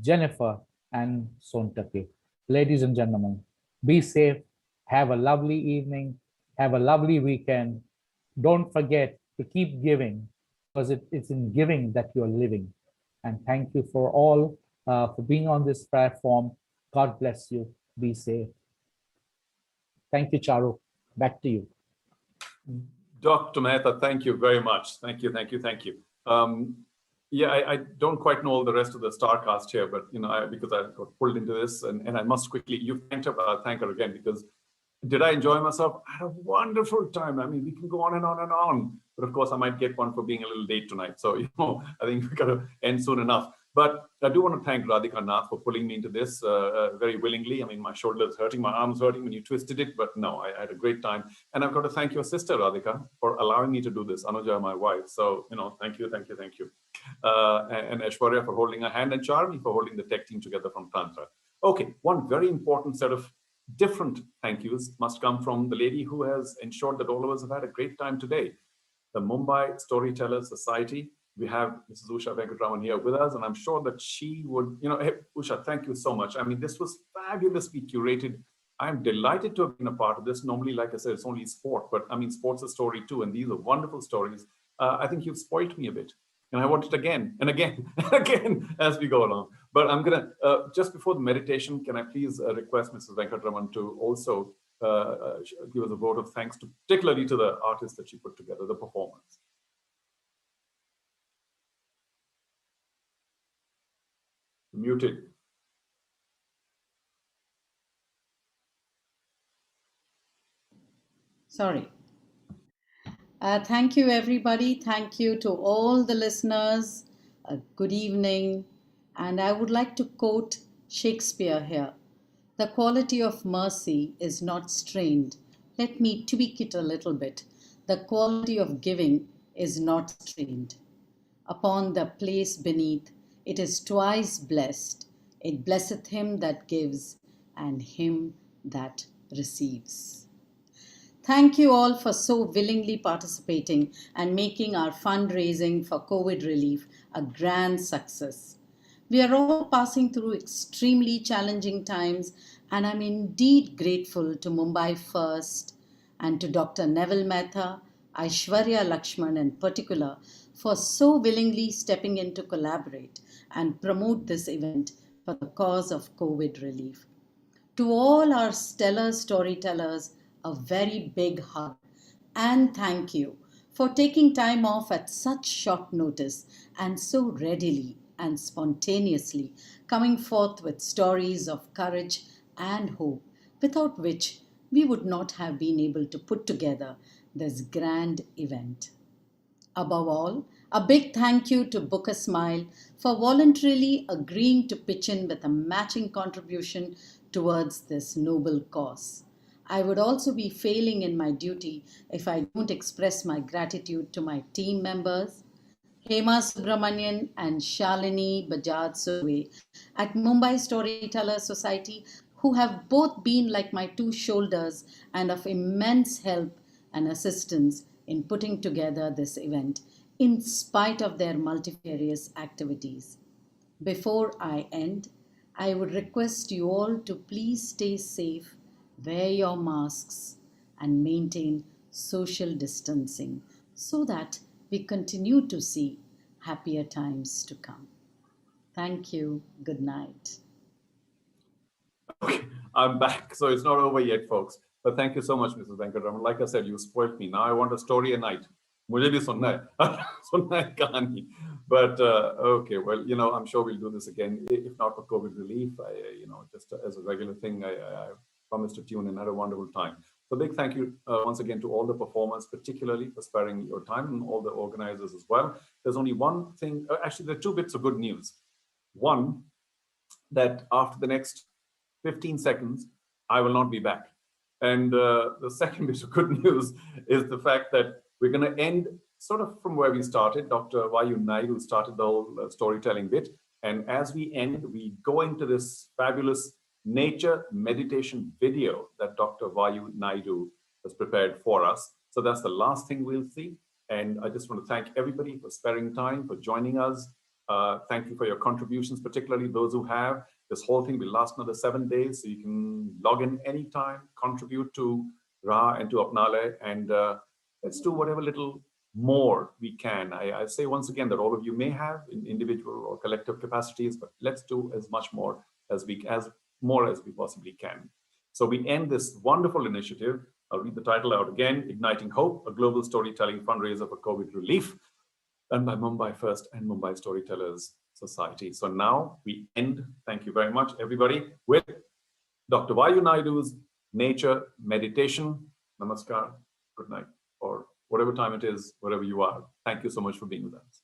Jennifer, and Sontake. Ladies and gentlemen, be safe. Have a lovely evening. Have a lovely weekend. Don't forget to keep giving, because it's in giving that you're living. And thank you for all for being on this platform. God bless you. Be safe. Thank you, Charu. Back to you. Dr. Mehta, thank you very much. Thank you. I don't quite know all the rest of the star cast here, but because I got pulled into this, and I must quickly, you thank her again, because did I enjoy myself? I had a wonderful time. I mean, we can go on and on and on, but of course I might get one for being a little late tonight. So, I think we gotta end soon enough. But I do want to thank Radhika Nath for pulling me into this very willingly. I mean, my shoulder's hurting, my arm's hurting when you twisted it, but no, I had a great time. And I've got to thank your sister, Radhika, for allowing me to do this, Anuja, my wife. So, thank you. And Aishwarya for holding her hand, and Charmi for holding the tech team together from Tantra. Okay, one very important set of different thank yous must come from the lady who has ensured that all of us have had a great time today, the Mumbai Storytellers Society. We have Mrs. Usha Venkatraman here with us, and I'm sure that she would, hey, Usha, thank you so much. I mean, this was fabulously curated. I'm delighted to have been a part of this. Normally, like I said, it's only sport, but I mean, sport's a story too, and these are wonderful stories. I think you've spoilt me a bit. And I want it again and again and again as we go along. But I'm going to, just before the meditation, can I please request Mrs. Venkatraman to also give us a vote of thanks, particularly to the artists that she put together, the performance. Muted. Sorry. Thank you, everybody. Thank you to all the listeners. Good evening. And I would like to quote Shakespeare here. The quality of mercy is not strained. Let me tweak it a little bit. The quality of giving is not strained. Upon the place beneath, it is twice blessed. It blesseth him that gives and him that receives. Thank you all for so willingly participating and making our fundraising for COVID relief a grand success. We are all passing through extremely challenging times, and I'm indeed grateful to Mumbai First and to Dr. Neville Mehta, Aishwarya Lakshman in particular, for so willingly stepping in to collaborate and promote this event for the cause of COVID relief. To all our stellar storytellers, a very big hug and thank you for taking time off at such short notice and so readily and spontaneously coming forth with stories of courage and hope, without which we would not have been able to put together this grand event. Above all, a big thank you to Book a Smile for voluntarily agreeing to pitch in with a matching contribution towards this noble cause. I would also be failing in my duty if I don't express my gratitude to my team members, Hema Subramanian and Shalini Bajaj Surve at Mumbai Storyteller Society, who have both been like my two shoulders and of immense help and assistance in putting together this event, in spite of their multifarious activities. Before I end, I would request you all to please stay safe, wear your masks, and maintain social distancing so that we continue to see happier times to come. Thank you. Good night. Okay, I'm back. So it's not over yet, folks. But thank you so much, Mrs. Venkatraman. Like I said, you spoiled me. Now I want a story a night. मुझे भी सुनना है सुनना है कहानी. But okay, well, I'm sure we'll do this again. If not for COVID relief, just as a regular thing, I promised to tune in. Had a wonderful time. So big thank you once again to all the performers, particularly for sparing your time, and all the organizers as well. There's only one thing. Actually, there are two bits of good news. One, that after the next 15 seconds, I will not be back. And the second bit of good news is the fact that we're going to end sort of from where we started. Dr. Vayu Naidu started the whole storytelling bit. And as we end, we go into this fabulous nature meditation video that Dr. Vayu Naidu has prepared for us. So that's the last thing we'll see. And I just want to thank everybody for sparing time, for joining us. Thank you for your contributions, particularly those who have. This whole thing will last another 7 days, so you can log in anytime, contribute to Ra and to Apnale, and let's do whatever little more we can. I say once again that all of you may have in individual or collective capacities, but let's do as much more as we possibly can. So we end this wonderful initiative. I'll read the title out again: Igniting Hope, a global storytelling fundraiser for COVID relief, done by Mumbai First and Mumbai Storytellers Society. So now we end, thank you very much, everybody, with Dr. Vayu Naidu's Nature Meditation. Namaskar, good night, or whatever time it is, wherever you are. Thank you so much for being with us.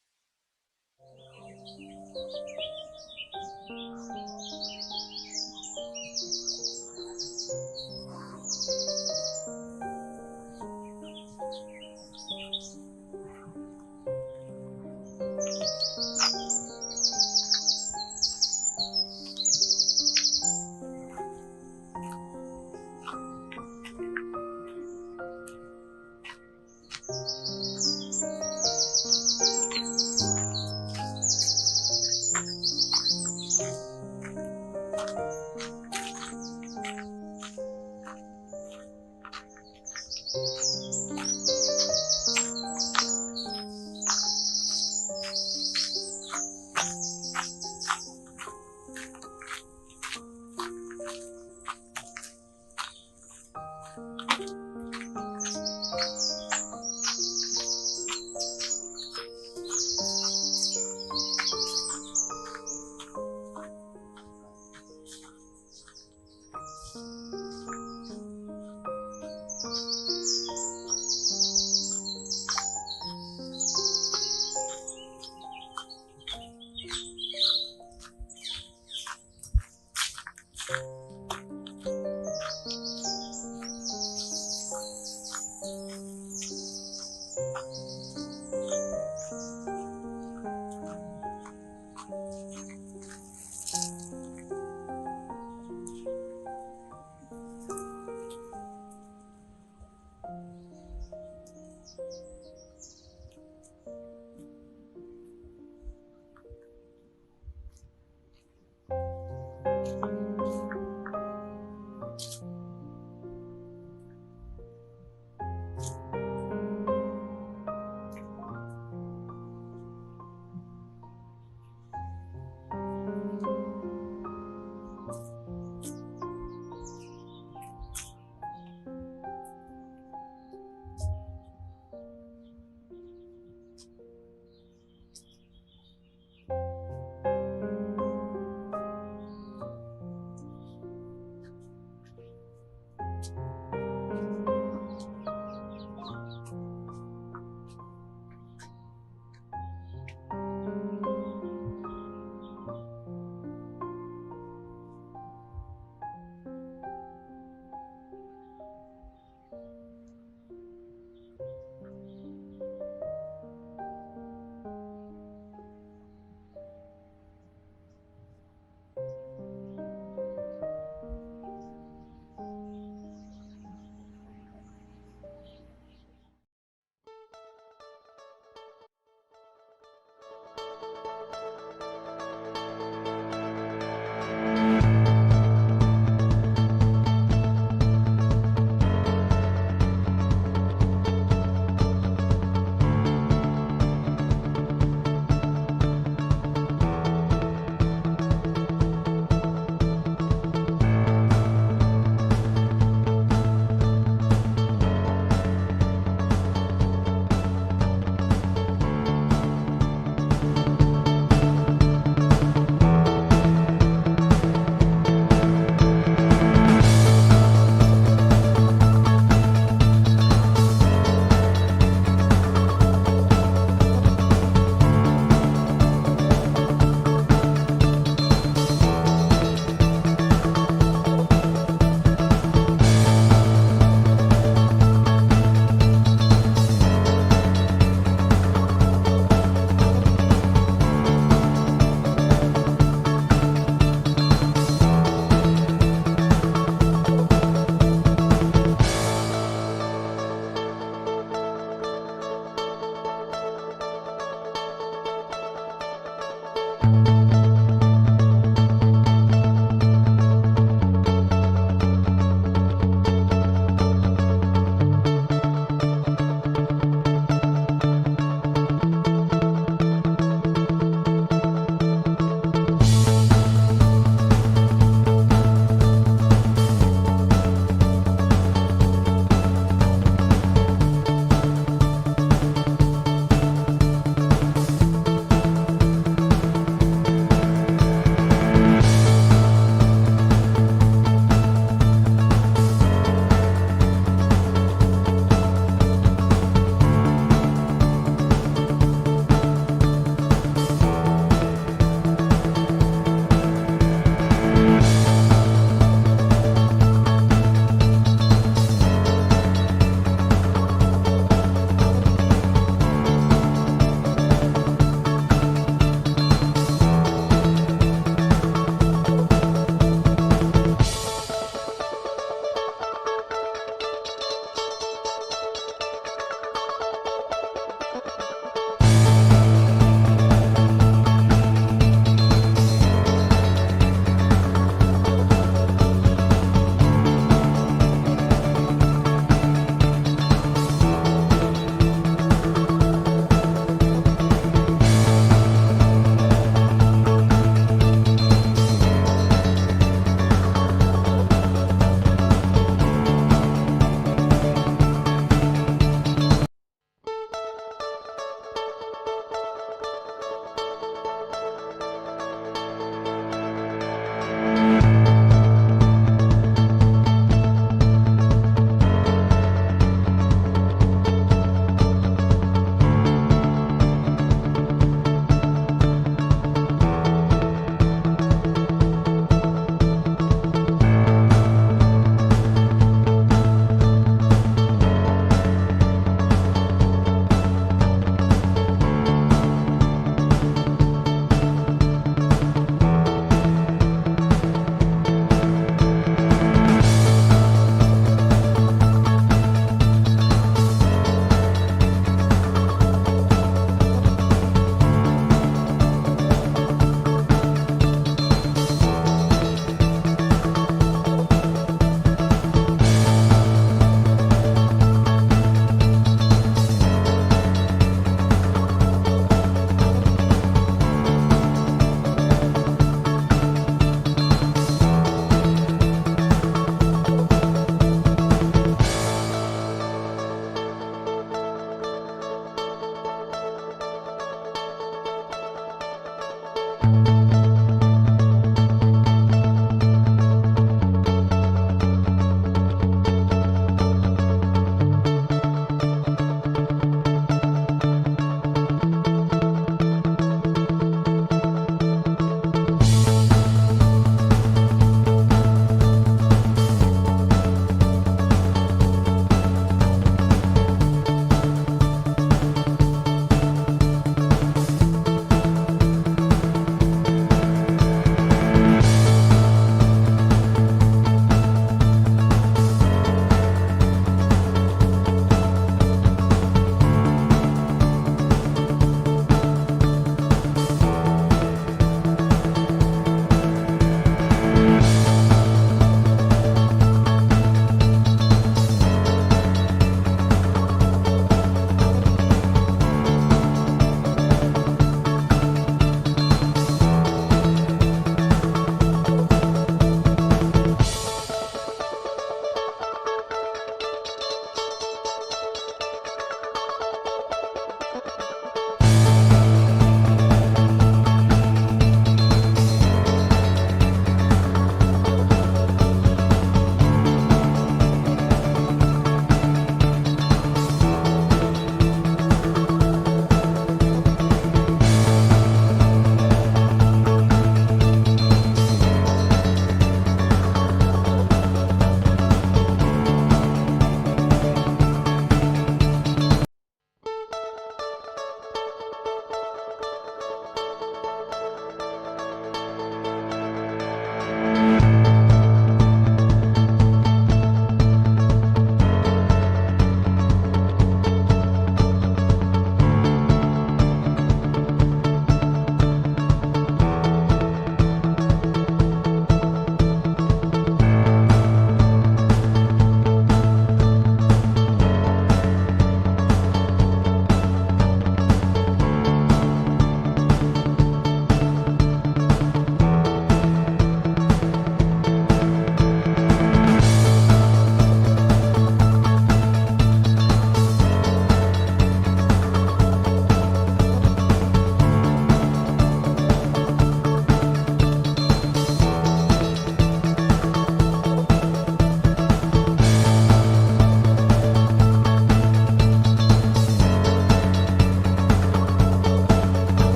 Thank you.